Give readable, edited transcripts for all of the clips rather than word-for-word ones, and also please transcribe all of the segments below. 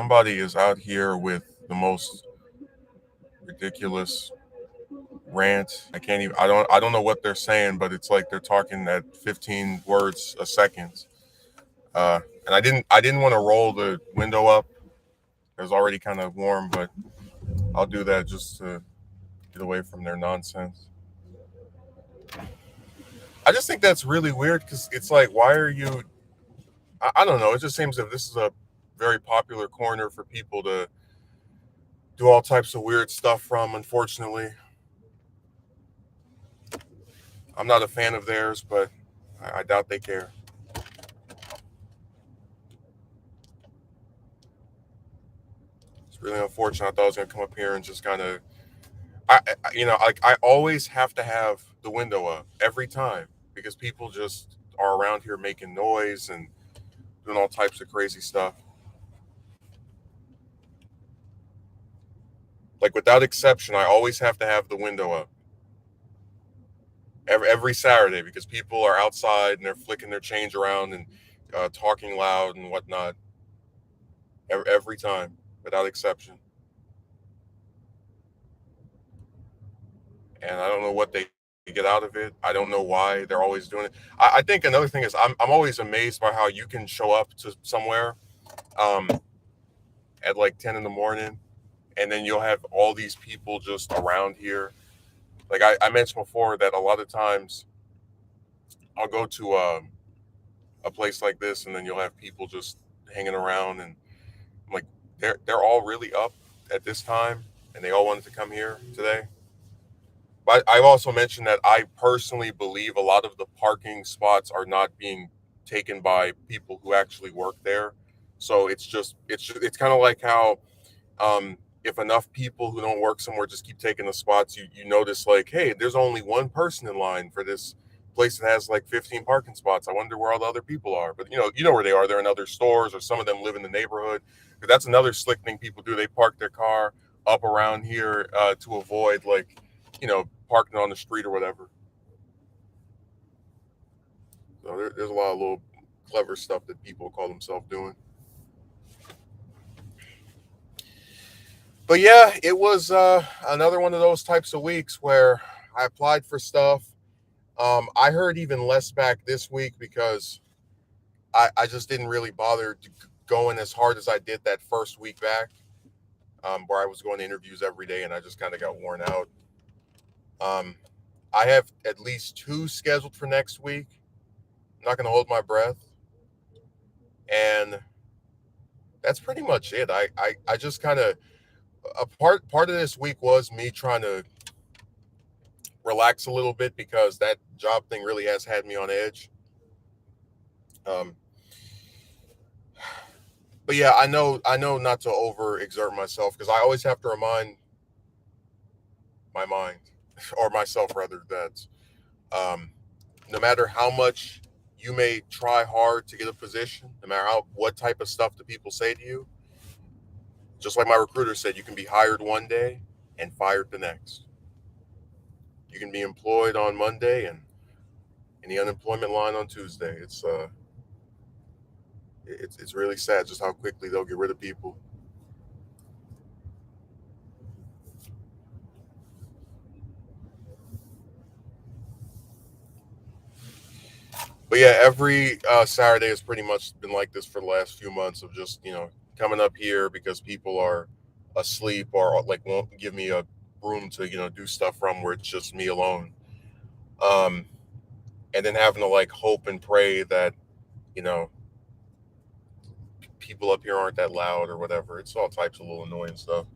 Somebody is out here with the most ridiculous rant. I can't even. I don't know what they're saying, but it's like they're talking at 15 words a second. And I didn't want to roll the window up. It was already kind of warm, but I'll do that just to get away from their nonsense. I just think that's really weird because it's like, why are you? I don't know. It just seems if this is a very popular corner for people to do all types of weird stuff from. Unfortunately, I'm not a fan of theirs, but I doubt they care. It's really unfortunate. I thought I was gonna come up here and just kind of, like I always have to have the window up every time because people just are around here making noise and doing all types of crazy stuff. Like without exception, I always have to have the window up every Saturday because people are outside and they're flicking their change around and talking loud and whatnot every time without exception. And I don't know what they get out of it. I don't know why they're always doing it. I think another thing is I'm always amazed by how you can show up to somewhere um, at like 10 in the morning and then you'll have all these people just around here. Like I mentioned before that a lot of times I'll go to a place like this and then you'll have people just hanging around and I'm like they're all really up at this time and they all wanted to come here today. But I've also mentioned that I personally believe a lot of the parking spots are not being taken by people who actually work there. So it's kind of like how if enough people who don't work somewhere just keep taking the spots, you notice like, hey, there's only one person in line for this place that has like 15 parking spots. I wonder where all the other people are. But you know where they are. They're in other stores, or some of them live in the neighborhood. But that's another slick thing people do. They park their car up around here to avoid like parking on the street or whatever. So there's a lot of little clever stuff that people call themselves doing. But yeah, it was another one of those types of weeks where I applied for stuff. I heard even less back this week because I just didn't really bother going as hard as I did that first week back, where I was going to interviews every day and I just kind of got worn out. Um, I have at least two scheduled for next week. I'm not going to hold my breath. And that's pretty much it. I just kind of, a part of this week was me trying to relax a little bit because that job thing really has had me on edge. Um, but yeah, I know not to overexert myself because I always have to remind my mind or myself rather that um, no matter how much you may try hard to get a position, no matter how what type of stuff the people say to you, just like my recruiter said, you can be hired one day and fired the next. You can be employed on Monday and in the unemployment line on Tuesday. It's really sad just how quickly they'll get rid of people. But yeah, every Saturday has pretty much been like this for the last few months of just coming up here because people are asleep or like won't give me a room to do stuff from where it's just me alone. Um, and then having to like hope and pray that you know people up here aren't that loud or whatever. It's all types of little annoying stuff.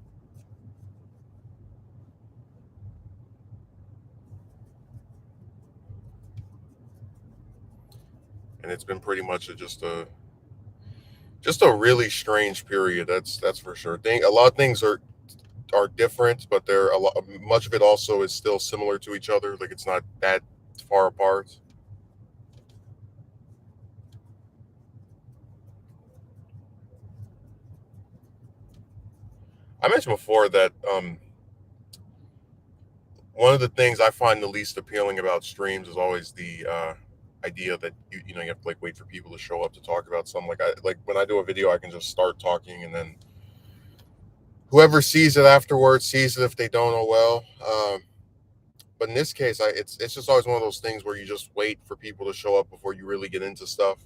And it's been pretty much just a really strange period. That's for sure. A lot of things are different, but they're a lot. Much of it also is still similar to each other. Like it's not that far apart. I mentioned before that one of the things I find the least appealing about streams is always the idea that you have to like wait for people to show up to talk about something. Like when I do a video, I can just start talking and then whoever sees it afterwards sees it. If they don't, oh well. But in this case, it's just always one of those things where you just wait for people to show up before you really get into stuff,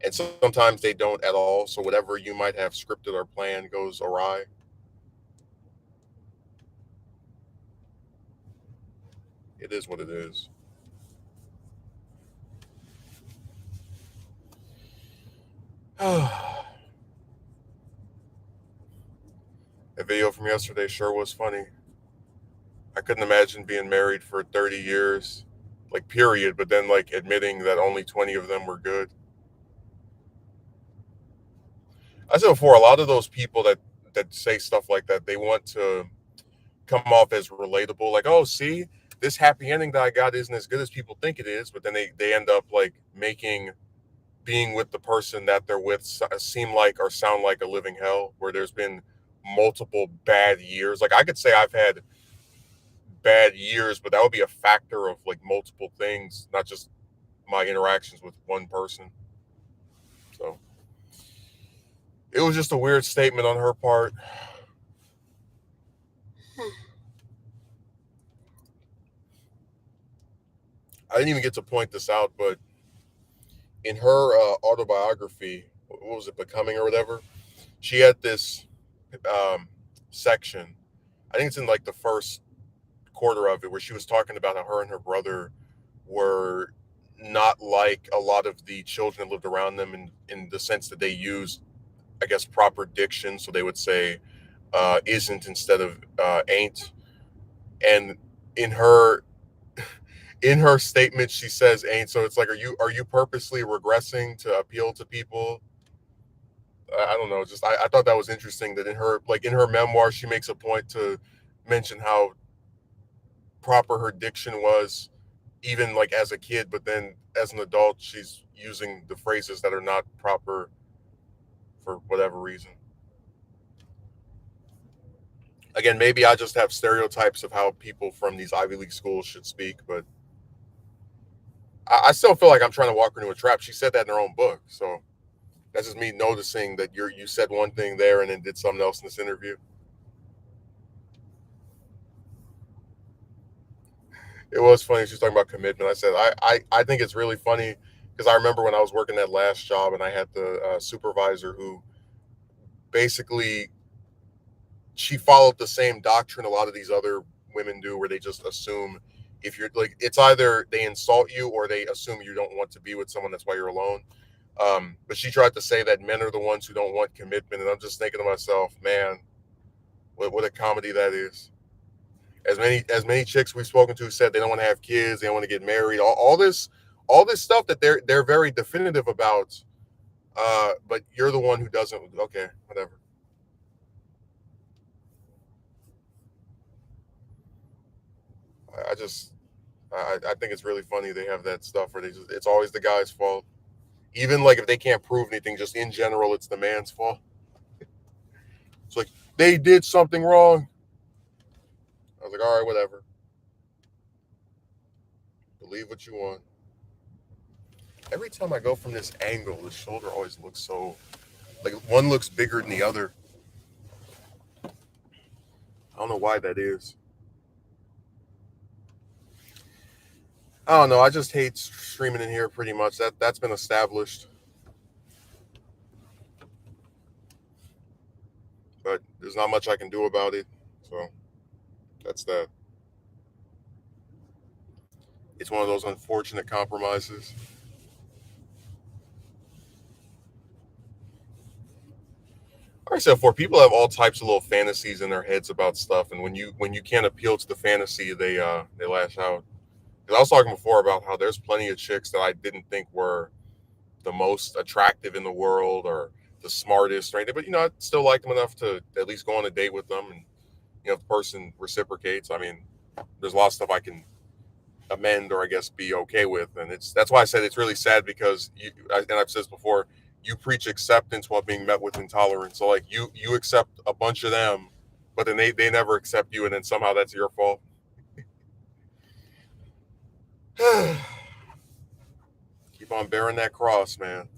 and sometimes they don't at all. So whatever you might have scripted or planned goes awry. It is what it is. A video from yesterday sure was funny. I couldn't imagine being married for 30 years, like period, but then like admitting that only 20 of them were good. I said before, a lot of those people that say stuff like that, they want to come off as relatable. Like, oh, see, this happy ending that I got isn't as good as people think it is. But then they end up like making being with the person that they're with seem like or sound like a living hell, where there's been multiple bad years. Like I could say I've had bad years, but that would be a factor of like multiple things, not just my interactions with one person. So it was just a weird statement on her part. I didn't even get to point this out, but in her autobiography, what was it, Becoming or whatever, she had this um, section. I think it's in like the first quarter of it where she was talking about how her and her brother were not like a lot of the children that lived around them in the sense that they used, I guess, proper diction. So they would say isn't instead of ain't. And in her in her statement she says ain't. So it's like, are you purposely regressing to appeal to people? I don't know. Just I thought that was interesting that in her memoir she makes a point to mention how proper her diction was even like as a kid, but then as an adult she's using the phrases that are not proper for whatever reason. Again, maybe I just have stereotypes of how people from these Ivy League schools should speak, but I still feel like I'm trying to walk her into a trap. She said that in her own book, so that's just me noticing that you said one thing there and then did something else in this interview. It was funny. She was talking about commitment. I said I think it's really funny because I remember when I was working that last job and I had the supervisor who basically she followed the same doctrine a lot of these other women do, where they just assume if you're like it's either they insult you or they assume you don't want to be with someone. That's why you're alone. But she tried to say that men are the ones who don't want commitment, and I'm just thinking to myself, man, what a comedy that is. As many chicks we've spoken to said they don't want to have kids, they don't want to get married, all this stuff that they're very definitive about. But you're the one who doesn't. Okay, whatever. I just I think it's really funny they have that stuff where it's always the guy's fault. Even like if they can't prove anything, just in general, it's the man's fault. It's like they did something wrong. I was like, all right, whatever. Believe what you want. Every time I go from this angle, the shoulder always looks so like one looks bigger than the other. I don't know why that is. I don't know. I just hate streaming in here pretty much. That's been established. But there's not much I can do about it. So that's that. It's one of those unfortunate compromises. Like I said before, people have all types of little fantasies in their heads about stuff, and when you can't appeal to the fantasy, they lash out. Because I was talking before about how there's plenty of chicks that I didn't think were the most attractive in the world or the smartest or anything, but I still like them enough to at least go on a date with them, and if the person reciprocates, I mean, there's a lot of stuff I can amend or I guess be okay with, and that's why I said it's really sad because and I've said this before, you preach acceptance while being met with intolerance. So like you accept a bunch of them, but then they never accept you, and then somehow that's your fault. Keep on bearing that cross, man.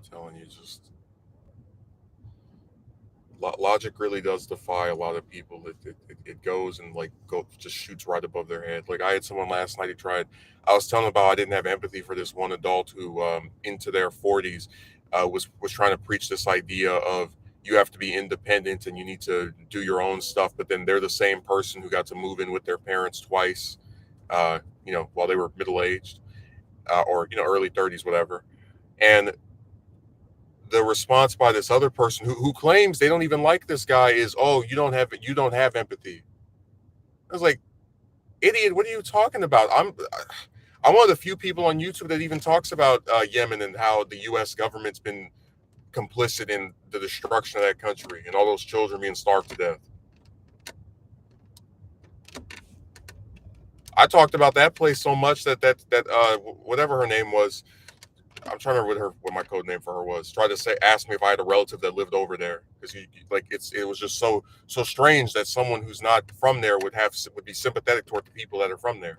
telling you, just logic really does defy a lot of people. It goes and like go just shoots right above their head. Like I had someone last night who tried. I was telling him about I didn't have empathy for this one adult who, into their 40s, was trying to preach this idea of you have to be independent and you need to do your own stuff. But then they're the same person who got to move in with their parents twice, while they were middle aged, or early 30s, whatever. And the response by this other person who claims they don't even like this guy is, "Oh, you don't have empathy." I was like, "Idiot, what are you talking about?" I'm one of the few people on YouTube that even talks about Yemen and how the U.S. government's been complicit in the destruction of that country and all those children being starved to death. I talked about that place so much that whatever her name was, I'm trying to remember what my code name for her was. Tried to ask me if I had a relative that lived over there because it was just so strange that someone who's not from there would be sympathetic toward the people that are from there.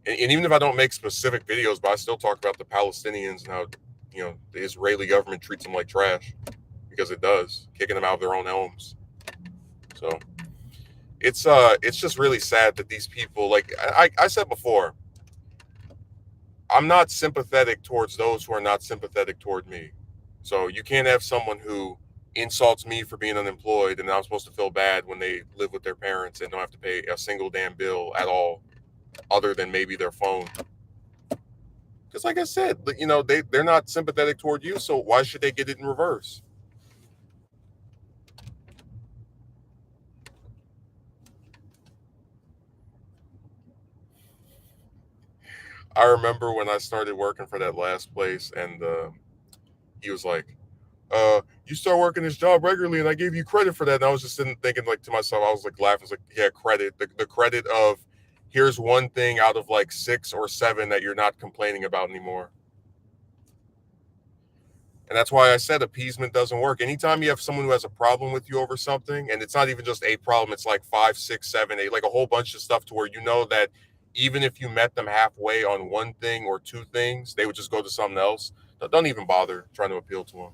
And even if I don't make specific videos, but I still talk about the Palestinians and how the Israeli government treats them like trash because it does, kicking them out of their own homes. So it's just really sad that these people, like I said before, I'm not sympathetic towards those who are not sympathetic toward me. So you can't have someone who insults me for being unemployed and I'm supposed to feel bad when they live with their parents and don't have to pay a single damn bill at all, other than maybe their phone. Because like I said, they're not sympathetic toward you, so why should they get it in reverse? I remember when I started working for that last place, and he was like, you start working this job regularly and I gave you credit for that. And I was just sitting thinking like to myself, I was like laughing. I was like, yeah, credit. The credit of here's one thing out of like 6 or 7 that you're not complaining about anymore. And that's why I said appeasement doesn't work. Anytime you have someone who has a problem with you over something, and it's not even just a problem, it's like 5, 6, 7, 8, like a whole bunch of stuff to where you know that even if you met them halfway on one thing or 2 things, they would just go to something else. Don't even bother trying to appeal to them.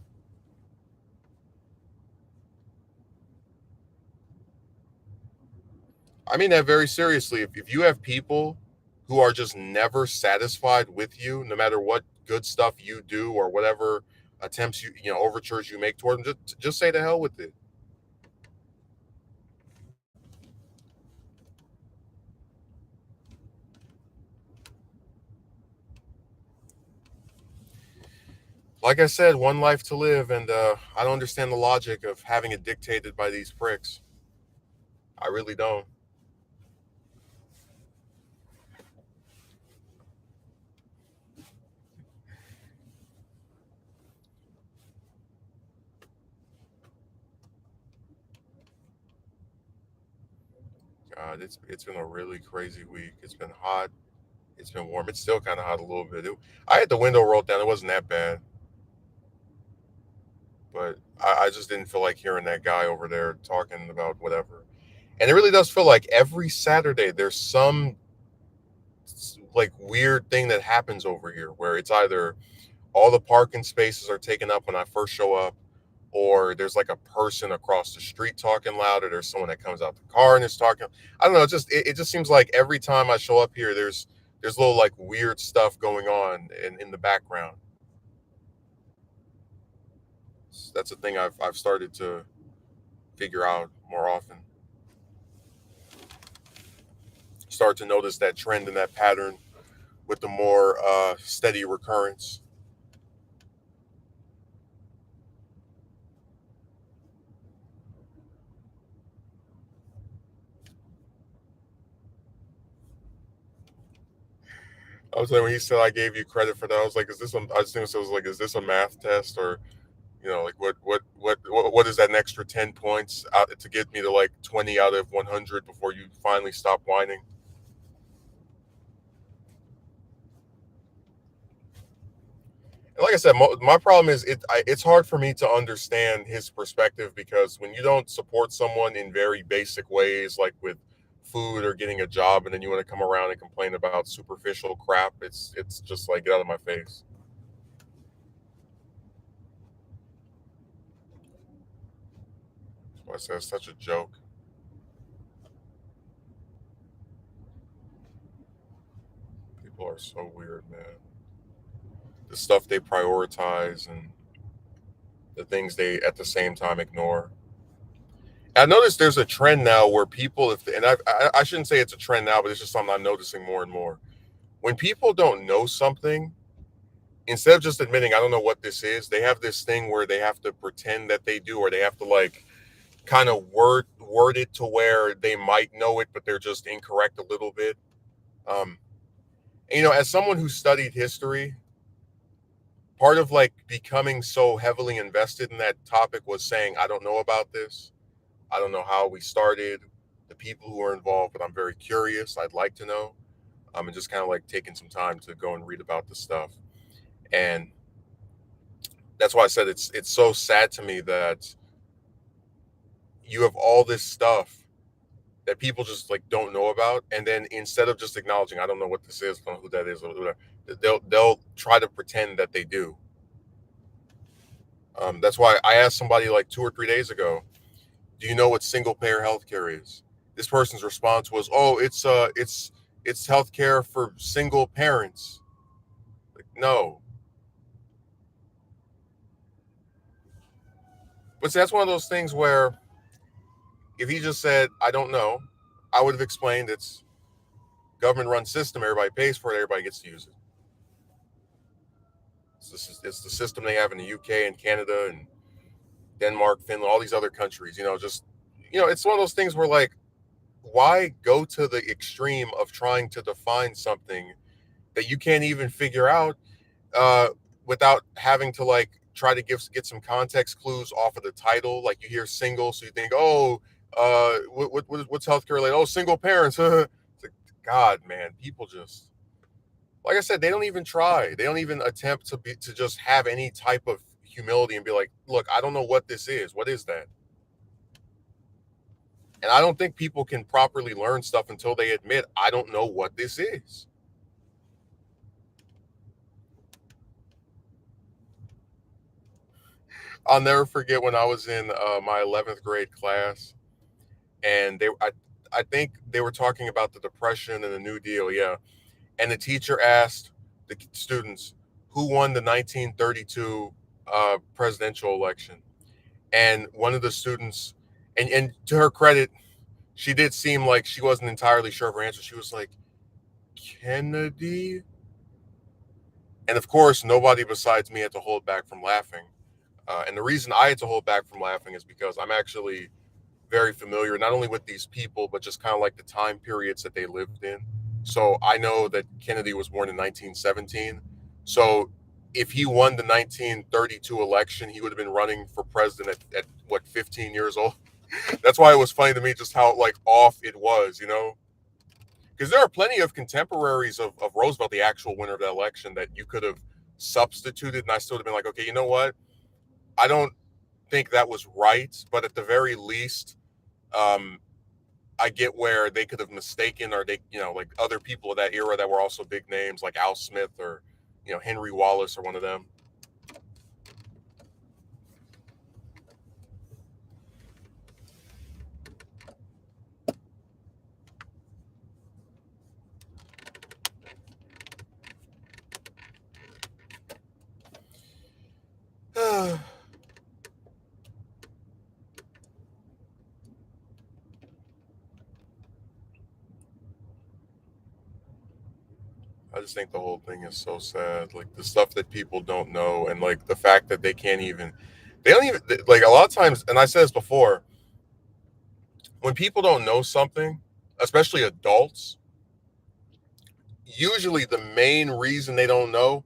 I mean that very seriously. If you have people who are just never satisfied with you, no matter what good stuff you do or whatever attempts overtures you make toward them, just say to hell with it. Like I said, one life to live, and I don't understand the logic of having it dictated by these pricks. I really don't. God, it's been a really crazy week. It's been hot. It's been warm. It's still kind of hot a little bit. I had the window rolled down. It wasn't that bad, but I just didn't feel like hearing that guy over there talking about whatever. And it really does feel like every Saturday there's some like weird thing that happens over here where it's either all the parking spaces are taken up when I first show up, or there's like a person across the street talking loud, or there's someone that comes out the car and is talking. I don't know. It just seems like every time I show up here, there's little like weird stuff going on in the background. That's a thing I've started to figure out more often. Start to notice that trend and that pattern with the more steady recurrence. I was like, when he said I gave you credit for that, I was like, is this? I just think it was like, is this a math test, or like what is that an extra 10 points out to get me to like 20 out of 100 before you finally stop whining? And like I said, my problem is it's hard for me to understand his perspective because when you don't support someone in very basic ways, like with food or getting a job, and then you want to come around and complain about superficial crap, it's just like get out of my face. I said it's such a joke. People are so weird, man. The stuff they prioritize and the things they at the same time ignore. I noticed there's a trend now where people, if and I shouldn't say it's a trend now, but it's just something I'm noticing more and more. When people don't know something, instead of just admitting I don't know what this is, they have this thing where they have to pretend that they do, or they have to like kind of word it to where they might know it, but they're just incorrect a little bit. Um, as someone who studied history, part of like becoming so heavily invested in that topic was saying I don't know about this. I don't know how we started, the people who were involved, but I'm very curious. I'd like to know. And just kind of like taking some time to go and read about the stuff. And that's why I said it's so sad to me that you have all this stuff that people just like don't know about, and then instead of just acknowledging, I don't know what this is, I don't know who that is, or who that, they'll try to pretend that they do. That's why I asked somebody like 2 or 3 days ago, do you know what single payer healthcare is? This person's response was, "Oh, it's healthcare for single parents." Like, no, but see, that's one of those things where if he just said, "I don't know," I would have explained it's government-run system. Everybody pays for it. Everybody gets to use it. It's the system they have in the UK and Canada and Denmark, Finland, all these other countries. It's one of those things where like, why go to the extreme of trying to define something that you can't even figure out uh, without having to like try to get some context clues off of the title. Like you hear single, so you think, oh, what's healthcare related? Oh, single parents. It's like, God, man, people just like I said, they don't even try. They don't even attempt to just have any type of humility and be like, look, I don't know what this is. What is that? And I don't think people can properly learn stuff until they admit I don't know what this is. I'll never forget when I was in my 11th grade class, and I think they were talking about the Depression and the New Deal, yeah. And the teacher asked the students who won the 1932 presidential election, and one of the students, and to her credit, she did seem like she wasn't entirely sure of her answer. She was like, Kennedy, and of course, nobody besides me had to hold back from laughing. And the reason I had to hold back from laughing is because I'm actually very familiar not only with these people, but just kind of like the time periods that they lived in. So I know that Kennedy was born in 1917. So if he won the 1932 election, he would have been running for president at what, 15 years old. That's why it was funny to me just how like off it was. Because there are plenty of contemporaries of Roosevelt, the actual winner of the election, that you could have substituted, and I still would have been like, okay, you know what? I don't think that was right, but at the very least, um, I get where they could have mistaken, or like other people of that era that were also big names, like Al Smith or Henry Wallace or one of them. I just think the whole thing is so sad. Like the stuff that people don't know, and like the fact that they don't even like a lot of times. And I said this before, when people don't know something, especially adults, usually the main reason they don't know,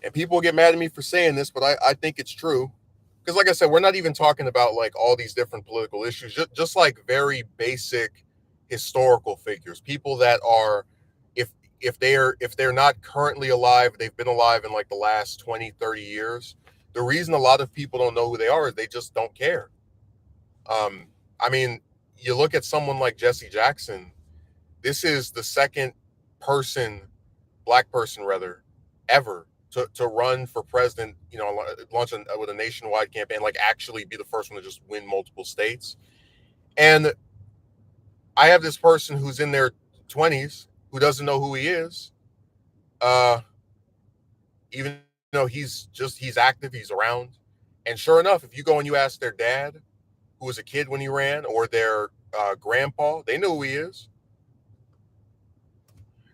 and people get mad at me for saying this, but I think it's true. Because, like I said, we're not even talking about like all these different political issues, just like very basic historical figures, people that are, if if they're not currently alive, they've been alive in like the last 20, 30 years. The reason a lot of people don't know who they are is they just don't care. I mean, you look at someone like Jesse Jackson. This is the second person, black person rather, ever to run for president, launch with a nationwide campaign, like actually be the first one to just win multiple states. And I have this person who's in their 20s who doesn't know who he is, uh, even though he's active, he's around. And sure enough, if you go and you ask their dad, who was a kid when he ran, or their grandpa, they know who he is.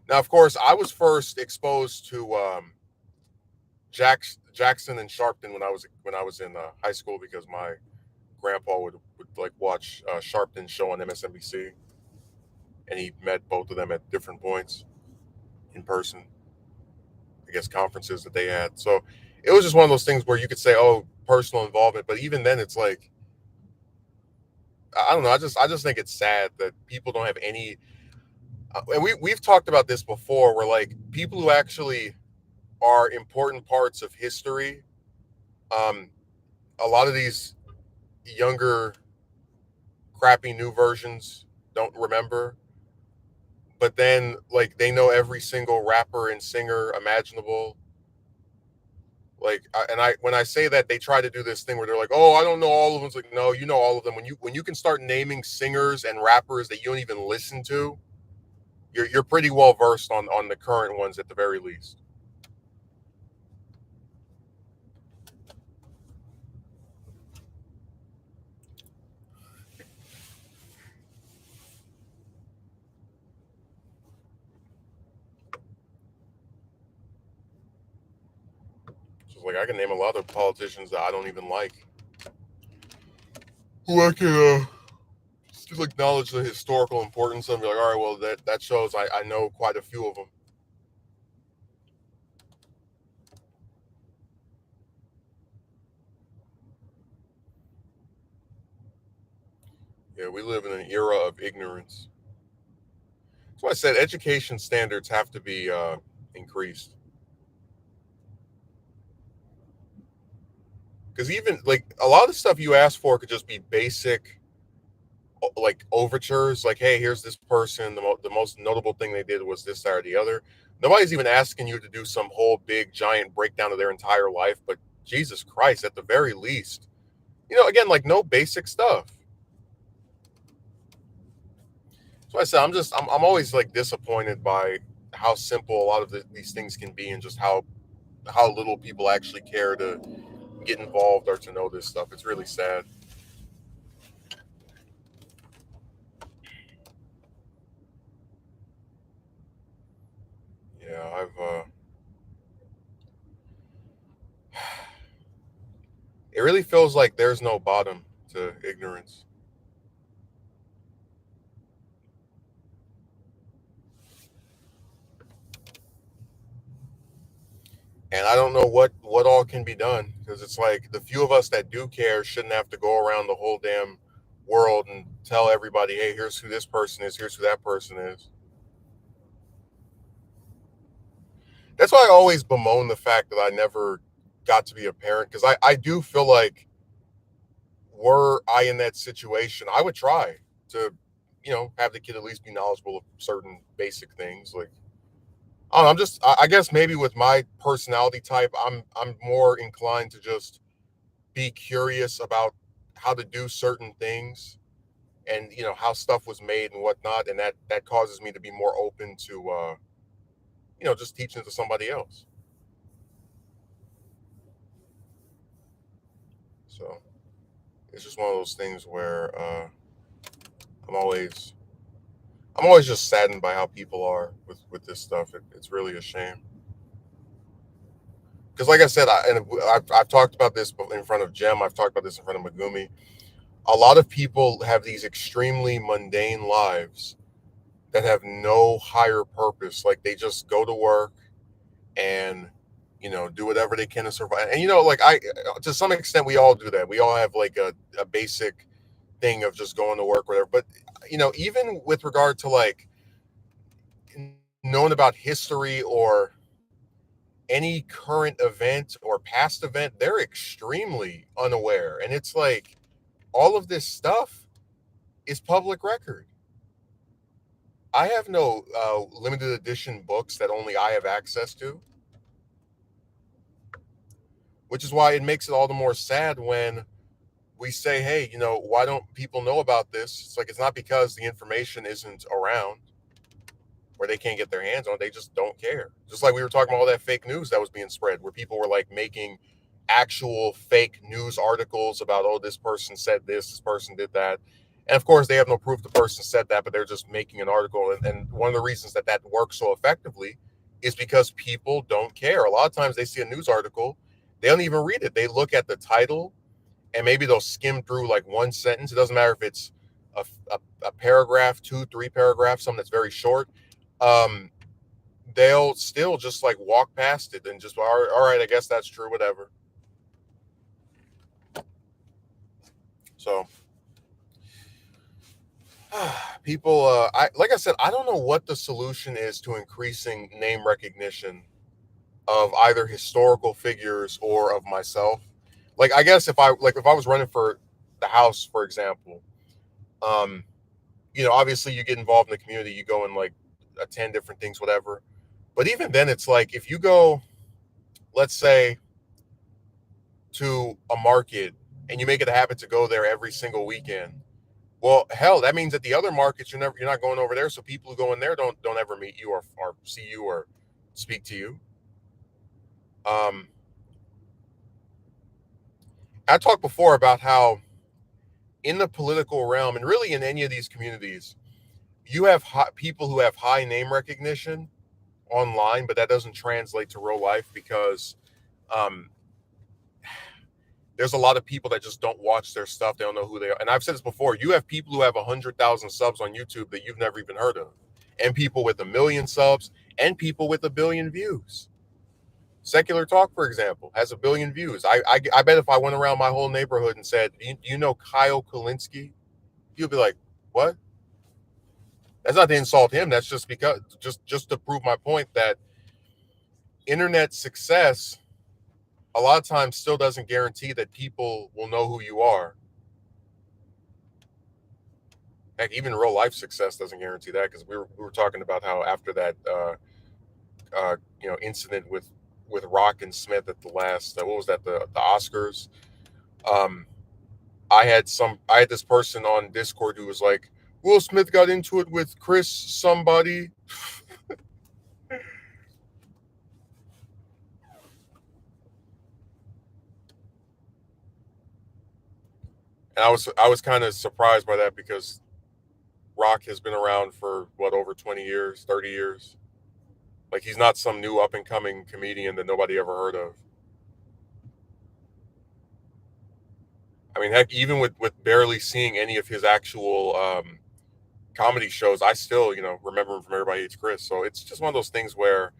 Now, of course, I was first exposed to Jackson and Sharpton when I was in high school, because my grandpa would like watch Sharpton's show on MSNBC, and he met both of them at different points in person, I guess conferences that they had. So it was just one of those things where you could say, oh, personal involvement, but even then, it's like, I don't know. I just think it's sad that people don't have any. And we've talked about this before, where like people who actually are important parts of history, um, a lot of these younger, crappy new versions don't remember. But then, like, they know every single rapper and singer imaginable. Like, when I say that, they try to do this thing where they're like, "Oh, I don't know all of them." It's like, no, you know all of them. When you can start naming singers and rappers that you don't even listen to, you're pretty well versed on the current ones at the very least. Just like I can name a lot of politicians that I don't even like, who I can still acknowledge the historical importance of. Be like, all right, well that shows I know quite a few of them. Yeah, we live in an era of ignorance. That's why I said education standards have to be increased. Because even like a lot of the stuff you ask for could just be basic, like overtures. Like, hey, here's this person. The most notable thing they did was this, that, or the other. Nobody's even asking you to do some whole big giant breakdown of their entire life. But Jesus Christ, at the very least, again, like no basic stuff. So I said, I'm always like disappointed by how simple a lot of these things can be, and just how little people actually care to get involved or to know this stuff. It's really sad. Yeah, I've it really feels like there's no bottom to ignorance. And I don't know what all can be done, because it's like the few of us that do care shouldn't have to go around the whole damn world and tell everybody, hey, here's who this person is, here's who that person is. That's why I always bemoan the fact that I never got to be a parent, because I do feel like, were I in that situation, I would try to, have the kid at least be knowledgeable of certain basic things. Like, I don't know, I guess maybe with my personality type, I'm more inclined to just be curious about how to do certain things, and how stuff was made and whatnot, and that causes me to be more open to just teaching it to somebody else. So it's just one of those things where I'm always I'm always just saddened by how people are with this stuff. It's really a shame, because like I said, I've talked about this in front of Jem. I've talked about this in front of Megumi. A lot of people have these extremely mundane lives that have no higher purpose. Like, they just go to work and do whatever they can to survive. And like, I to some extent, we all do that. We all have like a basic thing of just going to work, whatever. But even with regard to like knowing about history or any current event or past event, they're extremely unaware. And it's like, all of this stuff is public record. I have no limited edition books that only I have access to. which is why it makes it all the more sad when we say, hey, why don't people know about this? It's like, it's not because the information isn't around or they can't get their hands on it. They just don't care. Just like we were talking about all that fake news that was being spread, where people were like making actual fake news articles about, oh, this person said this person did that. And of course, they have no proof the person said that, but they're just making an article. And one of the reasons that works so effectively is because people don't care. A lot of times they see a news article, they don't even read it. They look at the title and maybe they'll skim through like one sentence. It doesn't matter if it's a paragraph, 2-3 paragraphs, something that's very short. Um, they'll still just like walk past it and just, all right, I guess that's true, whatever. So people, like I said, I don't know what the solution is to increasing name recognition of either historical figures or of myself. Like, I guess if I was running for the House, for example, um, obviously you get involved in the community, you go and like attend different things, whatever. But even then, it's like if you go, let's say, to a market and you make it a habit to go there every single weekend. Well, hell, that means that the other markets you're not going over there. So people who go in there don't ever meet you or see you or speak to you. Um, I talked before about how in the political realm and really in any of these communities, you have people who have high name recognition online, but that doesn't translate to real life because um, there's a lot of people that just don't watch their stuff. They don't know who they are. And I've said this before. You have people who have 100,000 subs on YouTube that you've never even heard of, and people with 1 million subs, and people with 1 billion views. Secular Talk, for example, has 1 billion views. I bet if I went around my whole neighborhood and said, "Do you know Kyle Kalinske?" You'll be like, "What?" That's not to insult him. That's just because just to prove my point that internet success a lot of times still doesn't guarantee that people will know who you are. Heck, even real life success doesn't guarantee that, because we were talking about how after that incident with Rock and Smith at the last what was that, the Oscars. um I had this person on Discord who was like, Will Smith got into it with Chris somebody. And I was kind of surprised by that because Rock has been around for what, over 20 years, 30 years. Like, he's not some new up and coming comedian that nobody ever heard of. I mean, heck, even with barely seeing any of his actual comedy shows, I still, remember him from Everybody Hates Chris. So it's just one of those things where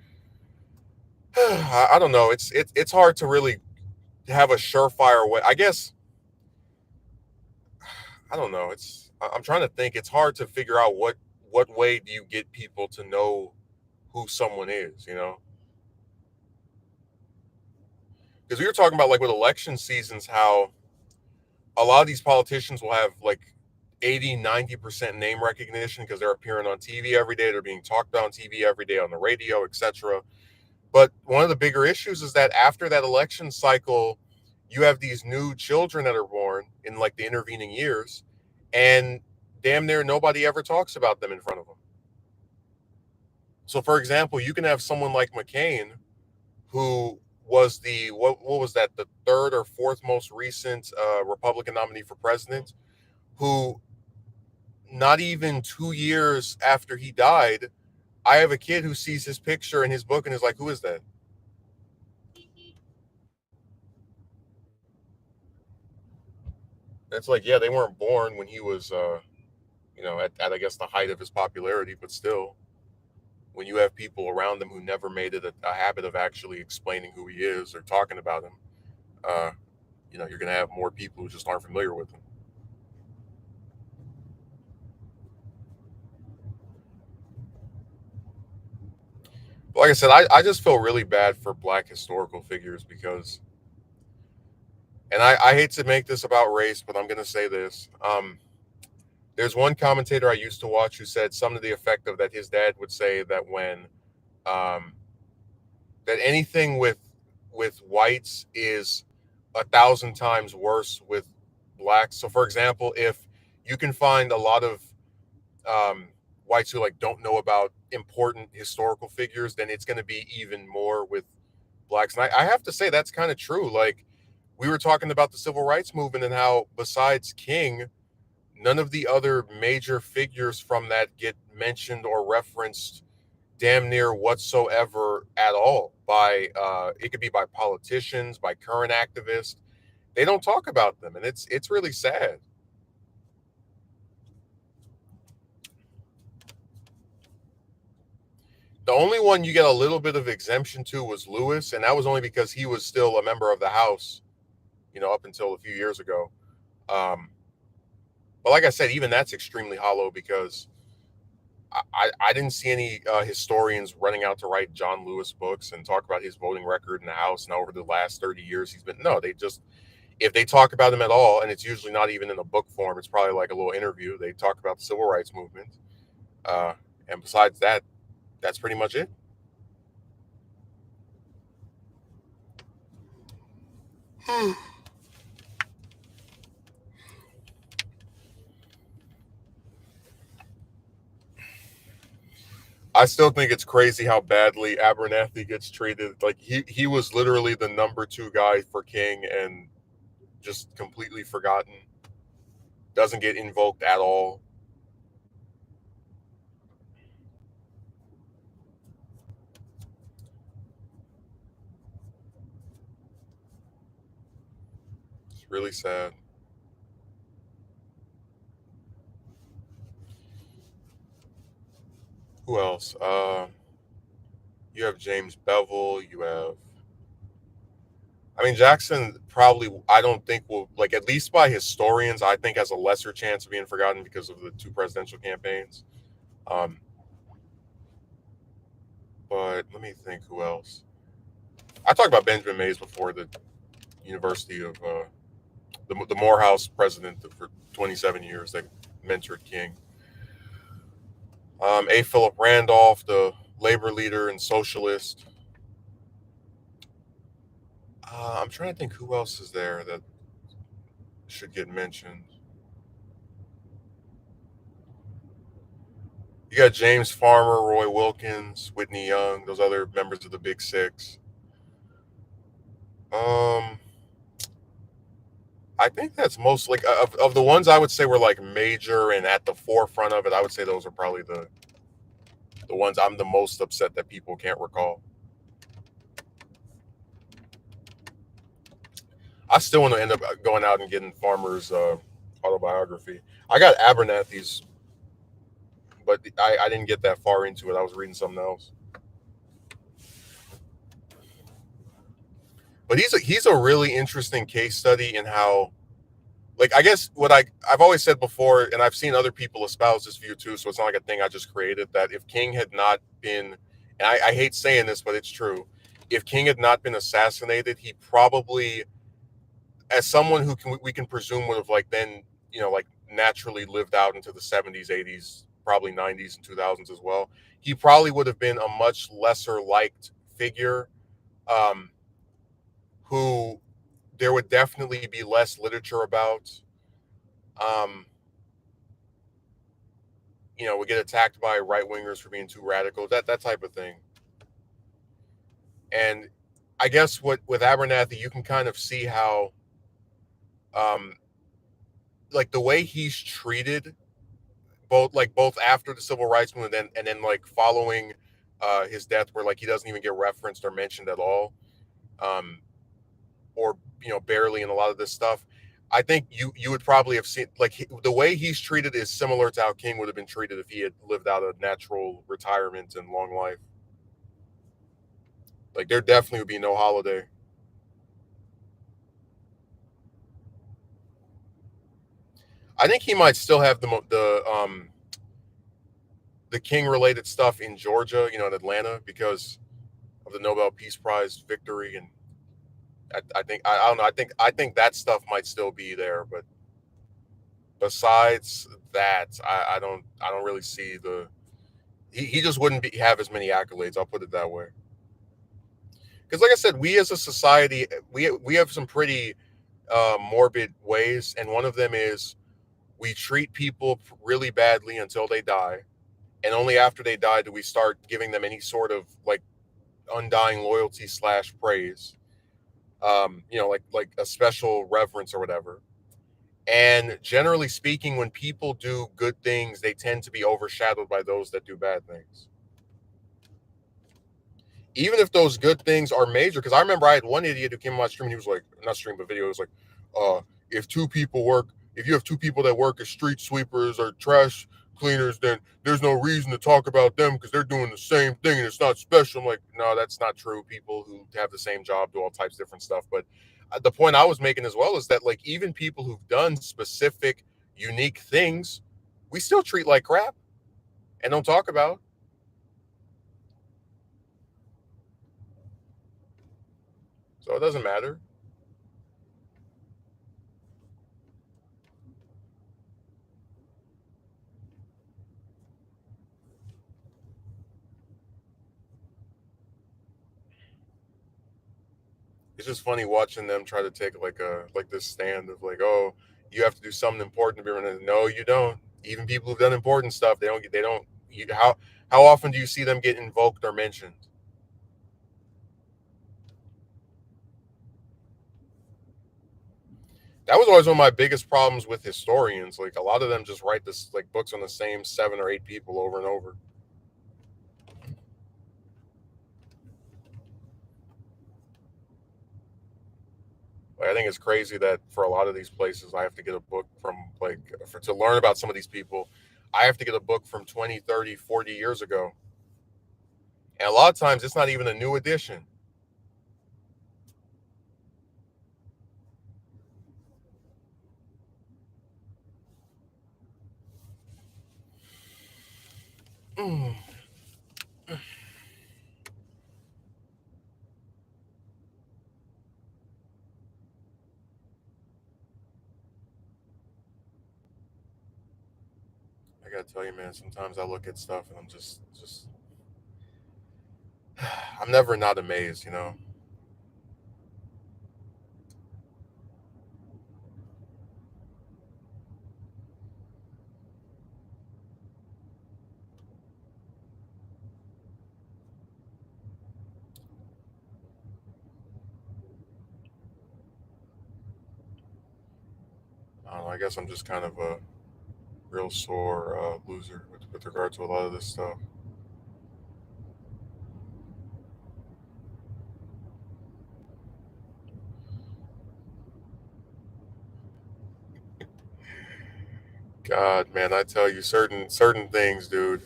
I don't know. It's hard to really have a surefire way. I guess I don't know. I'm trying to think. It's hard to figure out what way do you get people to know who someone is, Because we were talking about, like, with election seasons, how a lot of these politicians will have like 80-90% name recognition because they're appearing on TV every day, they're being talked about on TV every day, on the radio, etc. But one of the bigger issues is that after that election cycle, you have these new children that are born in like the intervening years, and damn near nobody ever talks about them in front of them. So, for example, you can have someone like McCain, who was what was that, the third or fourth most recent Republican nominee for president, who not even 2 years after he died, I have a kid who sees his picture in his book and is like, "Who is that?" And it's like, yeah, they weren't born when he was, at I guess the height of his popularity, but still, when you have people around him who never made it a habit of actually explaining who he is or talking about him, uh, you're going to have more people who just aren't familiar with him. But like I said, I just feel really bad for Black historical figures because, and I hate to make this about race, but I'm going to say this. There's one commentator I used to watch who said something to the effect of that his dad would say that when that anything with with whites is 1,000 times worse with blacks. So, for example, if you can find a lot of whites who like don't know about important historical figures, then it's going to be even more with blacks. And I have to say that's kind of true. Like we were talking about the civil rights movement and how besides King, none of the other major figures from that get mentioned or referenced damn near whatsoever at all by it could be by politicians, by current activists. They don't talk about them, and it's really sad. The only one you get a little bit of exemption to was Lewis, and that was only because he was still a member of the House, up until a few years ago. Um, but like I said, even that's extremely hollow because I didn't see any historians running out to write John Lewis books and talk about his voting record in the House and over the last 30 years he's been. No, they just, if they talk about him at all, and it's usually not even in a book form, it's probably like a little interview. They talk about the civil rights movement. Uh, and besides that, that's pretty much it. I still think it's crazy how badly Abernathy gets treated. Like he was literally the number two guy for King and just completely forgotten. Doesn't get invoked at all. It's really sad. Who else? You have James Bevel. You have. I mean, Jackson probably. I don't think will like at least by historians. I think has a lesser chance of being forgotten because of the two presidential campaigns. Um, but let me think. Who else? I talked about Benjamin Mays before, the University of the Morehouse president for 27 years that mentored King. A. Philip Randolph, the labor leader and socialist. I'm trying to think who else is there that should get mentioned. You got James Farmer, Roy Wilkins, Whitney Young, those other members of the Big Six. Um, I think that's most like of the ones I would say were like major and at the forefront of it. I would say those are probably the ones I'm the most upset that people can't recall. I still want to end up going out and getting Farmer's autobiography. I got Abernathy's, but I didn't get that far into it. I was reading something else. But he's a really interesting case study in how, like, I guess what I've always said before, and I've seen other people espouse this view too. So it's not like a thing I just created. That if King had not been, and I hate saying this, but it's true. If King had not been assassinated, he probably, as someone who we can presume would have like then like naturally lived out into the 70s, 80s, probably 90s and 2000s as well. He probably would have been a much lesser liked figure. Um, who there would definitely be less literature about. Um, would get attacked by right wingers for being too radical, that type of thing. And I guess what with Abernathy, you can kind of see how, um, like the way he's treated, both after the civil rights movement and then like following his death, where like he doesn't even get referenced or mentioned at all. Um, or barely in a lot of this stuff. I think you would probably have seen like the way he's treated is similar to how King would have been treated if he had lived out a natural retirement and long life. Like there definitely would be no holiday. I think he might still have the King related stuff in Georgia, in Atlanta because of the Nobel Peace Prize victory, and I think I don't know. I think that stuff might still be there, but besides that, I don't really see he just wouldn't have as many accolades. I'll put it that way. because like I said, we as a society, we have some pretty morbid ways, and one of them is we treat people really badly until they die, and only after they die do we start giving them any sort of like undying loyalty slash praise. Like a special reverence or whatever. And generally speaking, when people do good things, they tend to be overshadowed by those that do bad things. Even if those good things are major, because I remember I had one idiot who came on my stream and he was like, not stream, but video, he was like, if two people work, if you have two people that work as street sweepers or trash cleaners, then there's no reason to talk about them because they're doing the same thing and it's not special. I'm like, no, that's not true. People who have the same job do all types of different stuff. But the point I was making as well is that like even people who've done specific, unique things, we still treat like crap and don't talk about. So it doesn't matter. It's just funny watching them try to take like this stand of like, oh, you have to do something important to be running. No, you don't. Even people who've done important stuff, they don't. How often do you see them get invoked or mentioned? That was always one of my biggest problems with historians. Like a lot of them just write this like books on the same 7 or 8 people over and over. Like, I think it's crazy that for a lot of these places, I have to get a book from like to learn about some of these people. I have to get a book from 20, 30, 40 years ago. And a lot of times it's not even a new edition. Mm. I gotta tell you, man, sometimes I look at stuff and I'm just I'm never not amazed, you know. I don't know, I guess I'm just kind of a real sore loser with regard to a lot of this stuff. God, man, I tell you, certain things, dude.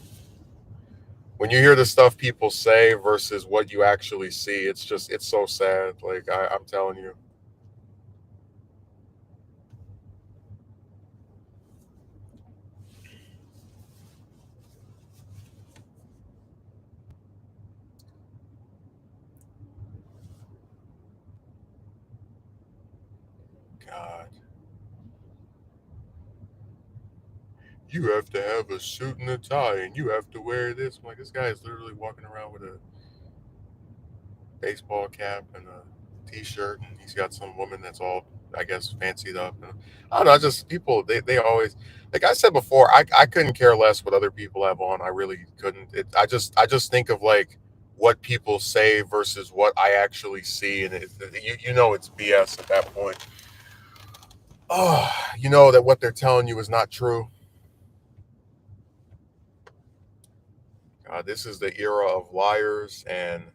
When you hear the stuff people say versus what you actually see, it's so sad. Like I'm telling you, God, you have to have a suit and a tie, and you have to wear this. I'm like, this guy is literally walking around with a baseball cap and a t-shirt, and he's got some woman that's all, I guess, fancied up. And I don't know. Just people, they always, like I said before, I couldn't care less what other people have on. I really couldn't. I just think of like what people say versus what I actually see, and you know it's BS at that point. Oh, you know that what they're telling you is not true. This is the era of liars and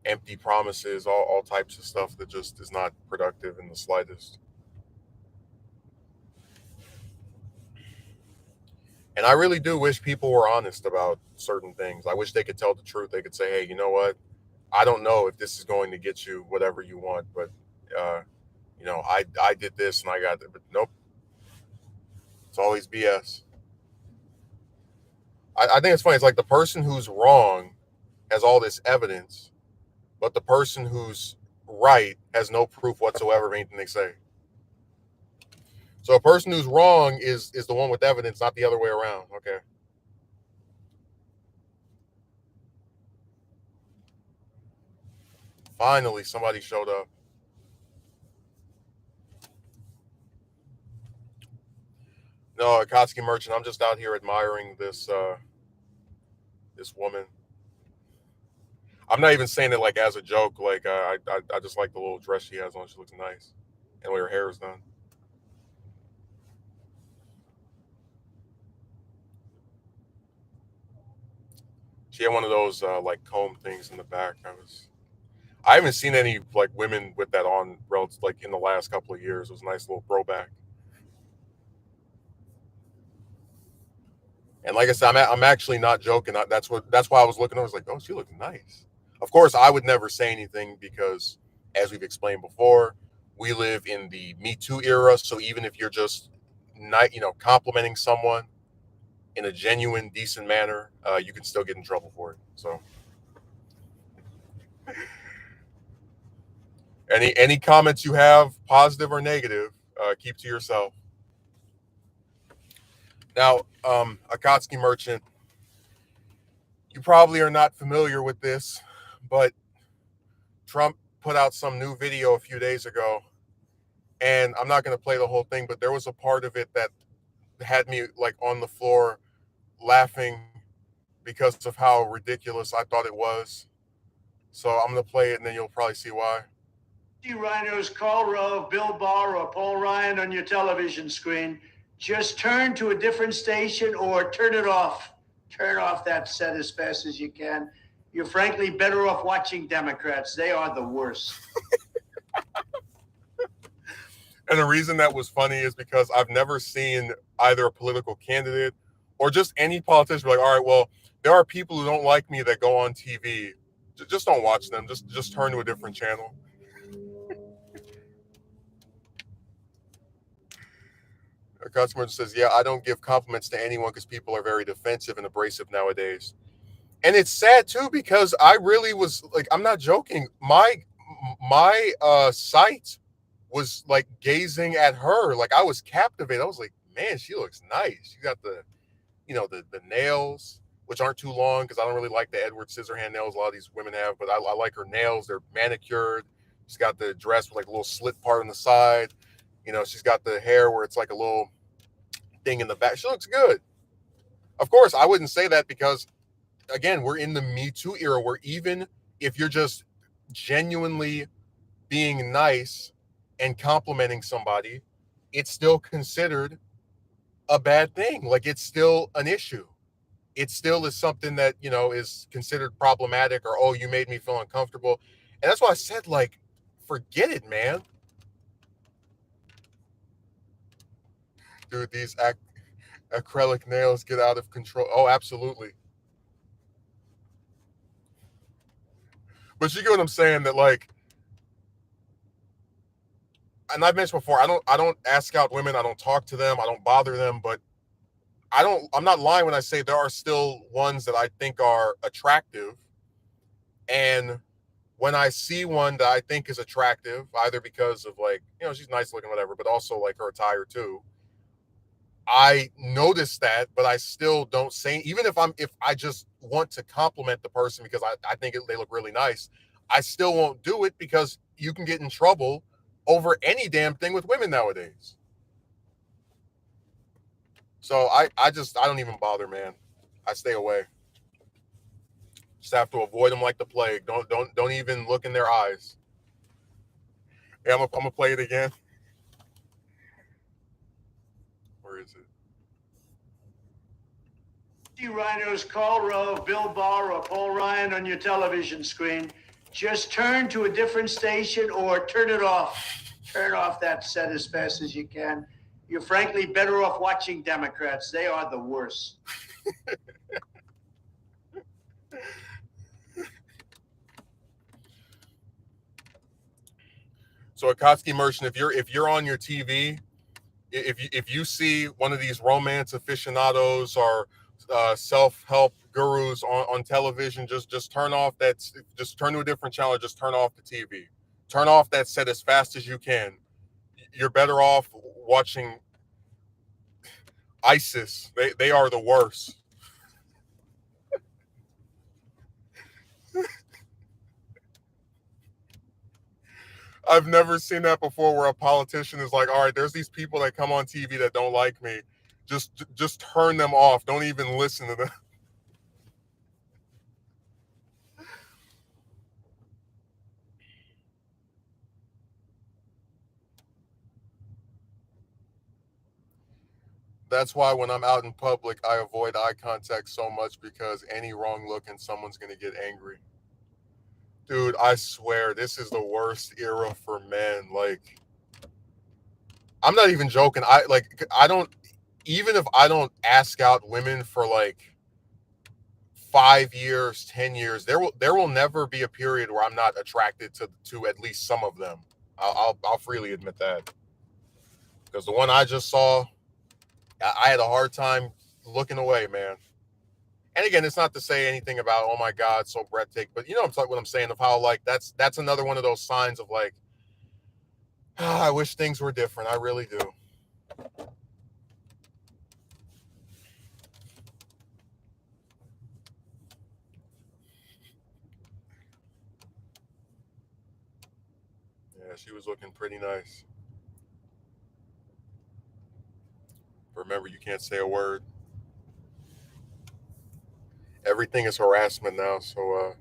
empty promises, all types of stuff that just is not productive in the slightest. And I really do wish people were honest about certain things. I wish they could tell the truth. They could say, "Hey, you know what? I don't know if this is going to get you whatever you want, but uh, I did this and I got it." But nope, it's always BS. I think it's funny. It's like the person who's wrong has all this evidence, but the person who's right has no proof whatsoever of anything they say. So a person who's wrong is the one with evidence, not the other way around. Okay. Finally, somebody showed up. No, Akatsuki Merchant. I'm just out here admiring this this woman. I'm not even saying it like as a joke. Like I just like the little dress she has on. She looks nice, and the way her hair is done. She had one of those like comb things in the back. I haven't seen any like women with that on relative like in the last couple of years. It was a nice little throwback. And like I said, I'm actually not joking. That's why I was looking. I was like, oh, she looks nice. Of course, I would never say anything because, as we've explained before, we live in the Me Too era. So even if you're just not, complimenting someone in a genuine, decent manner, you can still get in trouble for it. So, any comments you have, positive or negative, keep to yourself. Now, Akatsuki Merchant, you probably are not familiar with this, but Trump put out some new video a few days ago, and I'm not going to play the whole thing, but there was a part of it that had me like on the floor laughing because of how ridiculous I thought it was. So I'm going to play it, and then you'll probably see why. Rhinos, Karl Rove, Bill Barr, or Paul Ryan on your television screen. Just turn to a different station or turn it off. Turn off that set as fast as you can. You're frankly better off watching Democrats. They are the worst. And the reason that was funny is because I've never seen either a political candidate or just any politician be like, all right, well, there are people who don't like me that go on TV. Just don't watch them. Just turn to a different channel. A customer says, yeah, I don't give compliments to anyone because people are very defensive and abrasive nowadays. And it's sad too, because I really was like, I'm not joking. My sight was like gazing at her. Like I was captivated. I was like, man, she looks nice. She got the, the nails, which aren't too long because I don't really like the Edward Scissorhand nails a lot of these women have, but I like her nails. They're manicured. She's got the dress with like a little slit part on the side. She's got the hair where it's like a little thing in the back. She looks good. Of course, I wouldn't say that because, again, we're in the Me Too era where even if you're just genuinely being nice and complimenting somebody, it's still considered a bad thing. Like it's still an issue. It still is something that, is considered problematic or, oh, you made me feel uncomfortable. And that's why I said, like, forget it, man. Dude, these acrylic nails get out of control. Oh, absolutely. But you get what I'm saying, that like, and I've mentioned before, I don't ask out women, I don't talk to them, I don't bother them, but I'm not lying when I say there are still ones that I think are attractive. And when I see one that I think is attractive, either because of like, she's nice looking, whatever, but also like her attire too, I notice that, but I still don't say, even if I just want to compliment the person because I think they look really nice, I still won't do it because you can get in trouble over any damn thing with women nowadays. So I don't even bother, man. I stay away. Just have to avoid them like the plague. Don't even look in their eyes. Yeah, I'm gonna play it again. Where is it? Rhinos, Karl Rove, Bill Barr, or Paul Ryan on your television screen. Just turn to a different station or turn it off. Turn off that set as fast as you can. You're frankly better off watching Democrats. They are the worst. So Akatsuki Merchant, if you're on your TV, if you see one of these romance aficionados or self-help gurus on television, just turn off just turn to a different channel, just turn off the TV. Turn off that set as fast as you can. You're better off watching ISIS. They are the worst. I've never seen that before where a politician is like, all right, there's these people that come on TV that don't like me. Just turn them off. Don't even listen to them. That's why when I'm out in public, I avoid eye contact so much because any wrong look and someone's going to get angry. Dude, I swear this is the worst era for men. Like, I'm not even joking. I don't, even if I don't ask out women for like 5 years, 10 years, there will never be a period where I'm not attracted to at least some of them. I'll freely admit that because the one I just saw, I had a hard time looking away, man. And again, it's not to say anything about oh my god, so breathtaking, but you know what I'm saying of how like that's another one of those signs of like I wish things were different. I really do. Yeah, she was looking pretty nice. Remember, you can't say a word. Everything is harassment now, so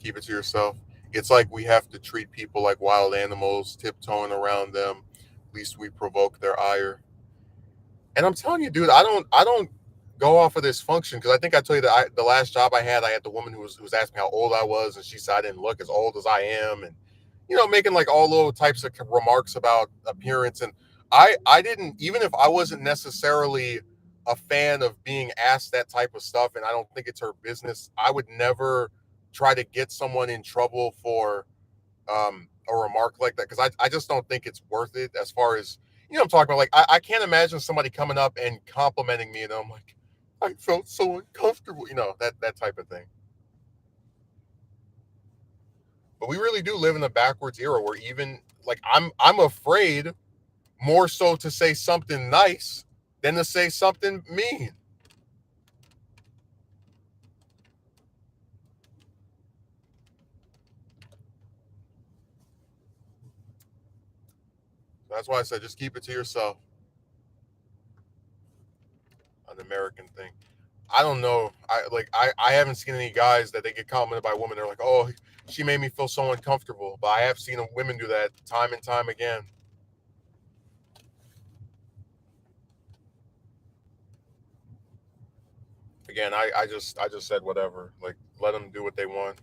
keep it to yourself. It's like we have to treat people like wild animals, tiptoeing around them. At least we provoke their ire. And I'm telling you, dude, I don't go off of this function because I think I told you that the last job I had the woman who was asking me how old I was, and she said I didn't look as old as I am, and making like all little types of remarks about appearance. And I didn't, even if I wasn't necessarily a fan of being asked that type of stuff, and I don't think it's her business, I would never try to get someone in trouble for a remark like that because I just don't think it's worth it as far as I'm talking about. Like I can't imagine somebody coming up and complimenting me and I'm like, I felt so uncomfortable, that type of thing. But we really do live in a backwards era where even like I'm afraid more so to say something nice than to say something mean. That's why I said just keep it to yourself. An American thing. I don't know. I haven't seen any guys that they get complimented by women. They're like, oh, she made me feel so uncomfortable. But I have seen women do that time and time again. Again, I just said whatever. Like let them do what they want.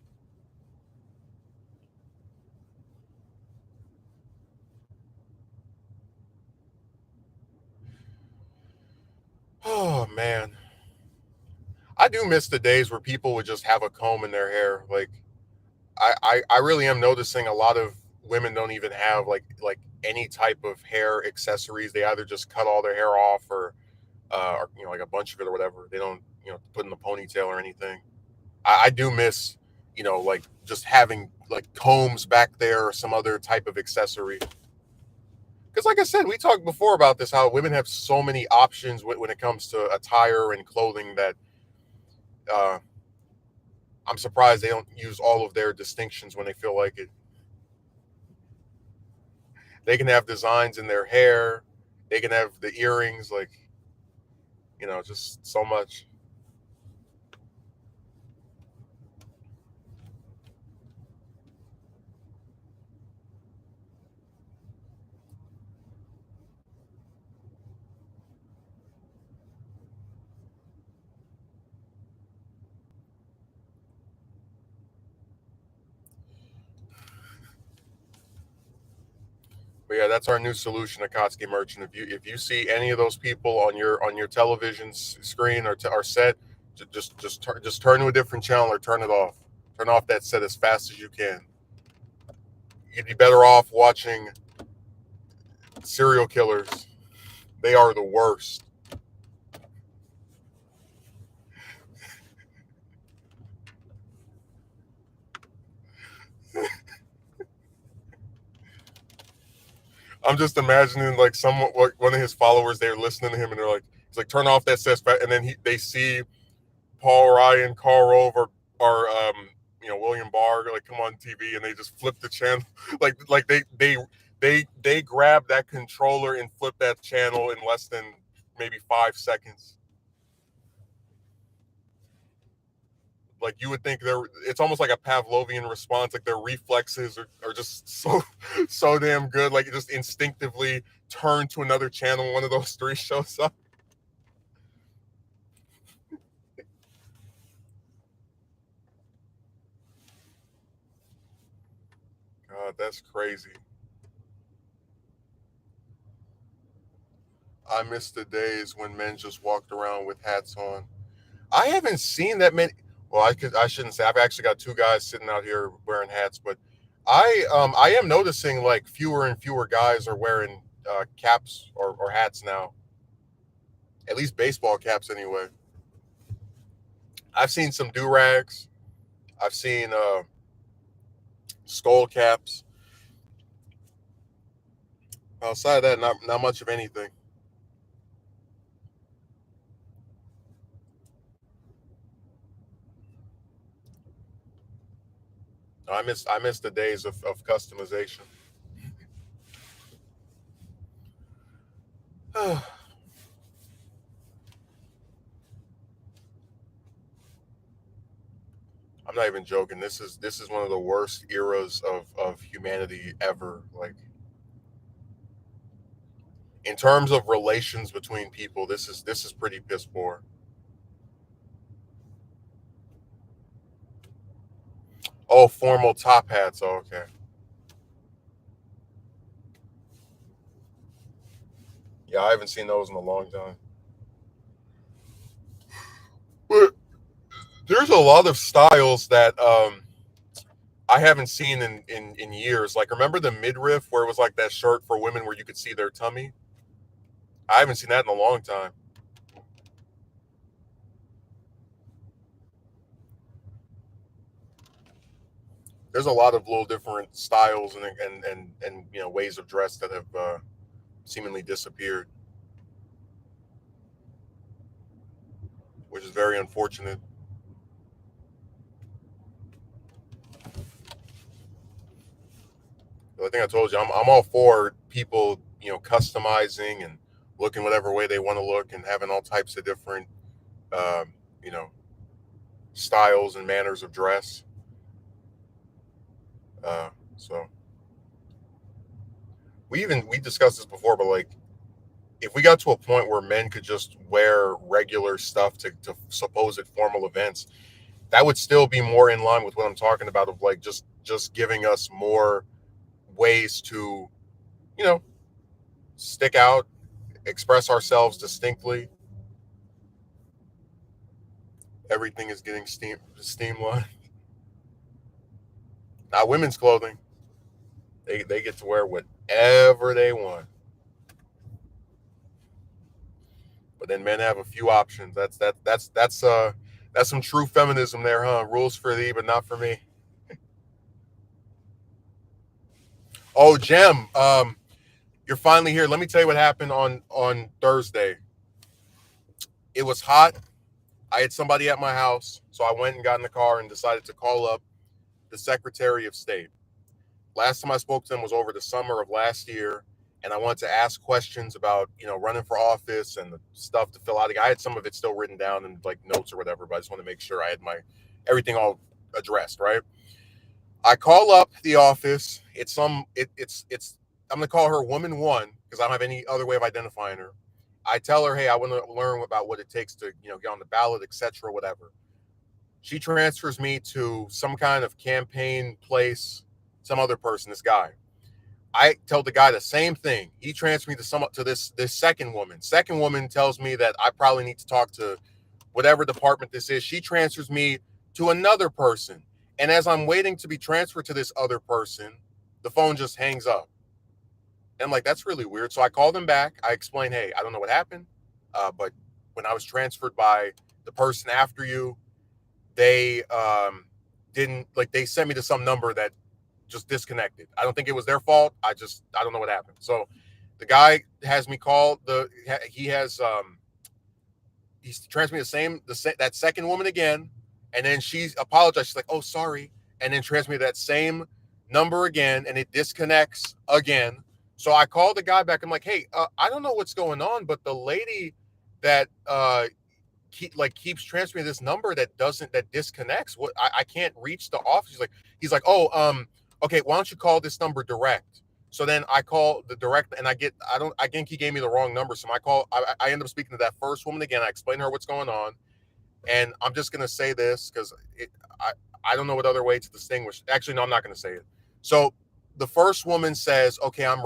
Oh man, I do miss the days where people would just have a comb in their hair. Like I really am noticing a lot of women don't even have like any type of hair accessories. They either just cut all their hair off or like a bunch of it or whatever. They don't put in a ponytail or anything. I do miss like just having like combs back there or some other type of accessory. Because like I said, we talked before about this how women have so many options when it comes to attire and clothing that uh, I'm surprised they don't use all of their distinctions when they feel like it. They can have designs in their hair, they can have the earrings, like just so much. But yeah, that's our new solution, Akatsuki Merchant. If you see any of those people on your television screen or set, just turn to a different channel or turn it off. Turn off that set as fast as you can. You'd be better off watching serial killers. They are the worst. I'm just imagining like someone, like one of his followers, they're listening to him and they're like, he's like, turn off that set, and then they see Paul Ryan, Karl Rove, or William Barr like come on TV and they just flip the channel like they grab that controller and flip that channel in less than maybe 5 seconds. Like you would think it's almost like a Pavlovian response, like their reflexes are just so damn good, like it just instinctively turn to another channel when one of those three shows up. God, that's crazy. I miss the days when men just walked around with hats on. I haven't seen that many. Well, I shouldn't say. I've actually got two guys sitting out here wearing hats, but I am noticing like fewer and fewer guys are wearing caps or hats now. At least baseball caps, anyway. I've seen some do rags. I've seen skull caps. Outside of that, not much of anything. I miss the days of customization. I'm not even joking. This is one of the worst eras of humanity ever. Like in terms of relations between people, this is pretty piss poor. Oh, formal top hats. Oh, okay. Yeah, I haven't seen those in a long time. But there's a lot of styles that I haven't seen in years. Like remember the midriff where it was like that shirt for women where you could see their tummy? I haven't seen that in a long time. There's a lot of little different styles and ways of dress that have seemingly disappeared, which is very unfortunate. I think I told you I'm all for people customizing and looking whatever way they want to look and having all types of different um, you know styles and manners of dress. So we discussed this before, but like if we got to a point where men could just wear regular stuff to supposed formal events, that would still be more in line with what I'm talking about of like just giving us more ways to you know stick out, express ourselves distinctly. Everything is getting steamlined. Now women's clothing, they get to wear whatever they want, but then men have a few options. That's some true feminism there, huh? Rules for thee, but not for me. Oh, Jem, you're finally here. Let me tell you what happened on Thursday. It was hot. I had somebody at my house, so I went and got in the car and decided to call up the Secretary of State. Last time I spoke to him was over the summer of last year, and I wanted to ask questions about running for office and the stuff to fill out. I had some of it still written down in like notes or whatever, but I just want to make sure I had my everything all addressed, right? I call up the office. It's I'm gonna call her woman one because I don't have any other way of identifying her. I tell her, hey, I want to learn about what it takes to get on the ballot, etc., whatever. She transfers me to some kind of campaign place, some other person, this guy. I tell the guy the same thing. He transfers me to this second woman. Second woman tells me that I probably need to talk to whatever department this is. She transfers me to another person. And as I'm waiting to be transferred to this other person, the phone just hangs up. And I'm like, that's really weird. So I call them back. I explain, hey, I don't know what happened. But when I was transferred by the person after you, they didn't like they sent me to some number that just disconnected. I don't think it was their fault. I don't know what happened. So the guy has me call he's transferred me that second woman again. And then she apologized. She's like, oh, sorry. And then transmitted that same number again, and it disconnects again. So I called the guy back. I'm like, hey, I don't know what's going on, but the lady that keeps transferring this number that disconnects. What I can't reach the office. He's like, oh, okay, why don't you call this number direct? So then I call the direct, and I think he gave me the wrong number. So I end up speaking to that first woman again. I explain to her what's going on, and I'm just gonna say this because I don't know what other way to distinguish. Actually, no, I'm not gonna say it. So the first woman says, okay, I'm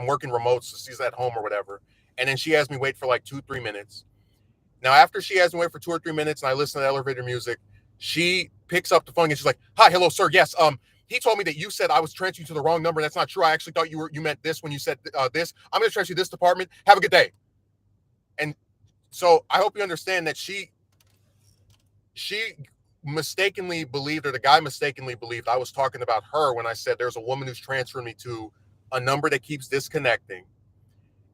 working remote, so she's at home or whatever. And then she has me wait for like 2-3 minutes. Now, after she has me wait for 2 or 3 minutes and I listen to the elevator music, she picks up the phone and she's like, hi, hello, sir. Yes. He told me that you said I was transferring you to the wrong number. That's not true. I actually thought you meant this when you said this. I'm going to transfer you to this department. Have a good day. And so I hope you understand that she mistakenly believed, or the guy mistakenly believed, I was talking about her when I said there's a woman who's transferring me to a number that keeps disconnecting.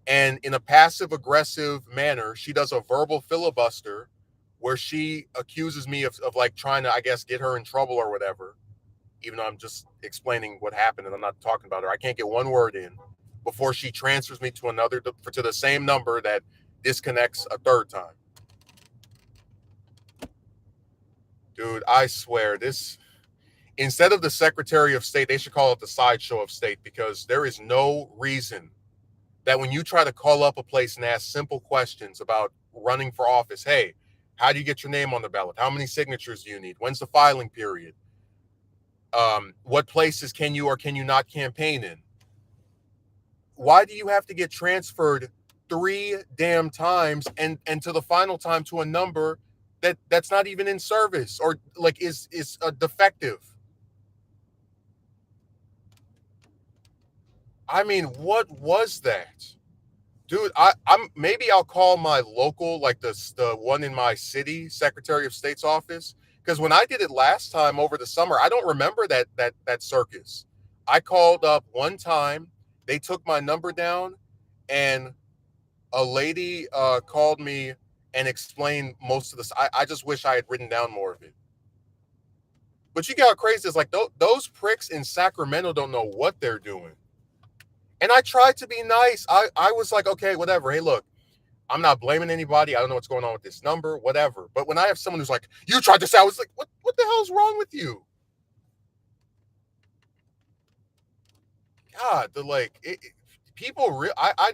And in a passive aggressive manner, she does a verbal filibuster where she accuses me of like trying to, I guess, get her in trouble or whatever, even though I'm just explaining what happened and I'm not talking about her. I can't get one word in before she transfers me to the same number that disconnects a third time. Dude, I swear instead of the Secretary of State, they should call it the sideshow of state, because there is no reason that when you try to call up a place and ask simple questions about running for office, hey, how do you get your name on the ballot? How many signatures do you need? When's the filing period? What places can you or can you not campaign in? Why do you have to get transferred 3 damn times and to the final time to a number that's not even in service or like is defective? I mean, what was that? Dude, maybe I'll call my local, like the one in my city, Secretary of State's office, because when I did it last time over the summer, I don't remember that circus. I called up one time, they took my number down, and a lady called me and explained most of this. I just wish I had written down more of it. But you get how crazy it's like those pricks in Sacramento don't know what they're doing. And I tried to be nice. I was like, okay, whatever. Hey, look, I'm not blaming anybody. I don't know what's going on with this number, whatever. But when I have someone who's like, you tried to say, I was like, what the hell's wrong with you? God, people,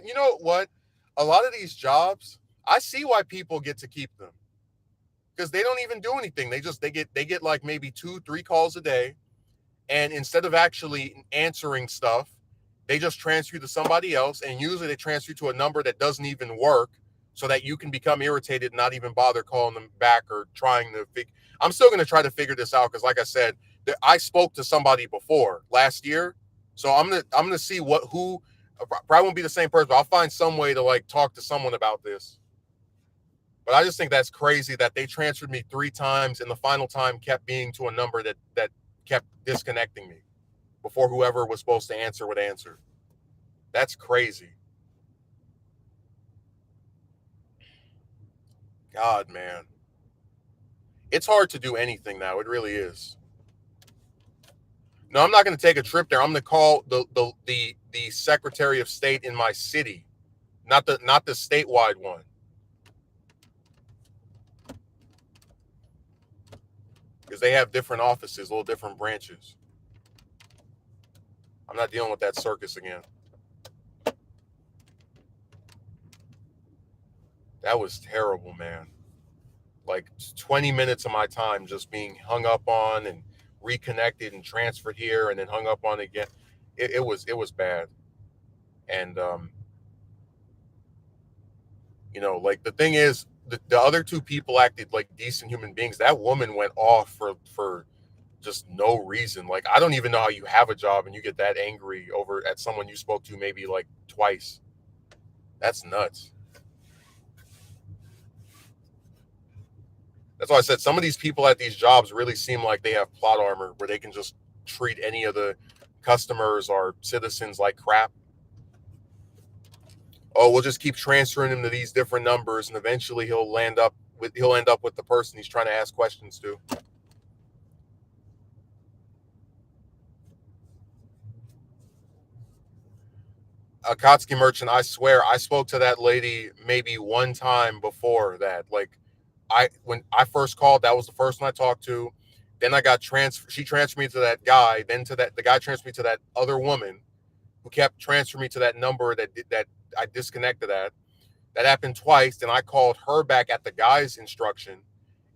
you know what? A lot of these jobs, I see why people get to keep them, because they don't even do anything. They get like maybe 2-3 calls a day. And instead of actually answering stuff, they just transfer you to somebody else. And usually they transfer you to a number that doesn't even work, so that you can become irritated and not even bother calling them back or trying to I'm still going to try to figure this out, because like I said, I spoke to somebody before last year. So I'm going to see who probably won't be the same person, but I'll find some way to like talk to someone about this. But I just think that's crazy that they transferred me 3 times and the final time kept being to a number that kept disconnecting me before whoever was supposed to answer would answer. That's crazy. God, man. It's hard to do anything now. It really is. No, I'm not going to take a trip there. I'm going to call the Secretary of State in my city, not the statewide one. Because they have different offices, little different branches. I'm not dealing with that circus again. That was terrible, man. Like 20 minutes of my time just being hung up on and reconnected and transferred here and then hung up on again. It was bad. And like the thing is, the other 2 people acted like decent human beings. That woman went off for just no reason. Like, I don't even know how you have a job and you get that angry over at someone you spoke to maybe like twice. That's nuts. That's why I said some of these people at these jobs really seem like they have plot armor where they can just treat any of the customers or citizens like crap. Oh, we'll just keep transferring him to these different numbers, and eventually he'll end up with the person he's trying to ask questions to. Akatsuki merchant, I swear, I spoke to that lady maybe one time before that. Like, when I first called, that was the first one I talked to. Then I got transferred. She transferred me to that guy. Then to that, the guy transferred me to that other woman, who kept transferring me to that number that I disconnected at. That happened twice. Then I called her back at the guy's instruction,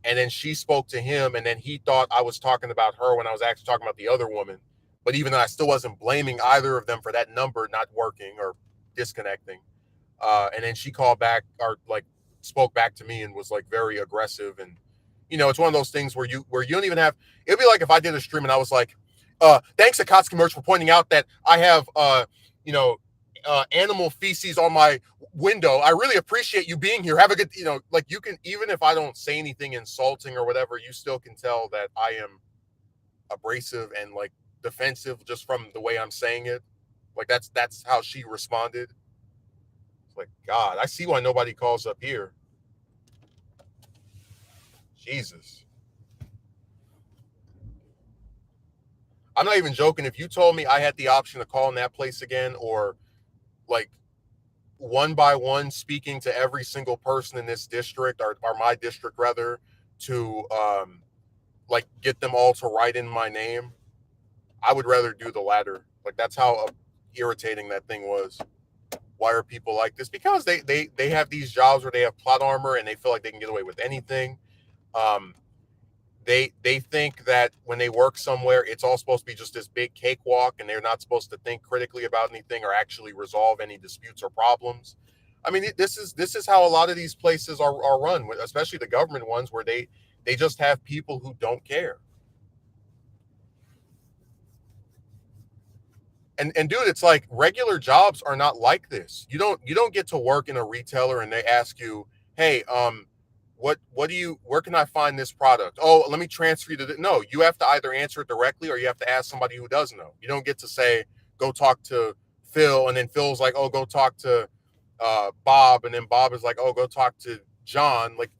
and then she spoke to him, and then he thought I was talking about her when I was actually talking about the other woman. But even though I still wasn't blaming either of them for that number not working or disconnecting. And then she called back, or like spoke back to me, and was like very aggressive. And it's one of those things where you don't even have. It'd be like if I did a stream and I was like, thanks Akatsuki Merch for pointing out that I have you know animal feces on my window. I really appreciate you being here. Have a good, like, you can, even if I don't say anything insulting or whatever, you still can tell that I am abrasive and like defensive just from the way I'm saying it. Like, that's how she responded. It's like, God, I see why nobody calls up here. Jesus. I'm not even joking. If you told me I had the option to call in that place again, or like one by one speaking to every single person in this district, or my district rather, to like get them all to write in my name, I would rather do the latter. Like, that's how irritating that thing was. Why are people like this? Because they have these jobs where they have plot armor and they feel like they can get away with anything. Um, they think that when they work somewhere, it's all supposed to be just this big cakewalk, and they're not supposed to think critically about anything or actually resolve any disputes or problems. I mean, this is how a lot of these places are run, especially the government ones, where they just have people who don't care. And dude, it's like regular jobs are not like this. You don't get to work in a retailer and they ask you, hey, what do you, where can I find this product? Oh, let me transfer you to no, you have to either answer it directly or you have to ask somebody who does know. You don't get to say, go talk to Phil, and then Phil's like, oh, go talk to Bob, and then Bob is like, oh, go talk to John. Like,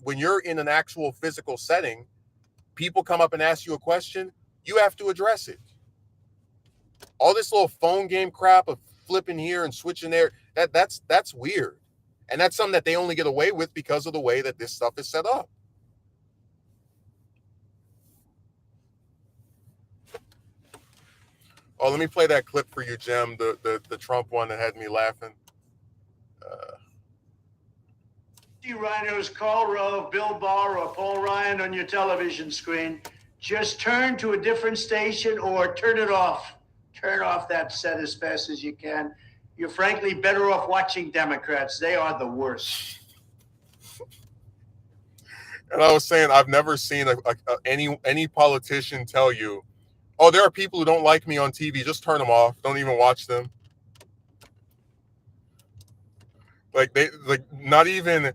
when you're in an actual physical setting, people come up and ask you a question, you have to address it. All this little phone game crap of flipping here and switching there, that's weird. And that's something that they only get away with because of the way that this stuff is set up. Oh, let me play that clip for you, Jim, the Trump one that had me laughing. Rhinos, call Rove, Bill Barr, or Paul Ryan on your television screen. Just turn to a different station or turn it off. Turn off that set as fast as you can. You're frankly better off watching Democrats. They are the worst. And I was saying, I've never seen any politician tell you, oh, there are people who don't like me on TV. Just turn them off. Don't even watch them. Like, not even,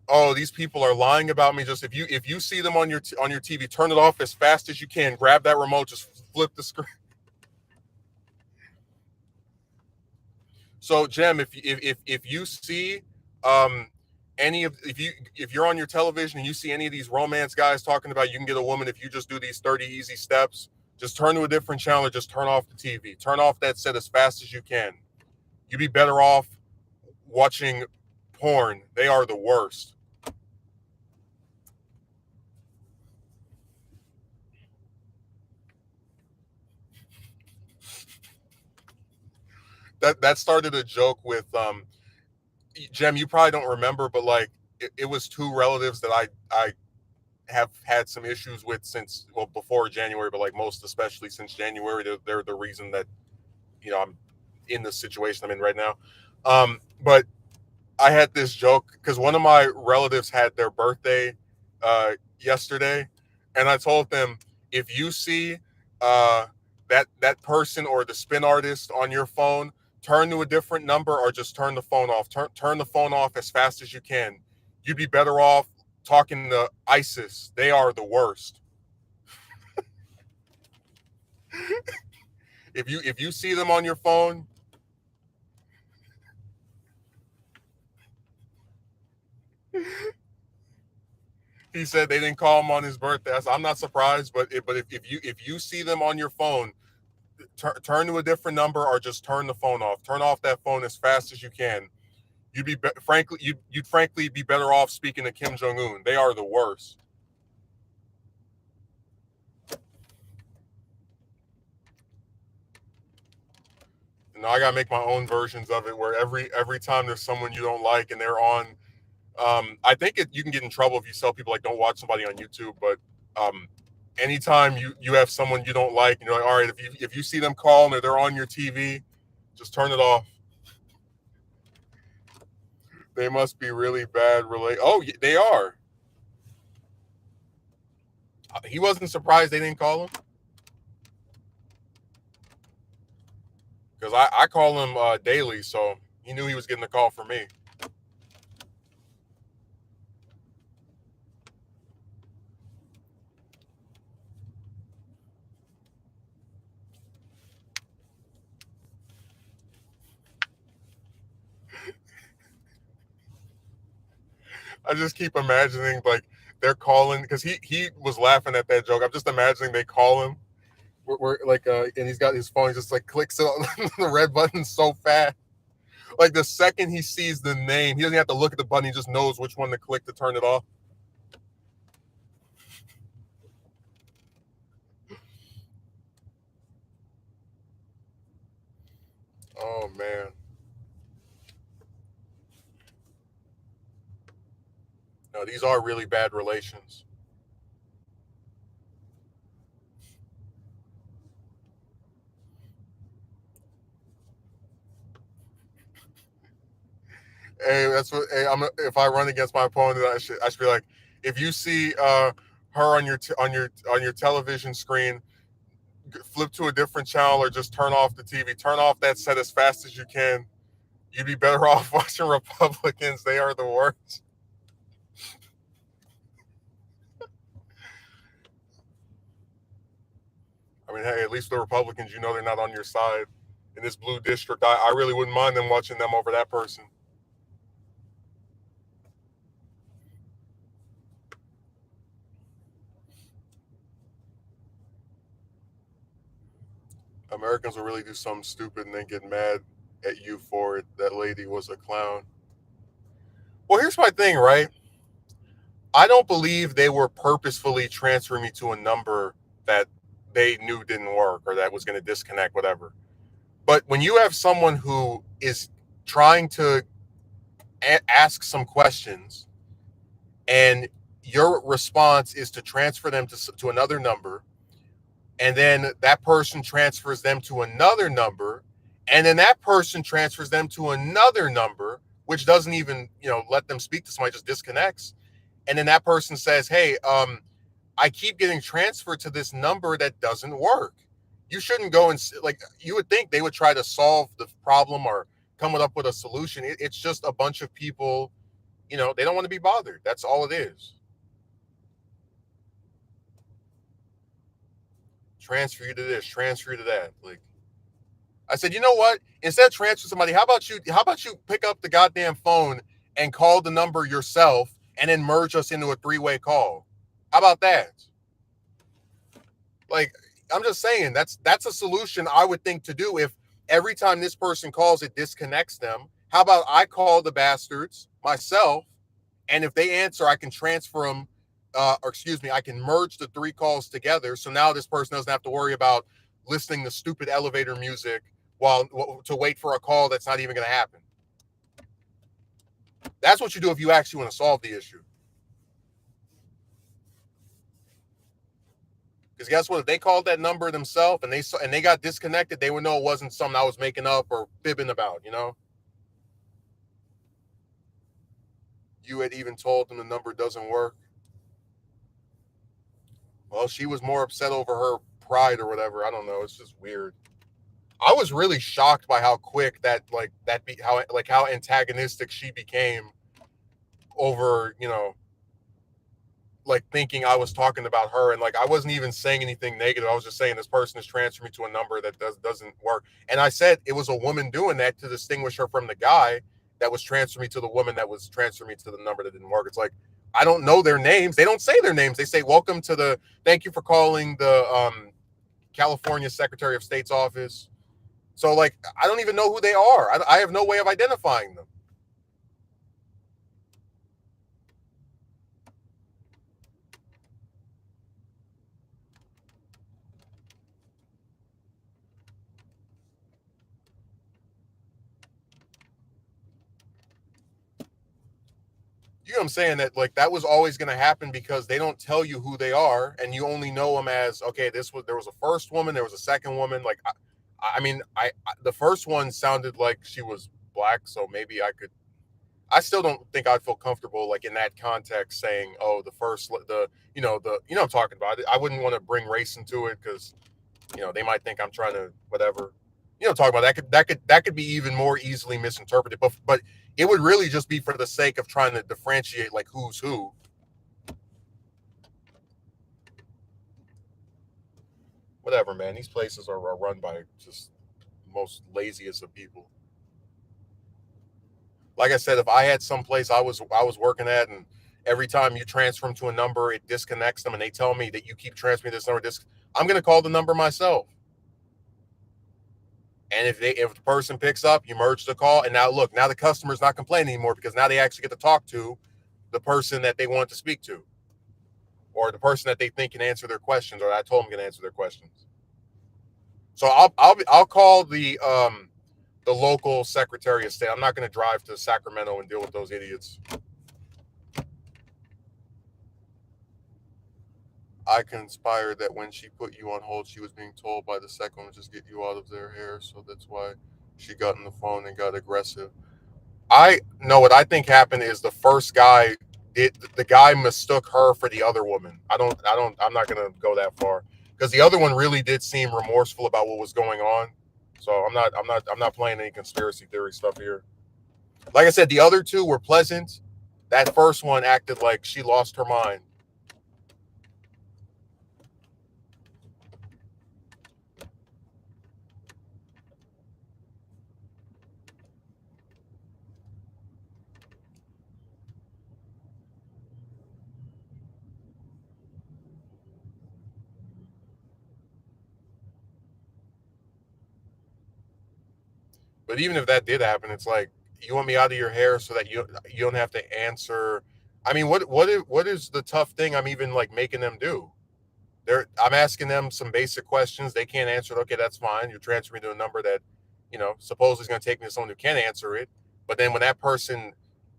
oh, these people are lying about me. Just if you see them on your TV, turn it off as fast as you can. Grab that remote, just flip the screen. So, Jem, if you see if you're on your television and you see any of these romance guys talking about you can get a woman if you just do these 30 easy steps, just turn to a different channel or just turn off the TV. Turn off that set as fast as you can. You'd be better off watching porn. They are the worst. That started a joke with Jem, you probably don't remember, but like it was two relatives that I have had some issues with since, well, before January, but like most especially since January. They're the reason that I'm in the situation I'm in right now. But I had this joke because one of my relatives had their birthday yesterday, and I told them, if you see that person or the spin artist on your phone, turn to a different number or just turn the phone off. Turn the phone off as fast as you can. You'd be better off talking to ISIS. They are the worst. If you see them on your phone, he said they didn't call him on his birthday. I'm not surprised, but if you see them on your phone, turn to a different number or just turn the phone off. Turn off that phone as fast as you can. You'd frankly be better off speaking to Kim Jong Un. They are the worst. Now I gotta make my own versions of it where every time there's someone you don't like and they're on, I think you can get in trouble if you tell people like don't watch somebody on YouTube, but anytime you have someone you don't like, and you're like, all right, if you see them calling or they're on your TV, just turn it off. They must be really bad. Oh, they are. He wasn't surprised they didn't call him because I call him daily, so he knew he was getting a call from me. I just keep imagining like they're calling because he was laughing at that joke. I'm just imagining they call him. We're like and he's got his phone. He just like clicks it on the red button so fast. Like the second he sees the name, he doesn't have to look at the button. He just knows which one to click to turn it off. Oh man. No, these are really bad relations. Hey, that's what. Hey, if I run against my opponent, I should be like, if you see her on your television screen, flip to a different channel or just turn off the TV. Turn off that set as fast as you can. You'd be better off watching Republicans. They are the worst. I mean, hey, at least the Republicans, they're not on your side. In this blue district, I really wouldn't mind them watching them over that person. Americans will really do something stupid and then get mad at you for it. That lady was a clown. Well, here's my thing, right? I don't believe they were purposefully transferring me to a number that they knew didn't work or that was going to disconnect, whatever. But when you have someone who is trying to ask some questions and your response is to transfer them to another number, and then that person transfers them to another number, and then that person transfers them to another number, which doesn't even, let them speak to somebody, just disconnects. And then that person says, hey, I keep getting transferred to this number that doesn't work. You shouldn't go and you would think they would try to solve the problem or come up with a solution. It's just a bunch of people, they don't want to be bothered. That's all it is. Transfer you to this, transfer you to that. Like, I said, you know what? Instead of transfer somebody, how about you pick up the goddamn phone and call the number yourself and then merge us into a three-way call? How about that? Like, I'm just saying that's a solution I would think to do if every time this person calls, it disconnects them. How about I call the bastards myself, and if they answer, I can transfer them, I can merge the three calls together. So now this person doesn't have to worry about listening to stupid elevator music to wait for a call that's not even going to happen. That's what you do if you actually want to solve the issue. Because guess what? If they called that number themselves and they got disconnected, they would know it wasn't something I was making up or fibbing about, You had even told them the number doesn't work. Well, she was more upset over her pride or whatever. I don't know. It's just weird. I was really shocked by how quick how antagonistic she became over, like thinking I was talking about her, and like I wasn't even saying anything negative. I was just saying this person is transferring me to a number that doesn't work. And I said it was a woman doing that to distinguish her from the guy that was transferring me to the woman that was transferring me to the number that didn't work. It's like I don't know their names. They don't say their names. They say, thank you for calling the California Secretary of State's office. So like, I don't even know who they are. I have no way of identifying them. You know what I'm saying? That like that was always going to happen because they don't tell you who they are, and you only know them as okay. There was a first woman, there was a second woman. Like, I mean, the first one sounded like she was black, so maybe I could. I still don't think I'd feel comfortable like in that context saying, oh, the I'm talking about. I wouldn't want to bring race into it because they might think I'm trying to whatever. Talk about that could be even more easily misinterpreted. But it would really just be for the sake of trying to differentiate like who's who. Whatever, man. These places are run by just most laziest of people. Like I said, if I had some place I was working at, and every time you transfer them to a number, it disconnects them, and they tell me that you keep transferring this number, I'm gonna call the number myself. And if the person picks up, you merge the call, and now look, now the customer's not complaining anymore because now they actually get to talk to the person that they want to speak to, or the person that they think can answer their questions, or I told them can answer their questions. So I'll call the local Secretary of State. I'm not going to drive to Sacramento and deal with those idiots. I conspired that when she put you on hold, she was being told by the second one just get you out of their hair. So that's why she got on the phone and got aggressive. I know what I think happened is the first guy the guy mistook her for the other woman. I'm not gonna go that far because the other one really did seem remorseful about what was going on. So I'm not playing any conspiracy theory stuff here. Like I said, the other two were pleasant. That first one acted like she lost her mind. But even if that did happen, it's like you want me out of your hair so that you don't have to answer. I mean, what is the tough thing I'm even like making them do? I'm asking them some basic questions. They can't answer it. Okay, that's fine. You're transferring to a number that, supposedly is going to take me to someone who can answer it. But then when that person,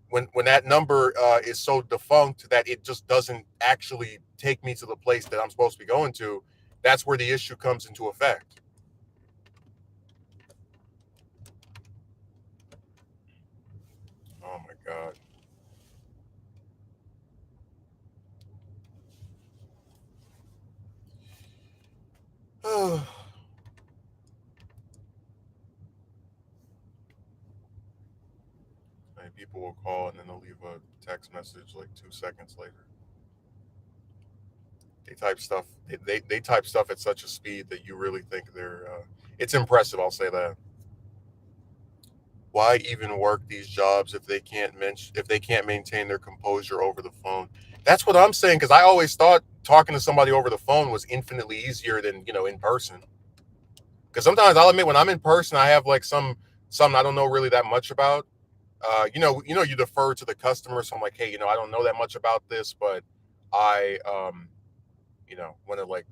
when that number is so defunct that it just doesn't actually take me to the place that I'm supposed to be going to, that's where the issue comes into effect. Oh my god. And people will call and then they'll leave a text message like 2 seconds later. They type stuff at such a speed that you really think they're it's impressive, I'll say that. Why even work these jobs if they can't maintain their composure over the phone? That's what I'm saying because I always thought talking to somebody over the phone was infinitely easier than in person. Because sometimes I'll admit when I'm in person, I have like some I don't know really that much about. You defer to the customer, so I'm like, hey, I don't know that much about this, but I want to like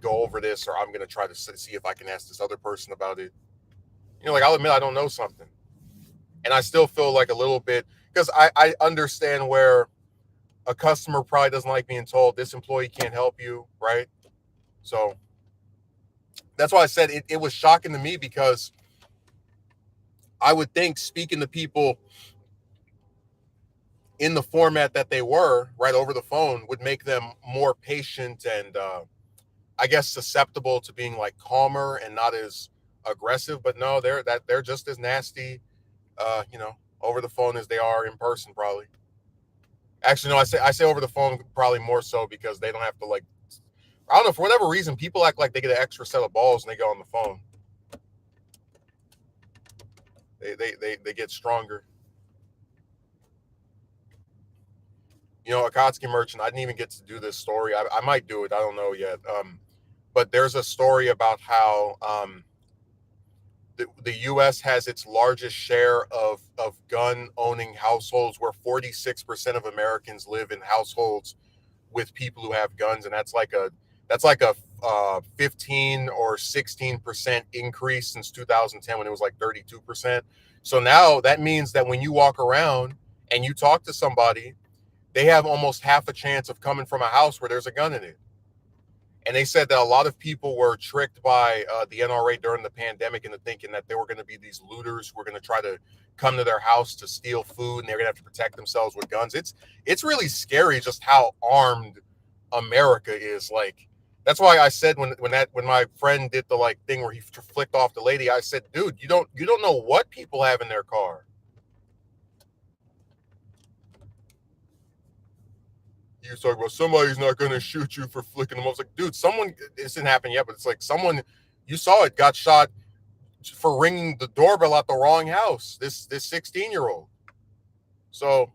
go over this, or I'm going to try to see if I can ask this other person about it. Like I'll admit I don't know something, and I still feel like a little bit because I understand where a customer probably doesn't like being told this employee can't help you, right? So that's why I said it was shocking to me because I would think speaking to people in the format that they were right over the phone would make them more patient and I guess susceptible to being like calmer and not as aggressive. But no, they're just as nasty, over the phone as they are in person, probably. Actually, no, I say over the phone probably more so because they don't have to like. I don't know, for whatever reason, people act like they get an extra set of balls and they go on the phone. They get stronger. Akatsuki Merchant. I didn't even get to do this story. I might do it. I don't know yet. but there's a story about how the U.S. has its largest share of gun owning households, where 46% of Americans live in households with people who have guns, and that's like a 15 or 16% increase since 2010 when it was like 32%. So now that means that when you walk around and you talk to somebody, they have almost half a chance of coming from a house where there's a gun in it. And they said that a lot of people were tricked by the NRA during the pandemic into thinking that there were going to be these looters who were going to try to come to their house to steal food, and they're going to have to protect themselves with guns. It's really scary just how armed America is. Like, that's why I said when my friend did the like thing where he flicked off the lady, I said, dude, you don't know what people have in their car. He was talking about somebody's not going to shoot you for flicking them off. I was like, dude, someone, this didn't happen yet, but it's like someone, you saw it, got shot for ringing the doorbell at the wrong house. This 16-year-old. So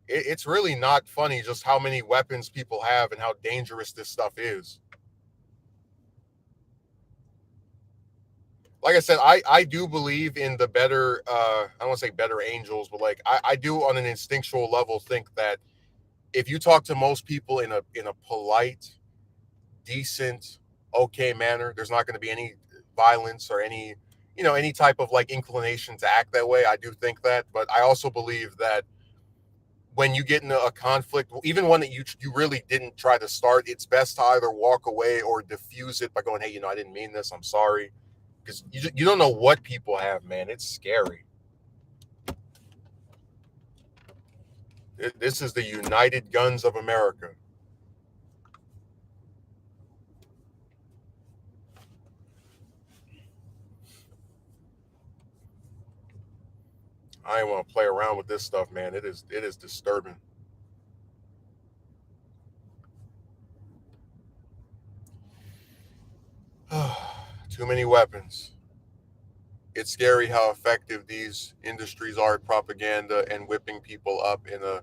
it's really not funny just how many weapons people have and how dangerous this stuff is. Like I said, I do believe in the better, I don't want to say better angels, but like I do on an instinctual level think that if you talk to most people in a polite, decent, okay manner, there's not going to be any violence or any type of like inclination to act that way. I do think that, but I also believe that when you get into a conflict, even one that you really didn't try to start, it's best to either walk away or diffuse it by going, hey, I didn't mean this, I'm sorry, because you don't know what people have, man. It's scary. This is the United Guns of America. I ain't want to play around with this stuff, man. It is disturbing. Too many weapons. It's scary how effective these industries are at propaganda and whipping people up in a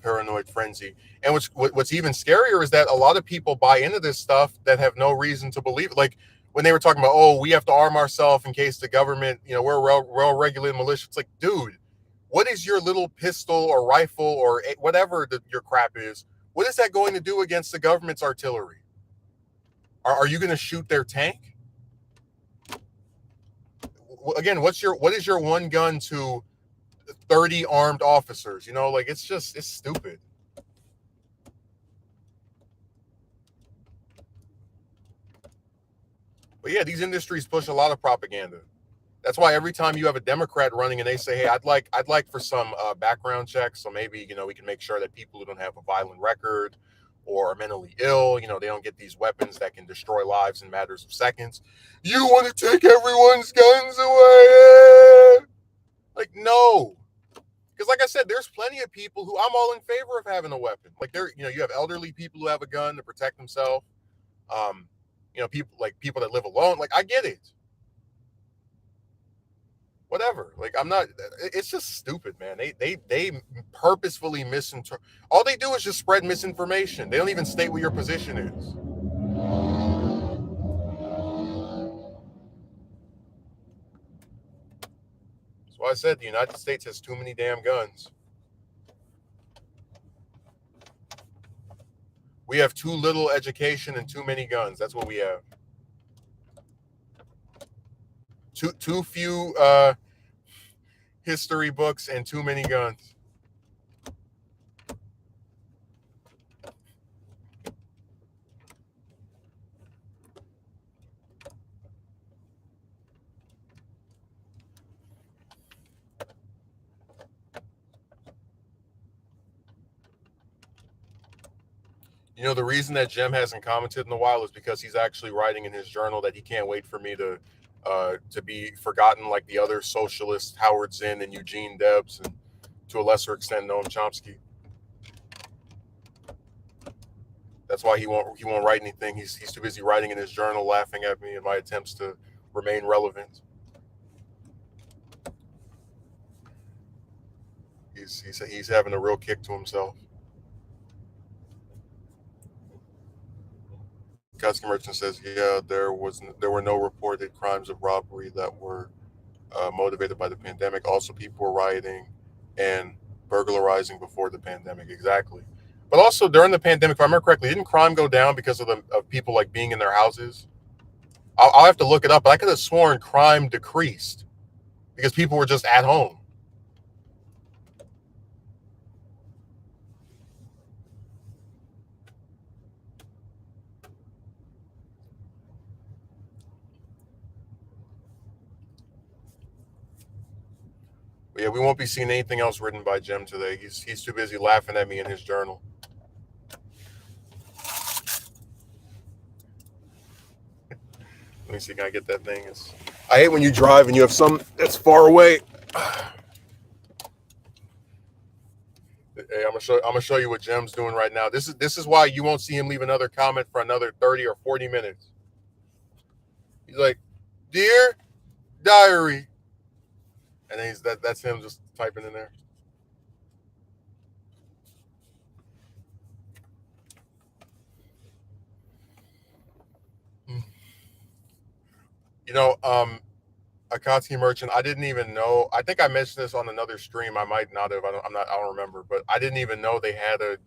paranoid frenzy. And what's even scarier is that a lot of people buy into this stuff that have no reason to believe it. Like when they were talking about, oh, we have to arm ourselves in case the government, we're a well-regulated militia. It's like, dude, what is your little pistol or rifle or whatever your crap is? What is that going to do against the government's artillery? Are you going to shoot their tank? Again, what is your one gun to 30 armed officers? Like it's stupid. But yeah, these industries push a lot of propaganda. That's why every time you have a Democrat running and they say, hey, I'd like for some background checks, so maybe we can make sure that people who don't have a violent record or are mentally ill, they don't get these weapons that can destroy lives in matters of seconds. You want to take everyone's guns away? Like, no. Because like I said, there's plenty of people who I'm all in favor of having a weapon. Like you have elderly people who have a gun to protect themselves. Um, people that live alone. Like, I get it. Whatever. Like, I'm not. It's just stupid, man. They purposefully misinterpret. All they do is just spread misinformation. They don't even state what your position is. That's why I said the United States has too many damn guns. We have too little education and too many guns. That's what we have. Too few history books and too many guns. The reason that Jem hasn't commented in a while is because he's actually writing in his journal that he can't wait for me to be forgotten like the other socialists, Howard Zinn and Eugene Debs, and to a lesser extent Noam Chomsky. That's why he won't write anything. He's too busy writing in his journal, laughing at me and my attempts to remain relevant. He's having a real kick to himself. Casket Merchant says, yeah, there were no reported crimes of robbery that were motivated by the pandemic. Also, people were rioting and burglarizing before the pandemic. Exactly. But also during the pandemic, if I remember correctly, didn't crime go down because of people like being in their houses? I'll have to look it up, but I could have sworn crime decreased because people were just at home. But yeah, we won't be seeing anything else written by Jim today. He's too busy laughing at me in his journal. Let me see, can I get that thing? I hate when you drive and you have some that's far away. Hey, I'm gonna show you what Jim's doing right now. This is why you won't see him leave another comment for another 30 or 40 minutes. He's like, "Dear diary," and then that's him just typing in there. You know, Akatsuki Merchant. I didn't even know. I think I mentioned this on another stream. I might not have. I don't remember. But I didn't even know they had a.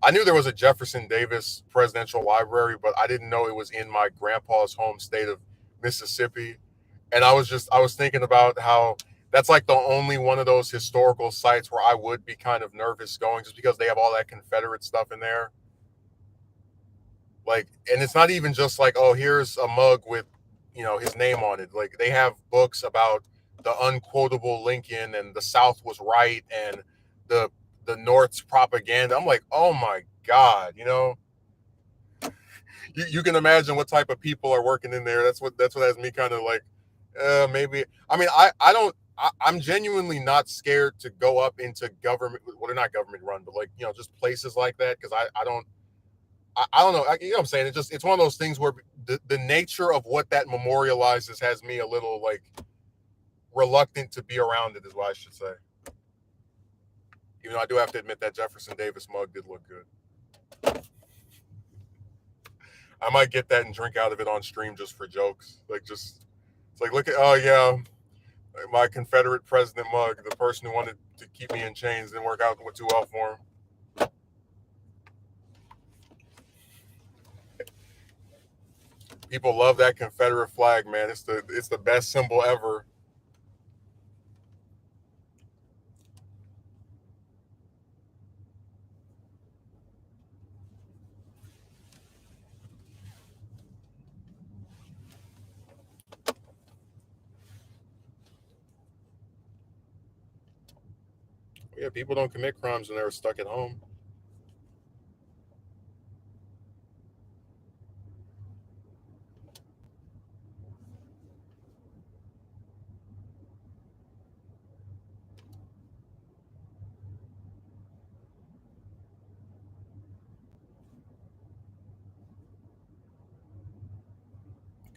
I knew there was a Jefferson Davis Presidential Library, but I didn't know it was in my grandpa's home state of Mississippi. And I was thinking about how that's like the only one of those historical sites where I would be kind of nervous going, just because they have all that Confederate stuff in there. Like, and it's not even just like, oh, here's a mug with, his name on it. Like, they have books about the unquotable Lincoln and the South was right and the the North's propaganda. I'm like, oh my God, you can imagine what type of people are working in there. That's what has me kind of like, maybe. I mean, I don't. I'm genuinely not scared to go up into government. Well, they're not government run, but like, just places like that, because I don't know. You know what I'm saying? It's one of those things where the nature of what that memorializes has me a little like reluctant to be around it, is what I should say. Even though I do have to admit that Jefferson Davis mug did look good. I might get that and drink out of it on stream just for jokes. Like, just, it's like, look at, oh yeah, my Confederate president mug. The person who wanted to keep me in chains didn't work out too well for him. People love that Confederate flag, man. It's the best symbol ever. Yeah, people don't commit crimes when they're stuck at home.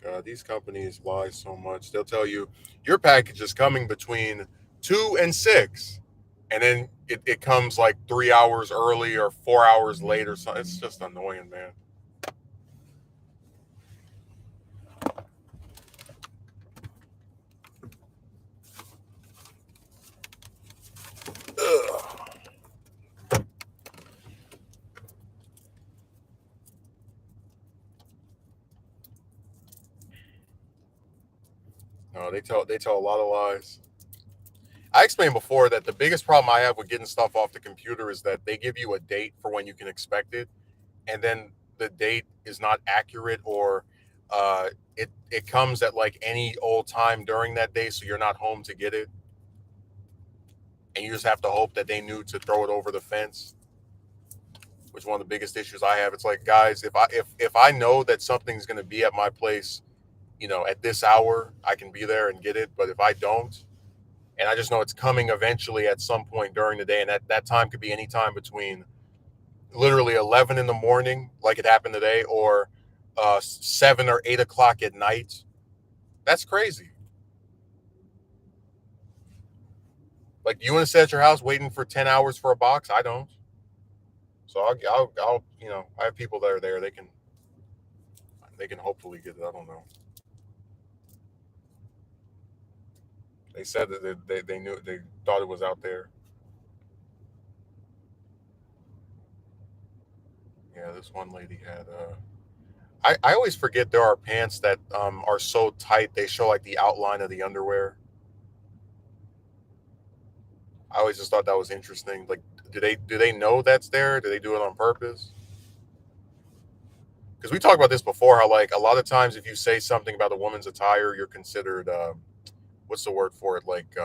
God, these companies lie so much. They'll tell you your package is coming between 2 and 6, and then it comes like 3 hours early or 4 hours later. So it's just annoying, man. Ugh. No, they tell a lot of lies. I explained before that the biggest problem I have with getting stuff off the computer is that they give you a date for when you can expect it, and then the date is not accurate, or it comes at like any old time during that day, so you're not home to get it, and you just have to hope that they knew to throw it over the fence. Which is one of the biggest issues I have. It's like, guys, if I know that something's going to be at my place, at this hour, I can be there and get it. But if I don't, and I just know it's coming eventually at some point during the day, and that time could be any time between literally 11 in the morning, like it happened today, or 7 or 8 o'clock at night. That's crazy. Like, you want to sit at your house waiting for 10 hours for a box? I don't. So I'll I have people that are there. They can. They can hopefully get it. I don't know. They said that they knew they thought it was out there. Yeah, this one lady had. I always forget there are pants that are so tight they show like the outline of the underwear. I always just thought that was interesting. Like, do they know that's there? Do they do it on purpose? Because we talked about this before. How like a lot of times if you say something about a woman's attire, you're considered what's the word for it? Like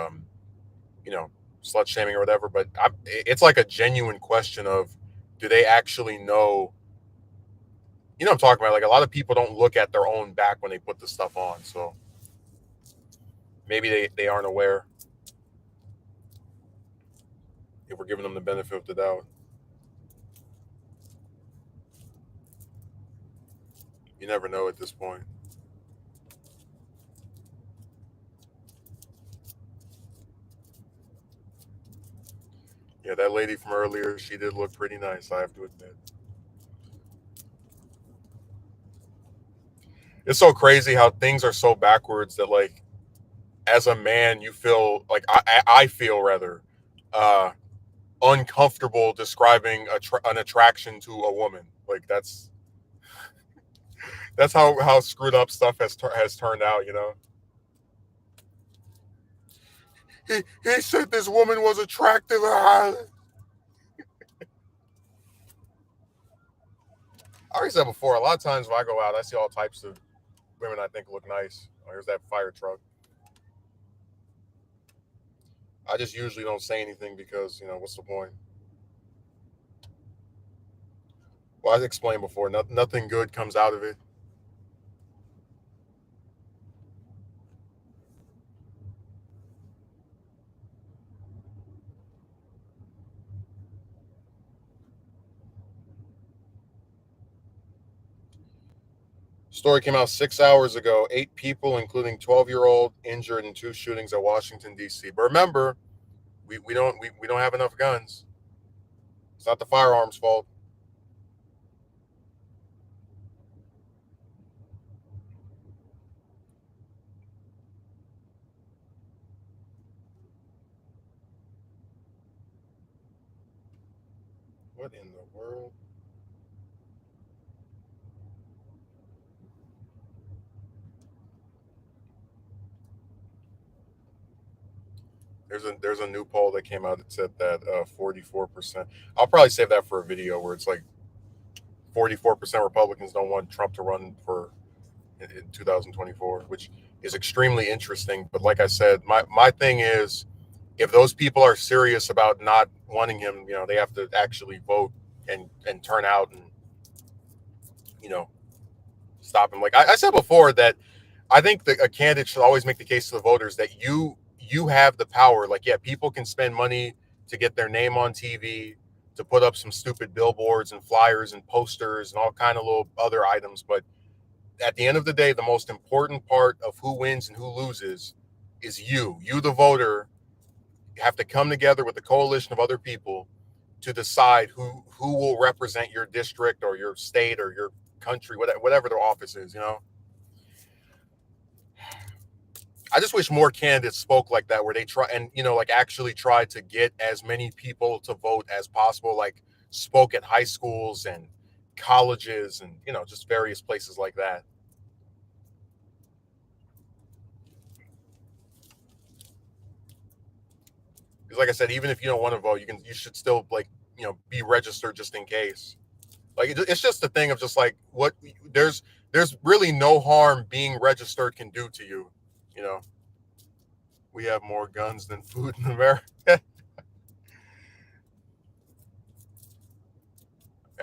you know, slut shaming or whatever. But it's like a genuine question of do they actually know? You know what I'm talking about? Like a lot of people don't look at their own back when they put the stuff on. So maybe they aren't aware if we're giving them the benefit of the doubt. You never know at this point. Yeah, that lady from earlier, she did look pretty nice, I have to admit. It's so crazy how things are so backwards that like as a man you feel like I feel rather uh uncomfortable describing an attraction to a woman. Like that's how screwed up stuff has turned out, you know. He said this woman was attractive. I already said before, a lot of times when I go out, I see all types of women I think look nice. Oh, here's that fire truck. I just usually don't say anything because, what's the point? Well, I explained before, nothing good comes out of it. Story came out 6 hours ago. 8 people, including 12-year-old, injured in two shootings at Washington, D.C. But remember, we don't have enough guns. It's not the firearms' fault. What in the world? There's a new poll that came out that said that 44%. I'll probably save that for a video where it's like 44% Republicans don't want Trump to run for in 2024, which is extremely interesting. But like I said, my thing is, if those people are serious about not wanting him, they have to actually vote and turn out and you know stop him. Like I said before, that I think that a candidate should always make the case to the voters that you have the power. Like, yeah, people can spend money to get their name on TV, to put up some stupid billboards and flyers and posters and all kind of little other items, but at the end of the day, the most important part of who wins and who loses is you. You, the voter, have to come together with a coalition of other people to decide who will represent your district or your state or your country, whatever their office is. I just wish more candidates spoke like that, where they try and like actually try to get as many people to vote as possible. Like spoke at high schools and colleges and just various places like that. Because like I said, even if you don't want to vote, you should still like be registered just in case. Like it's just a thing of just like what there's really no harm being registered can do to you. You know, we have more guns than food in America.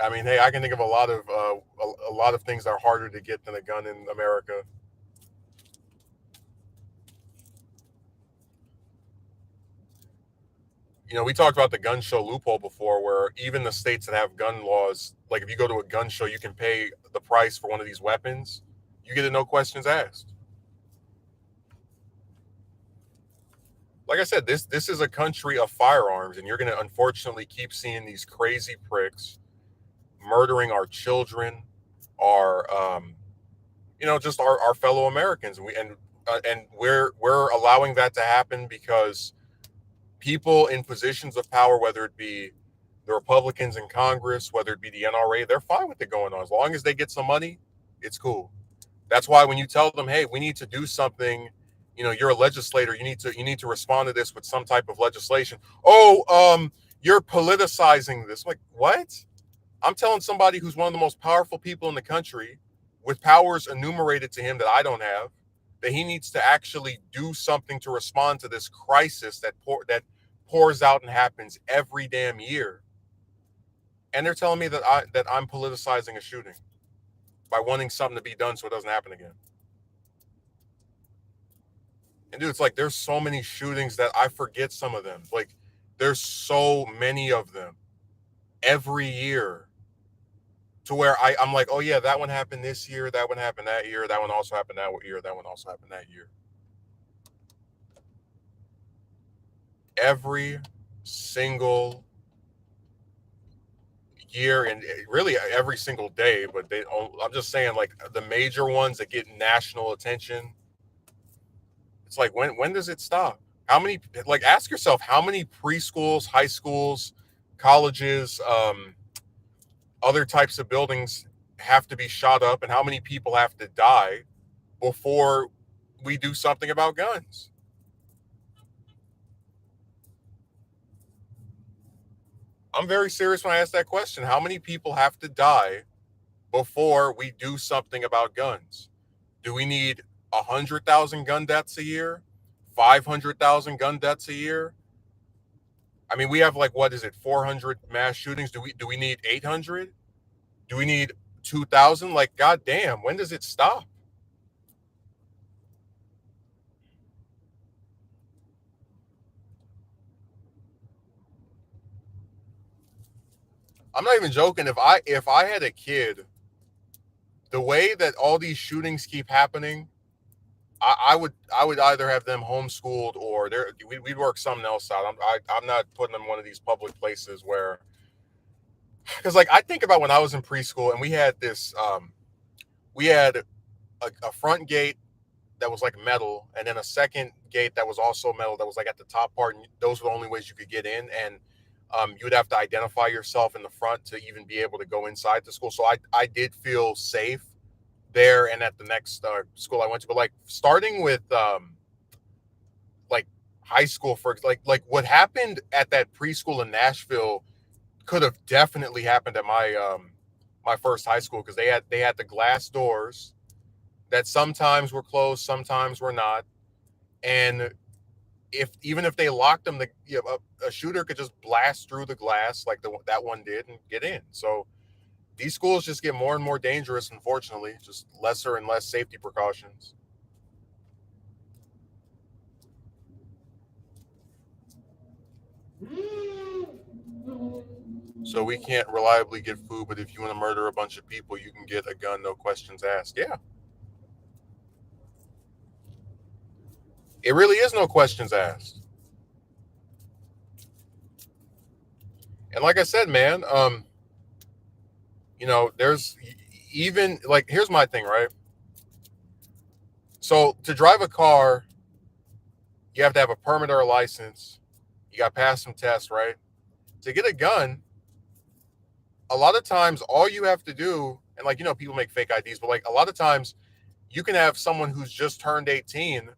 I mean, hey, I can think of a lot of things that are harder to get than a gun in America. We talked about the gun show loophole before, where even the states that have gun laws, like if you go to a gun show, you can pay the price for one of these weapons. You get it, no questions asked. Like I said, this is a country of firearms, and you're going to unfortunately keep seeing these crazy pricks murdering our children, our just our fellow Americans, and we're allowing that to happen because people in positions of power, whether it be the Republicans in Congress, whether it be the NRA, they're fine with it going on as long as they get some money. It's cool. That's why when you tell them, hey, we need to do something, you're a legislator, you need to respond to this with some type of legislation. You're politicizing this. Like, what? I'm telling somebody who's one of the most powerful people in the country, with powers enumerated to him that I don't have, that he needs to actually do something to respond to this crisis that pours out and happens every damn year. And they're telling me that I'm politicizing a shooting by wanting something to be done so it doesn't happen again. And dude, it's like there's so many shootings that I forget some of them. Like, there's so many of them every year, to where I'm like, oh yeah, that one happened this year, that one happened that year, that one also happened that year, that one also happened that year. Every single year, and really every single day. But I'm just saying, like, the major ones that get national attention, it's like, when does it stop? How many, like, ask yourself, how many preschools, high schools, colleges, other types of buildings have to be shot up, and how many people have to die before we do something about guns? I'm very serious when I ask that question. How many people have to die before we do something about guns? Do we need 100,000 gun deaths a year? 500,000 gun deaths a year? I mean, we have, like, what is it, 400 mass shootings? Do we need 800? Do we need 2,000? Like, goddamn, when does it stop? I'm not even joking. If I had a kid, the way that all these shootings keep happening, I would either have them homeschooled, or we'd work something else out. I'm not putting them in one of these public places where, because, like, I think about when I was in preschool and we had this, we had a front gate that was like metal, and then a second gate that was also metal that was like at the top part, and those were the only ways you could get in. And you would have to identify yourself in the front to even be able to go inside the school. So I did feel safe there and at the next school I went to. But, like, starting with like high school, for like what happened at that preschool in Nashville could have definitely happened at my first high school, because they had the glass doors that sometimes were closed, sometimes were not. And even if they locked them, a shooter could just blast through the glass like that one did and get in. So these schools just get more and more dangerous, unfortunately, just lesser and less safety precautions. So we can't reliably get food, but if you want to murder a bunch of people, you can get a gun, no questions asked. Yeah. It really is no questions asked. And like I said, man, there's even, like, here's my thing, right? So to drive a car, you have to have a permit or a license. You got to pass some tests, right? To get a gun, a lot of times all you have to do, and, like, people make fake IDs, but, like, a lot of times you can have someone who's just turned 18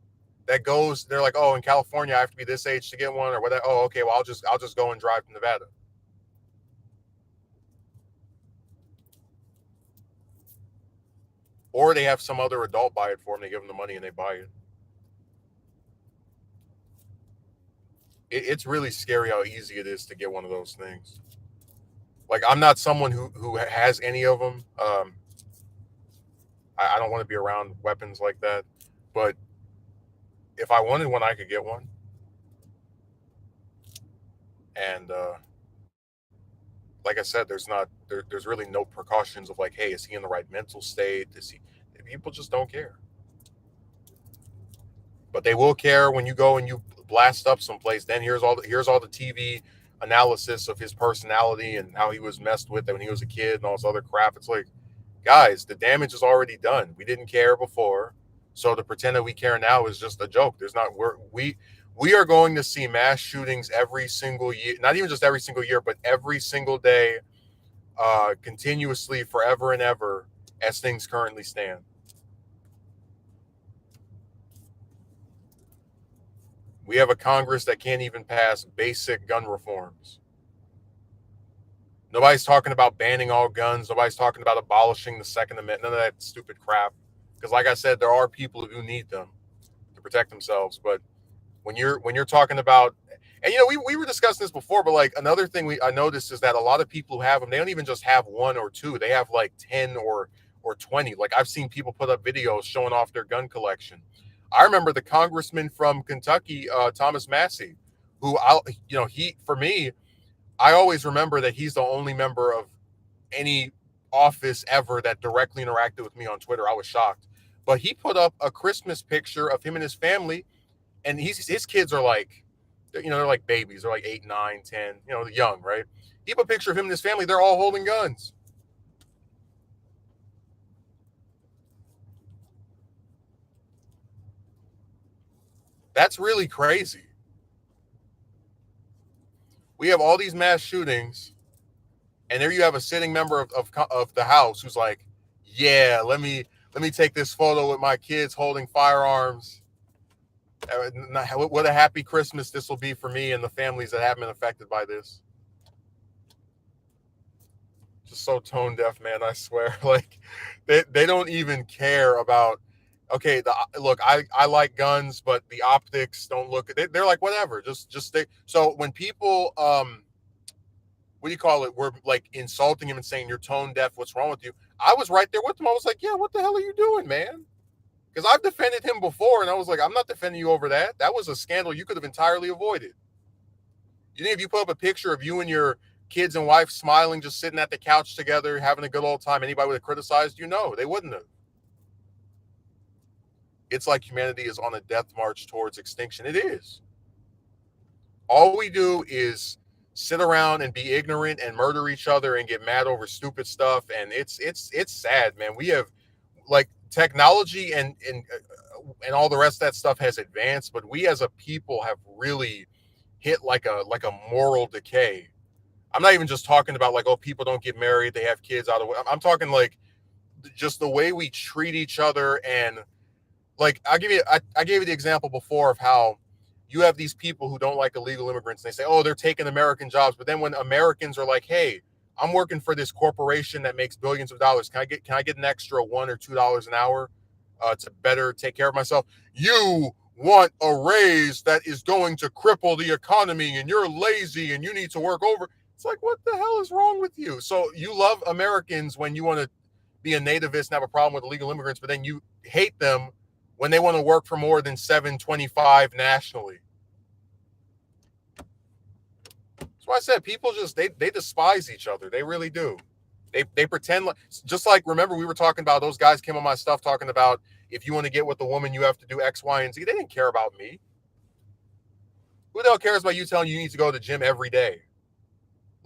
that goes, they're like, oh, in California I have to be this age to get one, or whatever. Oh, okay, well, I'll just go and drive to Nevada. Or they have some other adult buy it for them. They give them the money and they buy it. It's really scary how easy it is to get one of those things. Like, I'm not someone who has any of them. I don't want to be around weapons like that. But if I wanted one, I could get one. And like I said, there's really no precautions of, like, hey, is he in the right mental state? People just don't care. But they will care when you go and you blast up someplace. Then here's all the TV analysis of his personality and how he was messed with when he was a kid and all this other crap. It's like, guys, the damage is already done. We didn't care before, so to pretend that we care now is just a joke. There's not we are going to see mass shootings every single year, not even just every single year, but every single day, continuously, forever and ever, as things currently stand. We have a Congress that can't even pass basic gun reforms. Nobody's talking about banning all guns. Nobody's talking about abolishing the Second Amendment. None of that stupid crap. Because, like I said, there are people who need them to protect themselves. But when you're talking about, and we were discussing this before, but like another thing I noticed is that a lot of people who have them, they don't even just have one or two. They have like 10 or 20. Like I've seen people put up videos showing off their gun collection. I remember the congressman from Kentucky, Thomas Massey, who he for me, I always remember that he's the only member of any office ever that directly interacted with me on Twitter. I was shocked. But he put up a Christmas picture of him and his family, and his kids are like, they're like babies. They're like 8, 9, 10, young, right? He put a picture of him and his family. They're all holding guns. That's really crazy. We have all these mass shootings, and there you have a sitting member of the House who's like, yeah, let me take this photo with my kids holding firearms. What a happy Christmas this will be for me and the families that haven't been affected by this. Just so tone deaf, man. I swear. Like they don't even care about. Okay, look, I like guns, but the optics don't look. They're like whatever. Just stay. So when people what do you call it? We're like insulting him and saying you're tone deaf. What's wrong with you? I was right there with him. I was like, yeah, what the hell are you doing, man? Because I've defended him before, and I was like, I'm not defending you over that. That was a scandal you could have entirely avoided. You think if you put up a picture of you and your kids and wife smiling, just sitting at the couch together, having a good old time, anybody would have criticized you? No, they wouldn't have. It's like humanity is on a death march towards extinction. It is. All we do is sit around and be ignorant and murder each other and get mad over stupid stuff. And it's sad, man. We have like technology and all the rest of that stuff has advanced, but we as a people have really hit like a moral decay. I'm not even just talking about like, oh, people don't get married, they have kids out of the way. I'm talking like just the way we treat each other. And like I gave you the example before of how you have these people who don't like illegal immigrants and they say, oh, they're taking American jobs. But then when Americans are like, hey, I'm working for this corporation that makes billions of dollars, can I get an extra $1 or $2 an hour to better take care of myself? You want a raise that is going to cripple the economy and you're lazy and you need to work over. It's like, what the hell is wrong with you? So you love Americans when you want to be a nativist and have a problem with illegal immigrants, but then you hate them when they want to work for more than $7.25 nationally. That's why I said people just they despise each other. They really do. They pretend like, just like, remember we were talking about those guys came on my stuff talking about if you want to get with the woman you have to do X, Y, and Z. They didn't care about me. Who the hell cares about you telling you need to go to the gym every day?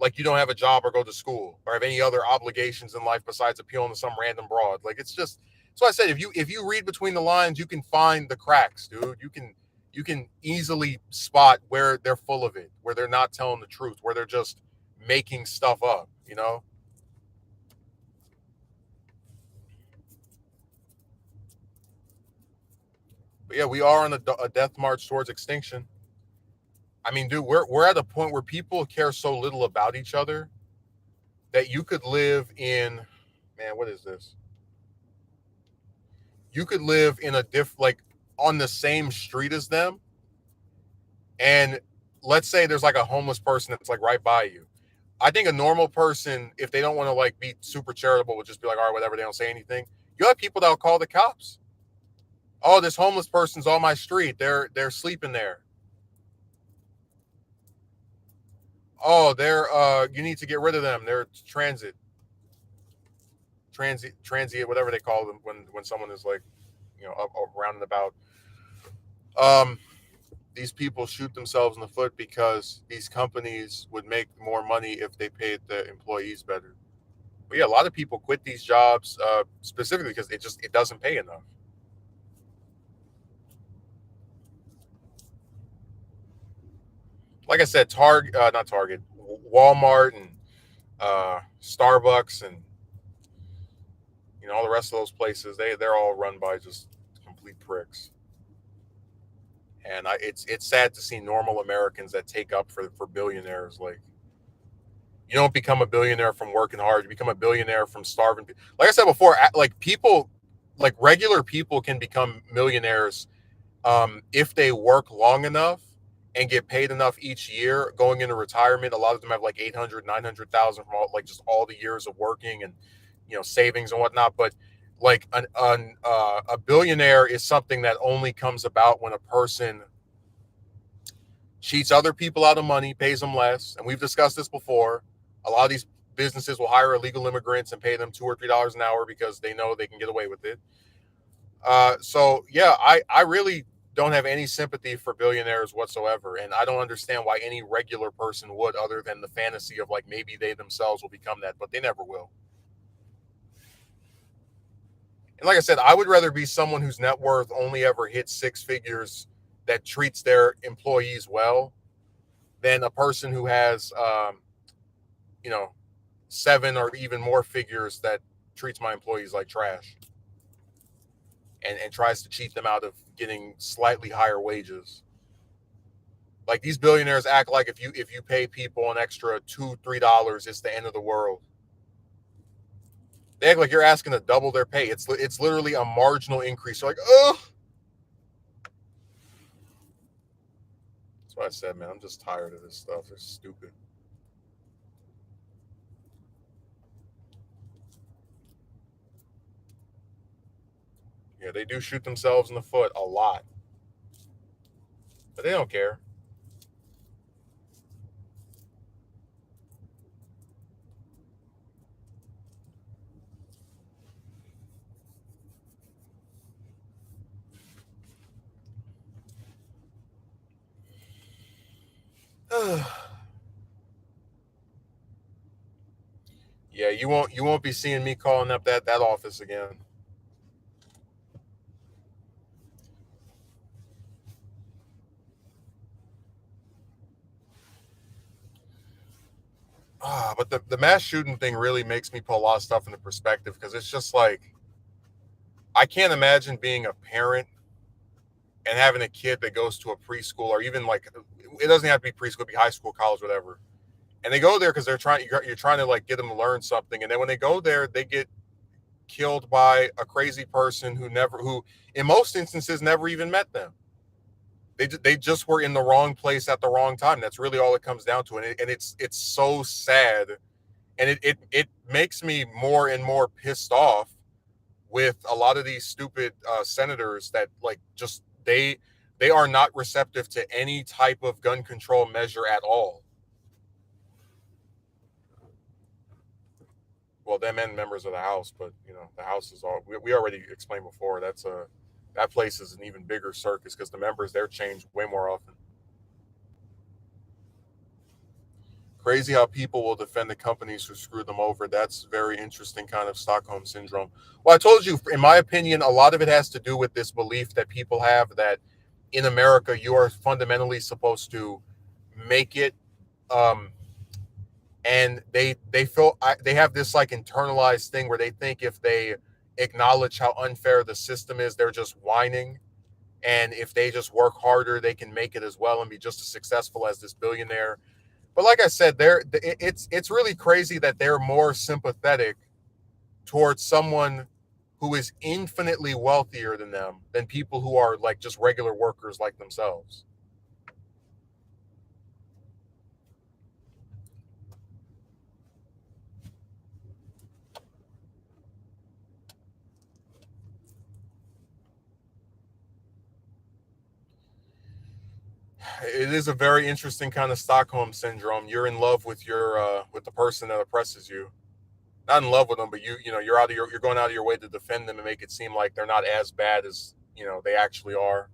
Like you don't have a job or go to school or have any other obligations in life besides appealing to some random broad. Like it's just, so I said, if you read between the lines, you can find the cracks, dude. You can easily spot where they're full of it, where they're not telling the truth, where they're just making stuff up. But yeah, we are on a death march towards extinction. I mean, dude, we're at a point where people care so little about each other that you could live in, man, what is this? You could live in like on the same street as them, and let's say there's like a homeless person that's like right by you. I think a normal person, if they don't want to like be super charitable, would just be like, all right, whatever. They don't say anything. You have people that will call the cops. Oh, this homeless person's on my street. They're sleeping there. Oh, they're you need to get rid of them. They're transient, whatever they call them when someone is like, up around and about. Um, these people shoot themselves in the foot because these companies would make more money if they paid the employees better. But yeah, a lot of people quit these jobs specifically because it doesn't pay enough. Like I said, not Target, Walmart and Starbucks and all the rest of those places. They're all run by just complete pricks. And it's sad to see normal Americans that take up for billionaires. Like, you don't become a billionaire from working hard. You become a billionaire from starving. Like I said before, like people, like regular people can become millionaires if they work long enough and get paid enough each year going into retirement. A lot of them have like 800, 900,000 from all, like just all the years of working and savings and whatnot. But like a billionaire is something that only comes about when a person cheats other people out of money, pays them less. And we've discussed this before. A lot of these businesses will hire illegal immigrants and pay them $2 or $3 an hour because they know they can get away with it. So yeah, I really don't have any sympathy for billionaires whatsoever, and I don't understand why any regular person would, other than the fantasy of like maybe they themselves will become that, but they never will. And like I said, I would rather be someone whose net worth only ever hits six figures that treats their employees well than a person who has you know seven or even more figures that treats my employees like trash and tries to cheat them out of getting slightly higher wages. Like these billionaires act like if you pay people an extra $2-3, it's the end of the world. They act like you're asking to double their pay. It's literally a marginal increase. You're like, oh, that's what I said, man. I'm just tired of this stuff. It's stupid. Yeah, they do shoot themselves in the foot a lot, but they don't care. Yeah, you won't be seeing me calling up that office again. But the mass shooting thing really makes me put a lot of stuff into perspective because it's just like I can't imagine being a parent and having a kid that goes to a preschool or even like it doesn't have to be preschool, it could be high school, college, whatever. And they go there because you're trying to like get them to learn something, and then when they go there, they get killed by a crazy person who in most instances never even met them. They just were in the wrong place at the wrong time. That's really all it comes down to, and it's so sad, and it makes me more and more pissed off with a lot of these stupid senators that like just they are not receptive to any type of gun control measure at all. Well, them and members of the House, but the House is all we already explained before. That place is an even bigger circus because the members there change way more often. Crazy how people will defend the companies who screwed them over. That's very interesting kind of Stockholm syndrome. Well, I told you, in my opinion, a lot of it has to do with this belief that people have that in America you are fundamentally supposed to make it, um, and they feel they have this like internalized thing where they think if they acknowledge how unfair the system is, they're just whining, and if they just work harder, they can make it as well and be just as successful as this billionaire. But like I said, it's really crazy that they're more sympathetic towards someone who is infinitely wealthier than them than people who are like just regular workers like themselves. It is a very interesting kind of Stockholm syndrome. You're in love with the person that oppresses you. Not in love with them, but you're going out of your way to defend them and make it seem like they're not as bad as they actually are.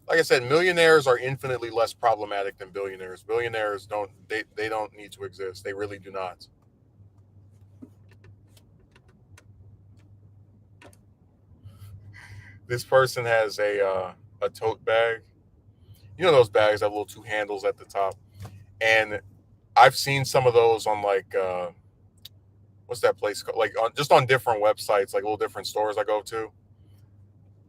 Like I said, millionaires are infinitely less problematic than billionaires. Billionaires they don't need to exist. They really do not. This person has a tote bag. You know those bags have little two handles at the top, and I've seen some of those on like what's that place called? Like on just on different websites, like little different stores I go to,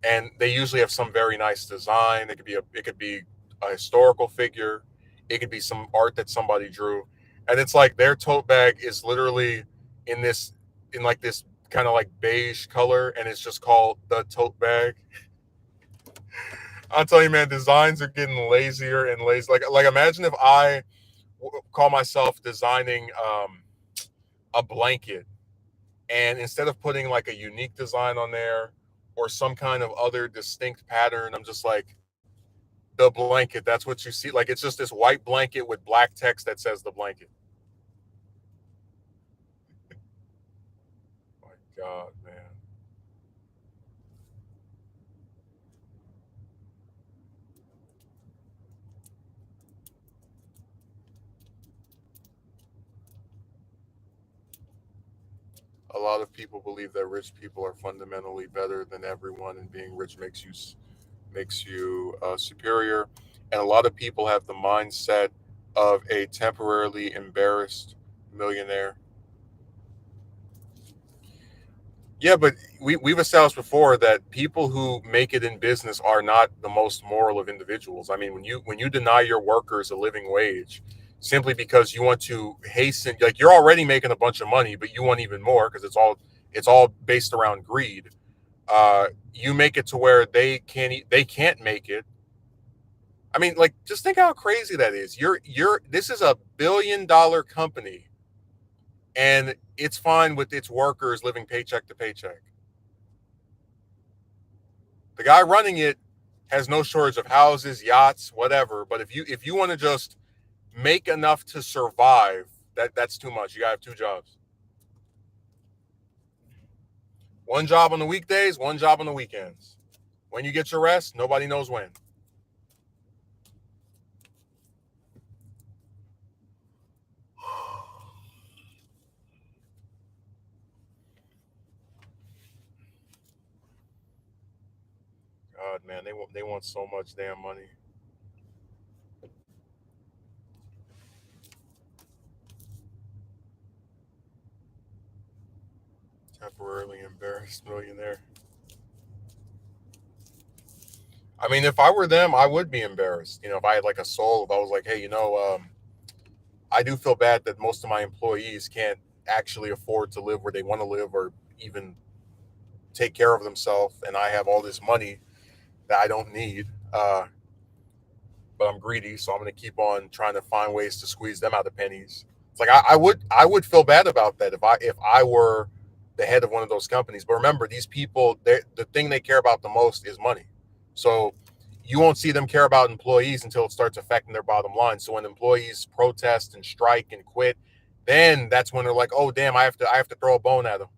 and they usually have some very nice design. It could be a historical figure, it could be some art that somebody drew, and it's like their tote bag is literally in this in like this kind of like beige color, and it's just called the tote bag. I'll tell you, man, designs are getting lazier and lazier. Like imagine if I call myself designing a blanket, and instead of putting like a unique design on there or some kind of other distinct pattern, I'm just like the blanket. That's what you see. Like it's just this white blanket with black text that says the blanket. My God, man. A lot of people believe that rich people are fundamentally better than everyone, and being rich makes you superior. And a lot of people have the mindset of a temporarily embarrassed millionaire. Yeah, but we've established before that people who make it in business are not the most moral of individuals. I mean, when you deny your workers a living wage simply because you want to hasten, like you're already making a bunch of money, but you want even more because it's all based around greed. You make it to where they can't make it. I mean, like just think how crazy that is. You're this is a $1 billion company, and it's fine with its workers living paycheck to paycheck. The guy running it has no shortage of houses, yachts, whatever. But if you want to just make enough to survive, that's too much. You gotta have two jobs. One job on the weekdays, one job on the weekends. When you get your rest, nobody knows when. God, man, they want so much damn money. Temporarily embarrassed millionaire. I mean, if I were them, I would be embarrassed. If I had like a soul, if I was like, hey, I do feel bad that most of my employees can't actually afford to live where they want to live or even take care of themselves, and I have all this money that I don't need. But I'm greedy, so I'm going to keep on trying to find ways to squeeze them out of pennies. It's like I would feel bad about that if I were the head of one of those companies. But remember, these people, the thing they care about the most is money. So you won't see them care about employees until it starts affecting their bottom line. So when employees protest and strike and quit, then that's when they're like, oh damn, I have to throw a bone at them.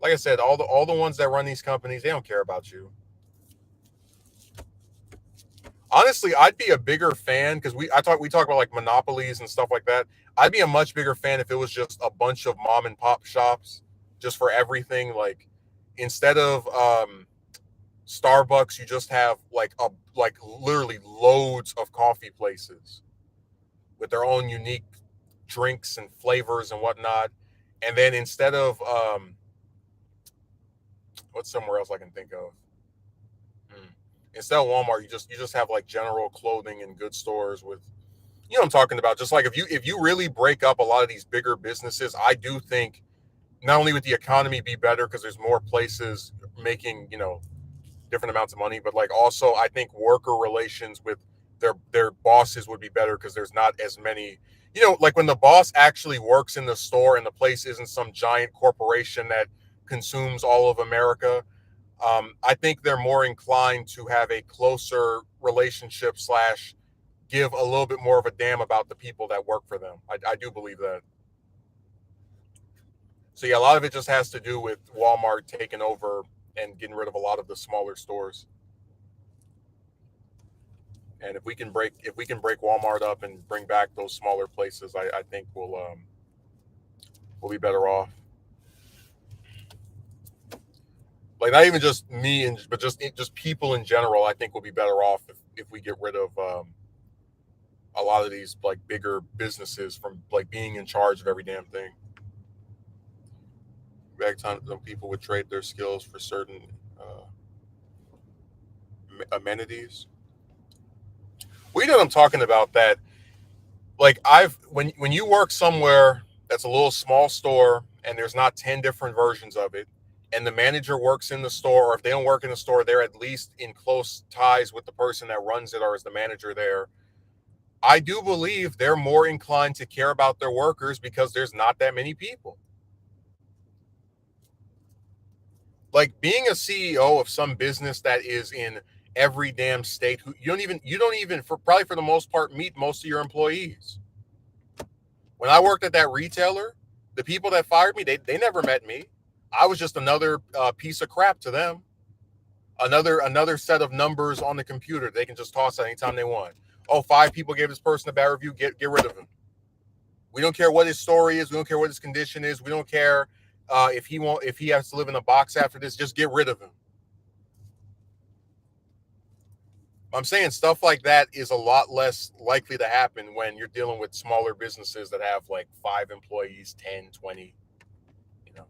Like I said, all the ones that run these companies, they don't care about you. Honestly, I'd be a bigger fan because we talk about like monopolies and stuff like that. I'd be a much bigger fan if it was just a bunch of mom and pop shops just for everything. Like instead of Starbucks, you just have like literally loads of coffee places with their own unique drinks and flavors and whatnot. And then instead of what's somewhere else I can think of? Hmm. Instead of Walmart, you just have like general clothing and good stores with what I'm talking about. Just like if you really break up a lot of these bigger businesses, I do think not only would the economy be better because there's more places making different amounts of money, but like also I think worker relations with their bosses would be better because there's not as many. Like when the boss actually works in the store and the place isn't some giant corporation that consumes all of America. I think they're more inclined to have a closer relationship slash give a little bit more of a damn about the people that work for them. I do believe that. So yeah, a lot of it just has to do with Walmart taking over and getting rid of a lot of the smaller stores. And if we can break Walmart up and bring back those smaller places, I think we'll be better off. Like not even just me, but just people in general. I think we'll be better off if we get rid of a lot of these like bigger businesses from like being in charge of every damn thing. Back time, some people would trade their skills for certain uh, amenities. We know what I'm talking about. That like I've when you work somewhere that's a little small store and there's not 10 different versions of it, and the manager works in the store, or if they don't work in the store, they're at least in close ties with the person that runs it or is the manager there. I do believe they're more inclined to care about their workers because there's not that many people. Like being a CEO of some business that is in every damn state, who you don't even for probably for the most part meet most of your employees. When I worked at that retailer, the people that fired me, they never met me. I was just another piece of crap to them. Another set of numbers on the computer they can just toss at anytime they want. Oh, 5 people gave this person a bad review. Get rid of him. We don't care what his story is. We don't care what his condition is. We don't care if he has to live in a box after this. Just get rid of him. I'm saying stuff like that is a lot less likely to happen when you're dealing with smaller businesses that have like 5 employees, 10, 20, you know.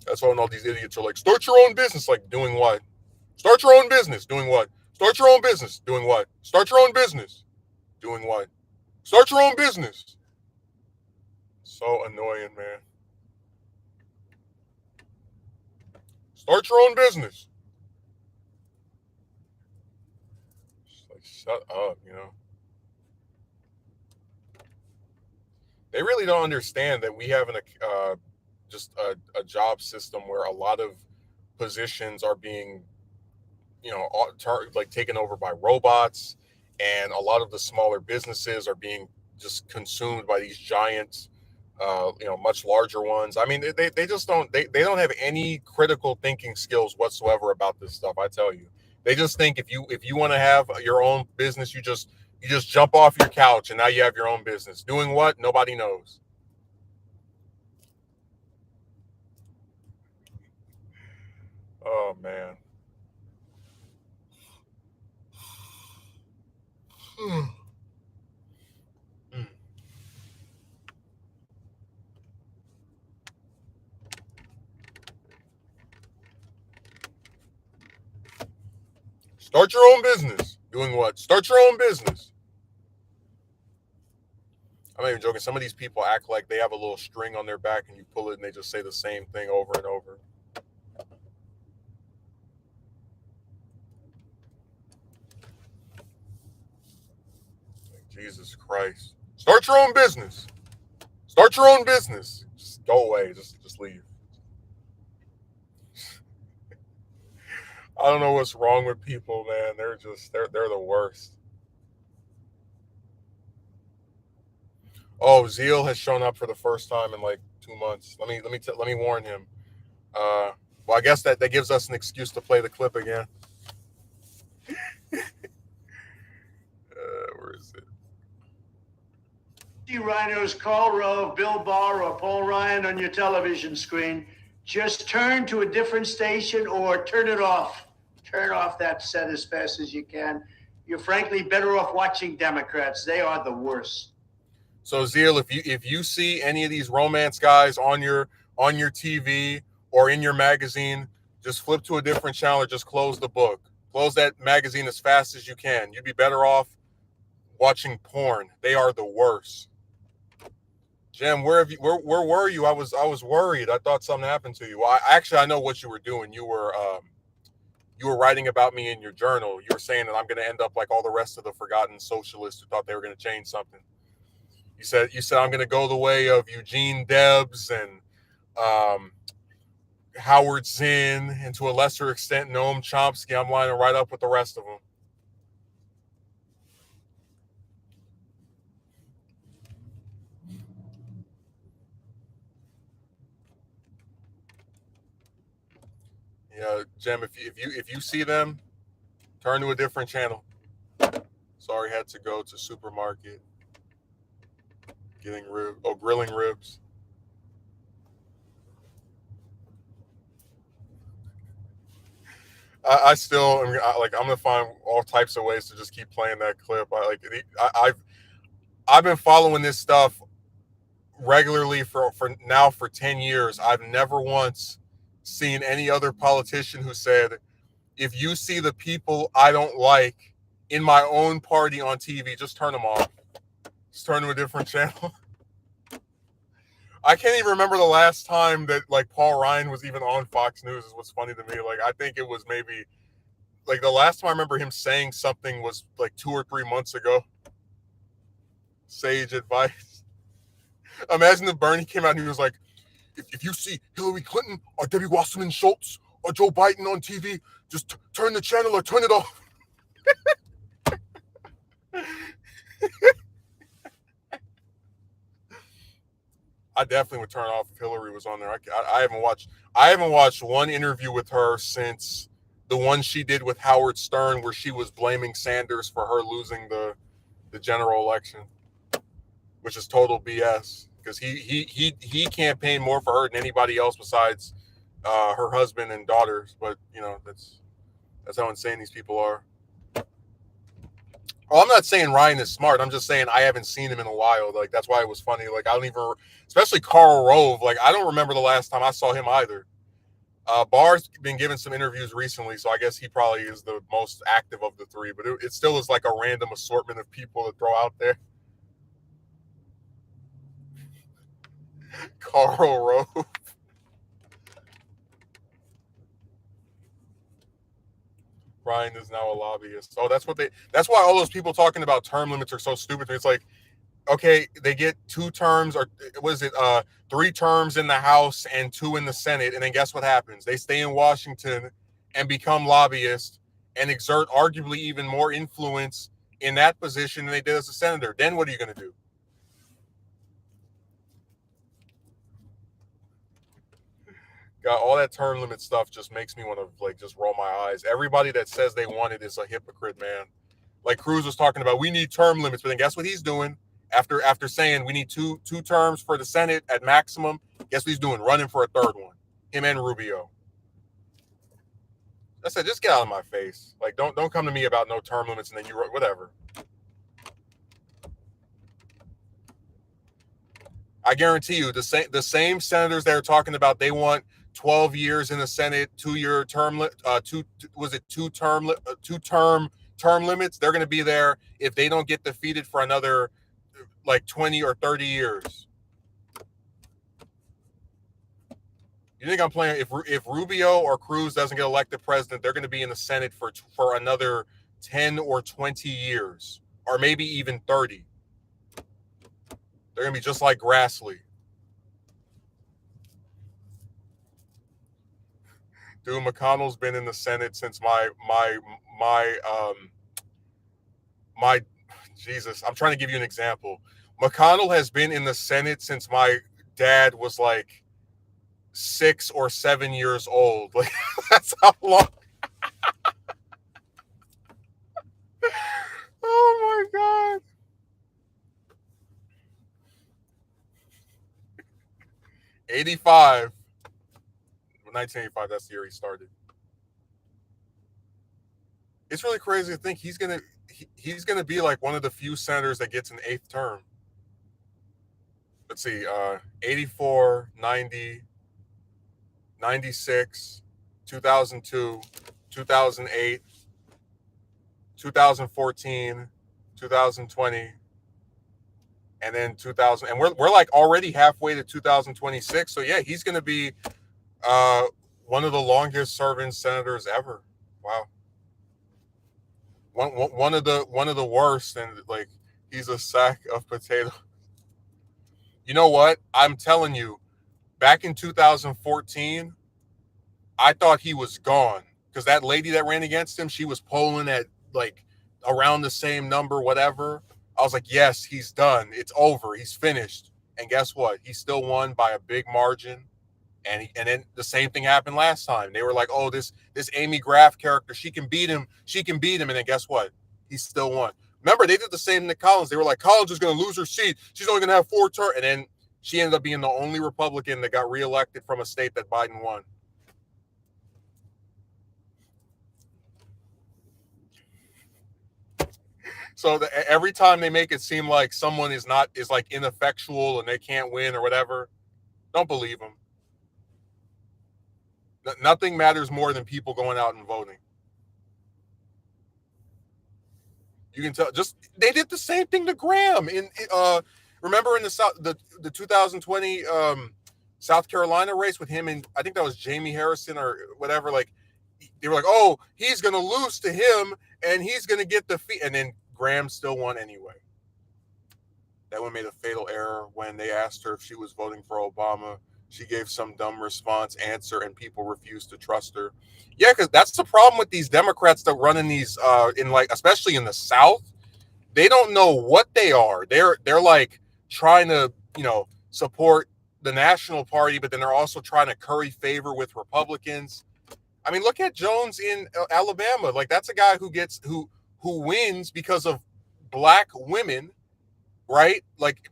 That's why when all these idiots are like, start your own business. Like, doing what? Start your own business. Doing what? Start your own business. Doing what? Start your own business. Doing what? Start your own business. So annoying, man. Start your own business. Just like, shut up. They really don't understand that we have just a job system where a lot of positions are being like taken over by robots, and a lot of the smaller businesses are being just consumed by these giant much larger ones. I mean, they just they don't have any critical thinking skills whatsoever about this stuff. I tell you, they just think if you want to have your own business, you just jump off your couch and now you have your own business. Doing what? Nobody knows. Oh man. Start your own business. Doing what? Start your own business. I'm not even joking. Some of these people act like they have a little string on their back and you pull it and they just say the same thing over and over. Like, Jesus Christ. Start your own business. Start your own business. Just go away. Just leave. I don't know what's wrong with people, man. They're the worst. Oh, Zeal has shown up for the first time in like 2 months. Let me warn him. Well, I guess that gives us an excuse to play the clip again. Where is it? Rhinos, Karl Rove, Bill Barr, or Paul Ryan on your television screen. Just turn to a different station or turn it off. Turn off that set as fast as you can. You're frankly better off watching Democrats. They are the worst. So Zeal, if you see any of these romance guys on your TV or in your magazine, just flip to a different channel or just close the book. Close that magazine as fast as you can. You'd be better off watching porn. They are the worst. Jim, where were you? I was worried. I thought something happened to you. I know what you were doing. You were writing about me in your journal. You were saying that I'm going to end up like all the rest of the forgotten socialists who thought they were going to change something. You said I'm going to go the way of Eugene Debs and Howard Zinn, and to a lesser extent Noam Chomsky. I'm lining right up with the rest of them. Yeah, Jem, if you see them, turn to a different channel. Sorry, had to go to supermarket getting grilling ribs. I still am like I'm gonna find all types of ways to just keep playing that clip. I've been following this stuff regularly for 10 years. I've never once seen any other politician who said, if you see the people I don't like in my own party on TV, just turn them off. Just turn to a different channel. I can't even remember the last time that like Paul Ryan was even on Fox News. Is what's funny to me. Like I think it was maybe like the last time I remember him saying something was like 2 or 3 months ago. Sage advice. Imagine if Bernie came out and he was like, if you see Hillary Clinton or Debbie Wasserman Schultz or Joe Biden on TV, just turn the channel or turn it off. I definitely would turn off if Hillary was on there. I haven't watched one interview with her since the one she did with Howard Stern, where she was blaming Sanders for her losing the general election, which is total BS because he campaigned more for her than anybody else besides her husband and daughters. But you know that's how insane these people are. Oh, I'm not saying Ryan is smart. I'm just saying I haven't seen him in a while. Like that's why it was funny. Like I don't even, especially Karl Rove. Like I don't remember the last time I saw him either. Barr's been giving some interviews recently, so I guess he probably is the most active of the three. But it still is like a random assortment of people to throw out there. Karl Rove. Ryan is now a lobbyist. Oh, that's why all those people talking about term limits are so stupid. It's like, okay, they get 2 terms or was it 3 terms in the House and 2 in the Senate, and then guess what happens? They stay in Washington and become lobbyists and exert arguably even more influence in that position than they did as a senator. Then what are you going to do? God, all that term limit stuff just makes me want to like just roll my eyes. Everybody that says they want it is a hypocrite, man. Like Cruz was talking about, we need term limits, but then guess what he's doing? After saying we need two terms for the Senate at maximum, guess what he's doing? Running for a third one. Him and Rubio. I said, just get out of my face. Like, don't come to me about no term limits and then you whatever. I guarantee you, the same senators that are talking about they want 12 years in the Senate, 2-year term, term limits. They're going to be there if they don't get defeated for another like 20 or 30 years. You think I'm playing? If Rubio or Cruz doesn't get elected president, they're going to be in the Senate for another 10 or 20 years, or maybe even 30. They're going to be just like Grassley. Dude, McConnell's been in the Senate since my Jesus. I'm trying to give you an example. McConnell has been in the Senate since my dad was like 6 or 7 years old. Like that's how long. Oh my God. 85. 1985, that's the year he started. It's really crazy to think he's gonna be like one of the few senators that gets an 8th term. Let's see, 84, 90, 96, 2002, 2008, 2014, 2020, and then 2000. And we're like already halfway to 2026. So yeah, he's gonna be one of the longest serving senators ever. Wow. One of the worst, and like he's a sack of potatoes. You know what? I'm telling you, back in 2014, I thought he was gone because that lady that ran against him, she was polling at like around the same number, whatever. I was like, yes, he's done. It's over. He's finished. And guess what? He still won by a big margin. And then the same thing happened last time. They were like, oh, this Amy Graff character, she can beat him. And then guess what? He still won. Remember, they did the same to Collins. They were like, Collins is going to lose her seat. She's only going to have 4 terms. And then she ended up being the only Republican that got reelected from a state that Biden won. So every time they make it seem like someone is like ineffectual and they can't win or whatever, don't believe them. Nothing matters more than people going out and voting. You can tell. Just they did the same thing to Graham remember in the 2020 South Carolina race with him and I think that was Jamie Harrison or whatever. Like they were like, oh, he's gonna lose to him and he's gonna get defeat, and then Graham still won anyway. That one made a fatal error when they asked her if she was voting for Obama. She gave some dumb answer, and people refused to trust her. Yeah, because that's the problem with these Democrats that run in these, especially in the South. They don't know what they are. They're like trying to, support the National Party, but then they're also trying to curry favor with Republicans. I mean, look at Jones in Alabama. Like that's a guy who wins because of black women, right? Like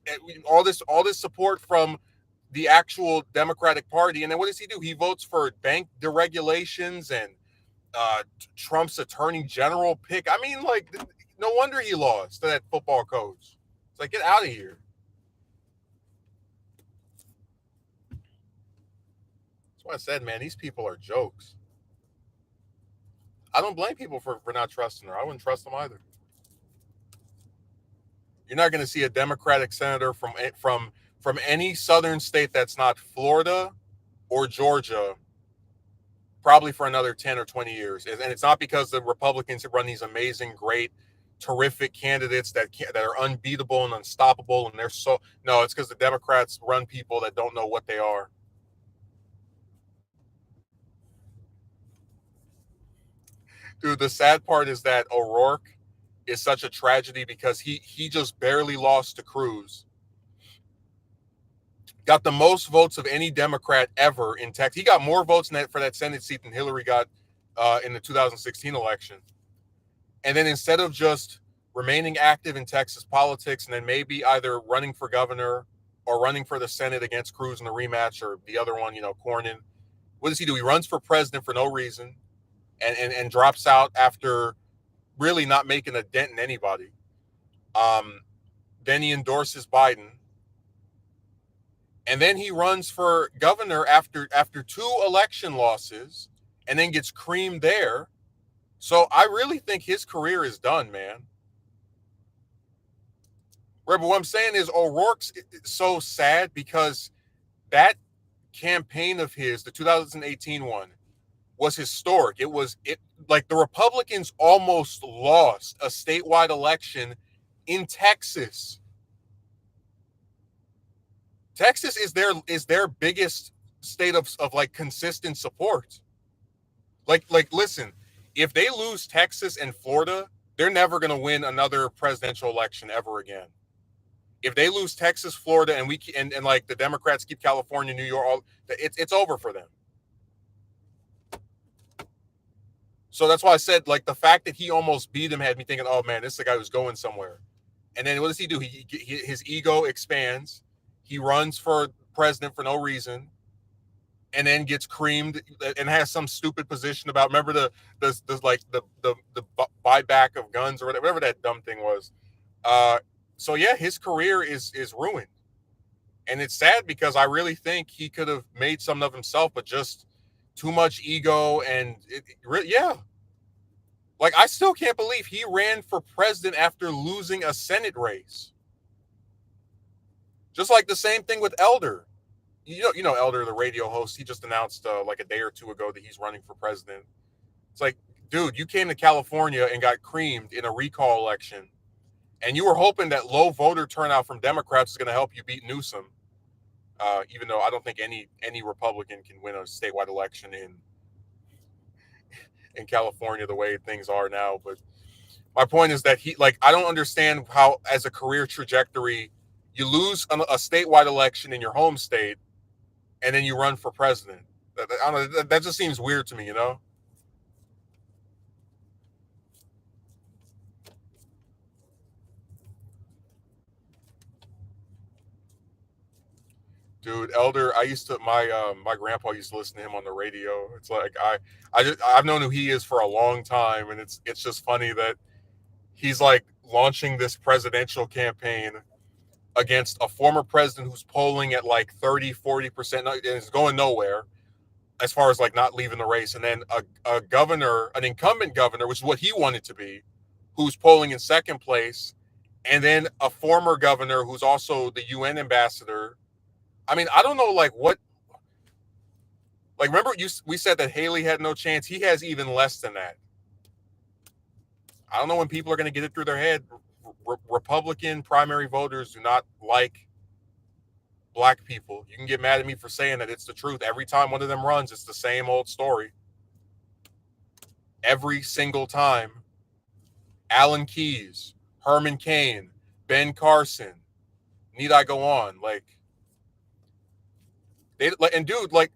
all this support from the actual Democratic Party. And then what does he do? He votes for bank deregulations and Trump's attorney general pick. I mean, like, no wonder he lost to that football coach. It's like, get out of here. That's why I said, man, these people are jokes. I don't blame people for not trusting her. I wouldn't trust them either. You're not going to see a Democratic senator from any southern state that's not Florida or Georgia probably for another 10 or 20 years. And it's not because the Republicans have run these amazing, great, terrific candidates that are unbeatable and unstoppable. And no, it's because the Democrats run people that don't know what they are. Dude, the sad part is that O'Rourke is such a tragedy because he just barely lost to Cruz. Got the most votes of any Democrat ever in Texas. He got more votes for that Senate seat than Hillary got in the 2016 election. And then instead of just remaining active in Texas politics and then maybe either running for governor or running for the Senate against Cruz in the rematch or the other one, Cornyn, what does he do? He runs for president for no reason and drops out after really not making a dent in anybody. Then he endorses Biden. And then he runs for governor after 2 election losses and then gets creamed there. So I really think his career is done, man. Right, but what I'm saying is O'Rourke's so sad because that campaign of his, the 2018 one, was historic. Like the Republicans almost lost a statewide election in Texas. Texas is their biggest state of like consistent support. Like listen, if they lose Texas and Florida, they're never going to win another presidential election ever again. If they lose Texas, Florida, and like the Democrats keep California, New York, it's over for them. So that's why I said, like, the fact that he almost beat him had me thinking, oh man, this is the guy who's going somewhere. And then what does he do? His ego expands. He runs for president for no reason, and then gets creamed and has some stupid position about, remember the buyback of guns or whatever that dumb thing was. So yeah, his career is ruined, and it's sad because I really think he could have made something of himself, but just too much ego and yeah. Like, I still can't believe he ran for president after losing a Senate race. Just like the same thing with Elder. You know Elder, the radio host, he just announced like a day or two ago that he's running for president. It's like, dude, you came to California and got creamed in a recall election, and you were hoping that low voter turnout from Democrats is going to help you beat Newsom. Even though I don't think any Republican can win a statewide election in California the way things are now. But my point is that I don't understand how, as a career trajectory, you lose a statewide election in your home state, and then you run for president. I don't know. That just seems weird to me, you know. Dude, Elder, I used to my grandpa used to listen to him on the radio. It's like I've known who he is for a long time, and it's just funny that he's like launching this presidential campaign against a former president who's polling at like 30-40% and is going nowhere as far as like not leaving the race, and then a governor, an incumbent governor, which is what he wanted to be, who's polling in second place, and then a former governor who's also the UN ambassador. I mean, I don't know, like what, like remember we said that Haley had no chance. He has even less than that. I don't know when people are going to get it through their head. Republican primary voters do not like black people. You can get mad at me for saying that. It's the truth. Every time one of them runs, it's the same old story. Every single time. Alan Keyes, Herman Cain, Ben Carson. Need I go on? Like, they and dude, like,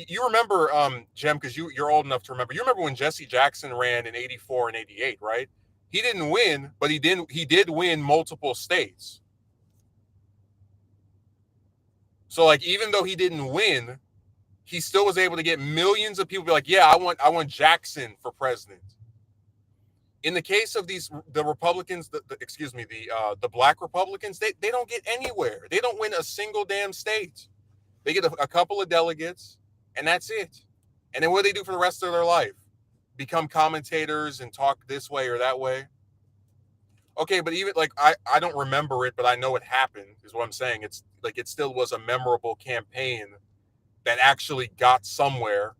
you remember, Jem, because you're old enough to remember. You remember when Jesse Jackson ran in '84 and '88, right? He didn't win, but he did win multiple states. So, like, even though he didn't win, he still was able to get millions of people be like, yeah, I want Jackson for president. In the case of the Republicans, the black Republicans, they don't get anywhere. They don't win a single damn state. They get a couple of delegates, and that's it. And then what do they do for the rest of their life? Become commentators and talk this way or that way? Okay, but even like I don't remember it, but I know it happened, is what I'm saying. It's like it still was a memorable campaign that actually got somewhere.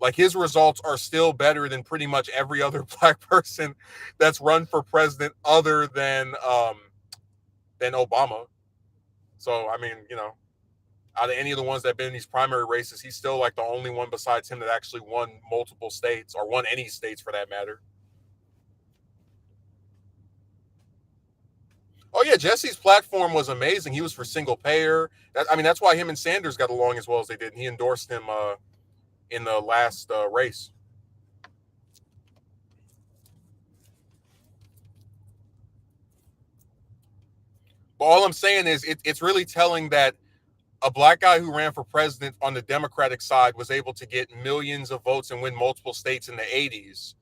Like his results are still better than pretty much every other black person that's run for president other than Obama. So I mean, you know, out of any of the ones that have been in these primary races, he's still like the only one besides him that actually won multiple states or won any states for that matter. Oh yeah, Jesse's platform was amazing. He was for single payer. I mean, that's why him and Sanders got along as well as they did. And he endorsed him in the last race. But all I'm saying is it's really telling that a black guy who ran for president on the Democratic side was able to get millions of votes and win multiple states in the 80s.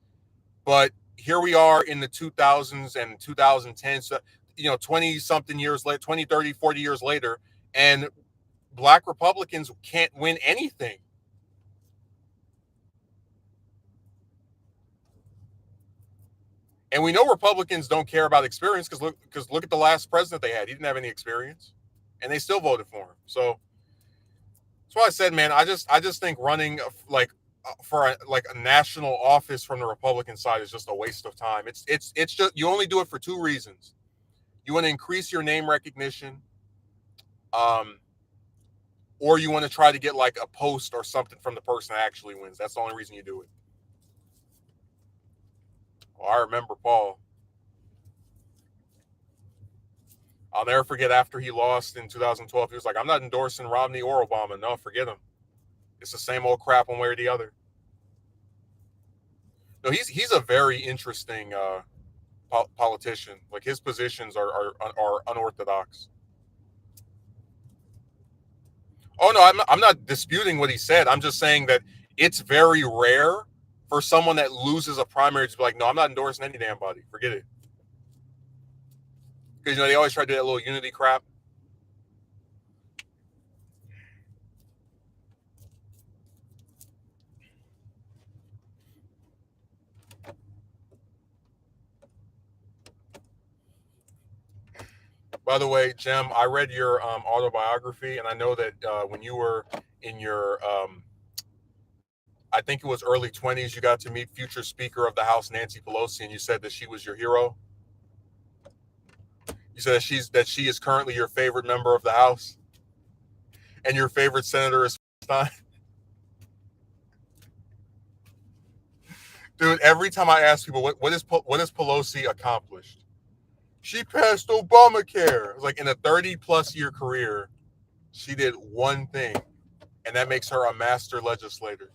But here we are in the 2000s and 2010s, so, you know, 20 something years later, 20, 30, 40 years later, and black Republicans can't win anything. And we know Republicans don't care about experience because look at the last president they had. He didn't have any experience, and they still voted for him. So that's why I said, man, I just think running like for a national office from the Republican side is just a waste of time. It's just you only do it for two reasons. You want to increase your name recognition, or you want to try to get like a post or something from the person that actually wins. That's the only reason you do it. Well, I remember Paul. I'll never forget after he lost in 2012, he was like, I'm not endorsing Romney or Obama. No, forget him. It's the same old crap one way or the other. No, he's a very interesting politician. Like his positions are unorthodox. Oh no, I'm not disputing what he said. I'm just saying that it's very rare for someone that loses a primary to be like, no, I'm not endorsing any damn body. Forget it. Because you know they always try to do that little unity crap. By the way, Jem, I read your autobiography, and I know that when you were in your, I think it was early 20s, you got to meet future Speaker of the House Nancy Pelosi, and you said that she was your hero. You said that she is currently your favorite member of the House, and your favorite senator is Stein. Dude, every time I ask people what is Pelosi accomplished, she passed Obamacare. Like in a 30+ year career, She did one thing, and that makes her a master legislator.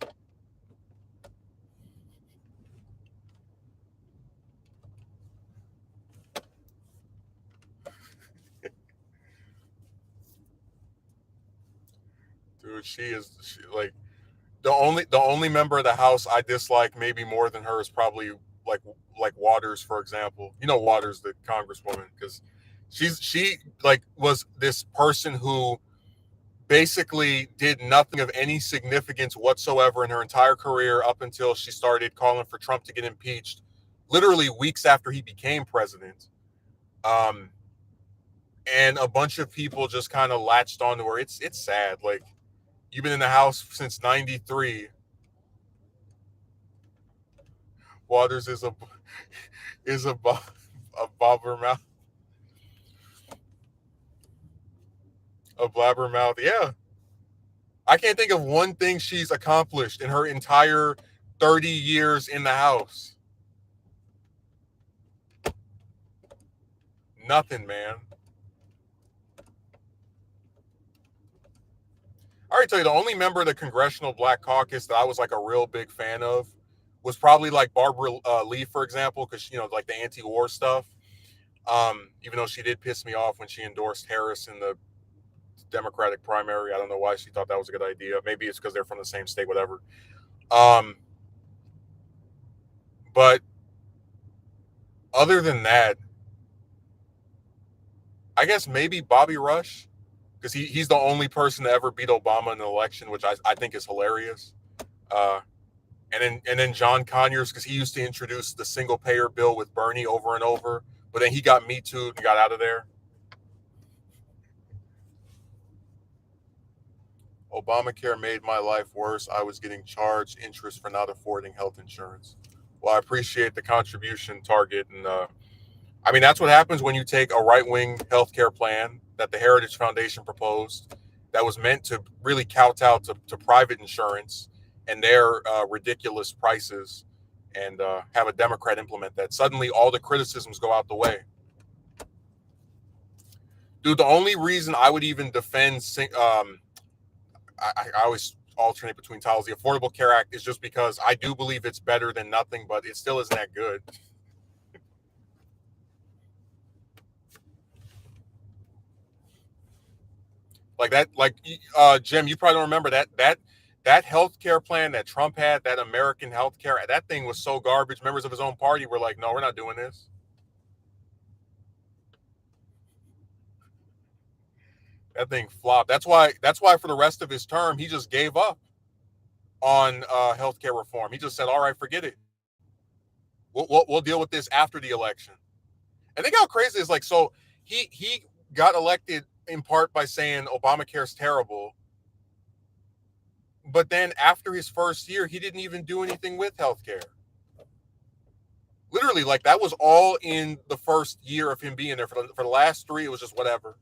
Dude, like the only member of the House I dislike maybe more than her is probably like like Waters, for example. You know Waters, the Congresswoman, because she like was this person who basically did nothing of any significance whatsoever in her entire career up until she started calling for Trump to get impeached, literally weeks after he became president. Um, and a bunch of people just kind of latched onto her. It's sad. Like you've been in the House since '93. Waters is a blabbermouth, a blabbermouth. Yeah, I can't think of one thing she's accomplished in her entire 30 years in the House. Nothing, man. I already tell you, the only member of the Congressional Black Caucus that I was like a real big fan of was probably like Barbara Lee, for example, because like the anti-war stuff. Even though she did piss me off when she endorsed Harris in the Democratic primary. I don't know why she thought that was a good idea. Maybe it's because they're from the same state, whatever. Um, but other than that, I guess maybe Bobby Rush, because he's the only person to ever beat Obama in an election, which I think is hilarious. Uh, and then John Conyers, because he used to introduce the single payer bill with Bernie over and over, but then he got Me Too and got out of there. Obamacare made my life worse. I was getting charged interest for not affording health insurance. Well, I appreciate the contribution, Target, and I mean that's what happens when you take a right-wing healthcare plan that the Heritage Foundation proposed that was meant to really kowtow to private insurance and their ridiculous prices, and have a Democrat implement that. Suddenly, all the criticisms go out the way. Dude, the only reason I would even defend I always alternate between titles. The Affordable Care Act is just because I do believe it's better than nothing, but it still isn't that good. Like that, like Jim, you probably don't remember that healthcare plan that Trump had, that American healthcare. That thing was so garbage. Members of his own party were like, "No, we're not doing this." That thing flopped. That's why for the rest of his term, he just gave up on healthcare reform. He just said, "All right, forget it. We'll deal with this after the election." And think how crazy it is. Like, so he got elected in part by saying Obamacare is terrible, but then after his first year, he didn't even do anything with healthcare. Literally, like that was all in the first year of him being there. For the last three, it was just whatever.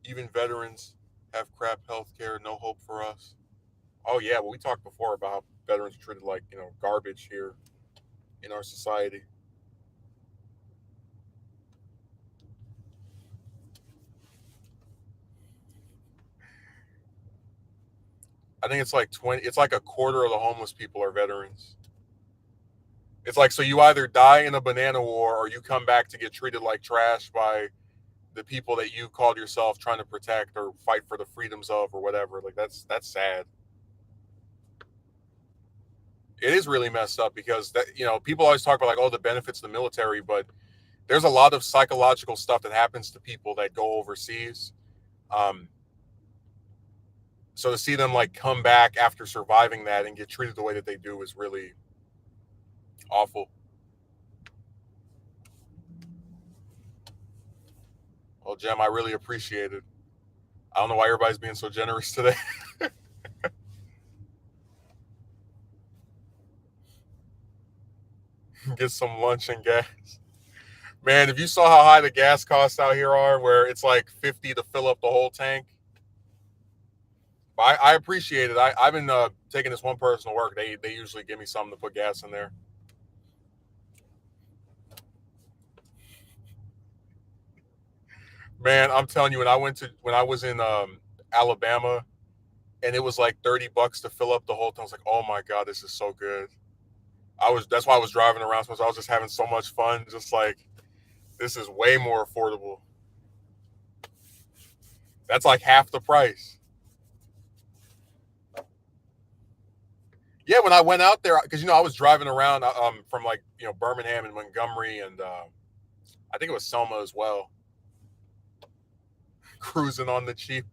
Even veterans have crap healthcare. No hope for us. Oh yeah, well we talked before about how veterans are treated like garbage here in our society. I think it's like 20. It's like a quarter of the homeless people are veterans. It's like, so you either die in a banana war or you come back to get treated like trash by the people that you called yourself trying to protect or fight for the freedoms of or whatever. Like that's sad. It is really messed up because that people always talk about like, oh, the benefits of the military, but there's a lot of psychological stuff that happens to people that go overseas. Um, so to see them like come back after surviving that and get treated the way that they do is really awful. Well, Jem, I really appreciate it. I don't know why everybody's being so generous today. Get some lunch and gas. Man, if you saw how high the gas costs out here are, where it's like 50 to fill up the whole tank, I appreciate it. I've been taking this one person to work. They usually give me something to put gas in there. Man, I'm telling you, when I was in Alabama, and it was like $30 to fill up the whole time. I was like, oh my god, this is so good. That's why I was driving around. So I was just having so much fun. Just like this is way more affordable. That's like half the price. Yeah, when I went out there, because I was driving around from like Birmingham and Montgomery, and I think it was Selma as well, cruising on the cheap.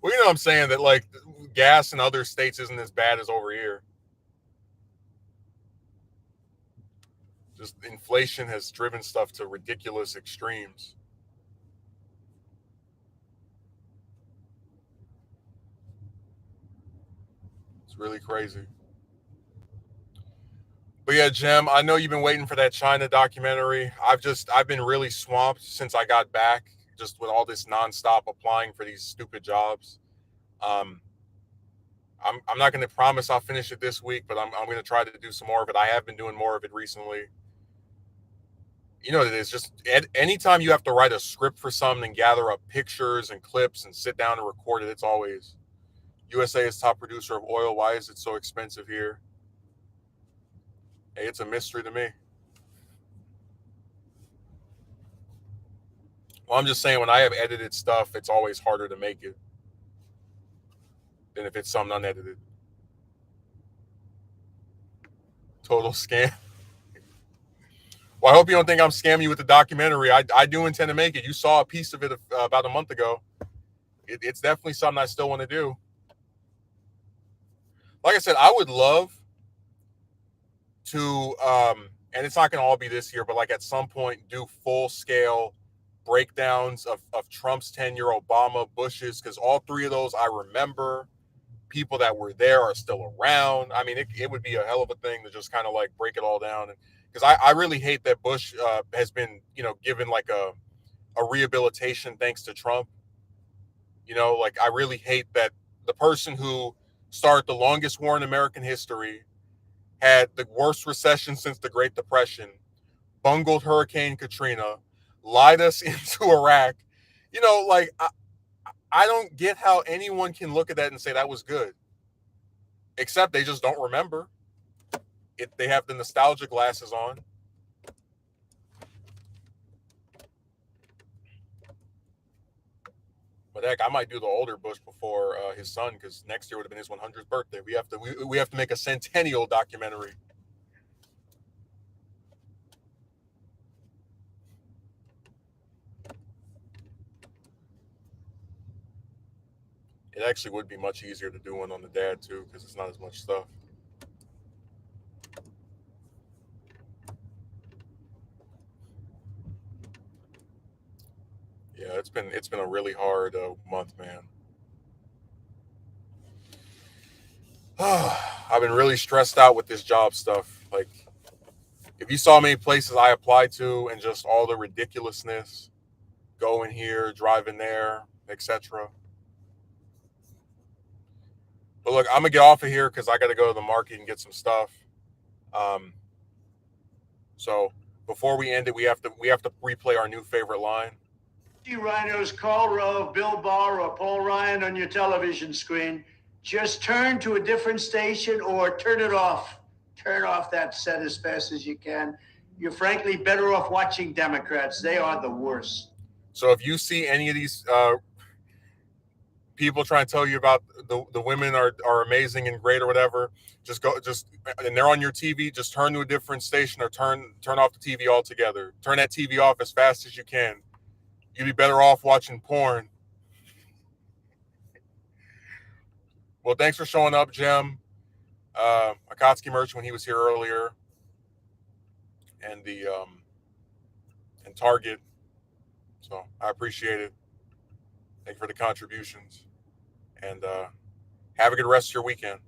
Well, you know what I'm saying, that like gas in other states isn't as bad as over here. Just inflation has driven stuff to ridiculous extremes. It's really crazy. But yeah, Jim, I know you've been waiting for that China documentary. I've been really swamped since I got back, just with all this nonstop applying for these stupid jobs. Um, I'm not going to promise I'll finish it this week, but I'm going to try to do some more of it. I have been doing more of it recently. You know, it's just anytime you have to write a script for something and gather up pictures and clips and sit down and record it, it's always USA is top producer of oil. Why is it so expensive here? Hey, it's a mystery to me. Well, I'm just saying, when I have edited stuff, it's always harder to make it than if it's something unedited. Total scam. Well, I hope you don't think I'm scamming you with the documentary. I do intend to make it. You saw a piece of it about a month ago. It's definitely something I still want to do. Like I said, I would love to, and it's not going to all be this year, but like at some point, do full scale breakdowns of Trump's tenure, Obama, Bush's, because all three of those I remember. People that were there are still around. I mean, it would be a hell of a thing to just kind of like break it all down. Because I really hate that Bush has been, given like a rehabilitation thanks to Trump. Like I really hate that the person who started the longest war in American history, had the worst recession since the Great Depression, bungled Hurricane Katrina, lied us into Iraq. Like I don't get how anyone can look at that and say that was good. Except they just don't remember. They have the nostalgia glasses on. But heck, I might do the older Bush before his son, because next year would have been his 100th birthday. We have to make a centennial documentary. It actually would be much easier to do one on the dad too, because it's not as much stuff. Yeah, it's been a really hard month, man. I've been really stressed out with this job stuff. Like, if you saw many places I applied to and just all the ridiculousness, going here, driving there, etc. But look, I'm gonna get off of here because I got to go to the market and get some stuff. Um, so before we end it, we have to replay our new favorite line. Rhinos, call Rove, Bill Barr, or Paul Ryan on your television screen. Just turn to a different station or turn it off. Turn off that set as fast as you can. You're frankly better off watching Democrats. They are the worst. So if you see any of these people trying to tell you about the women are amazing and great or whatever, and they're on your TV, just turn to a different station or turn off the TV altogether. Turn that TV off as fast as you can. You'd be better off watching porn. Well, thanks for showing up, Jim. Akatsuki Merch when he was here earlier, and and Target. So I appreciate it. Thank you for the contributions, and have a good rest of your weekend.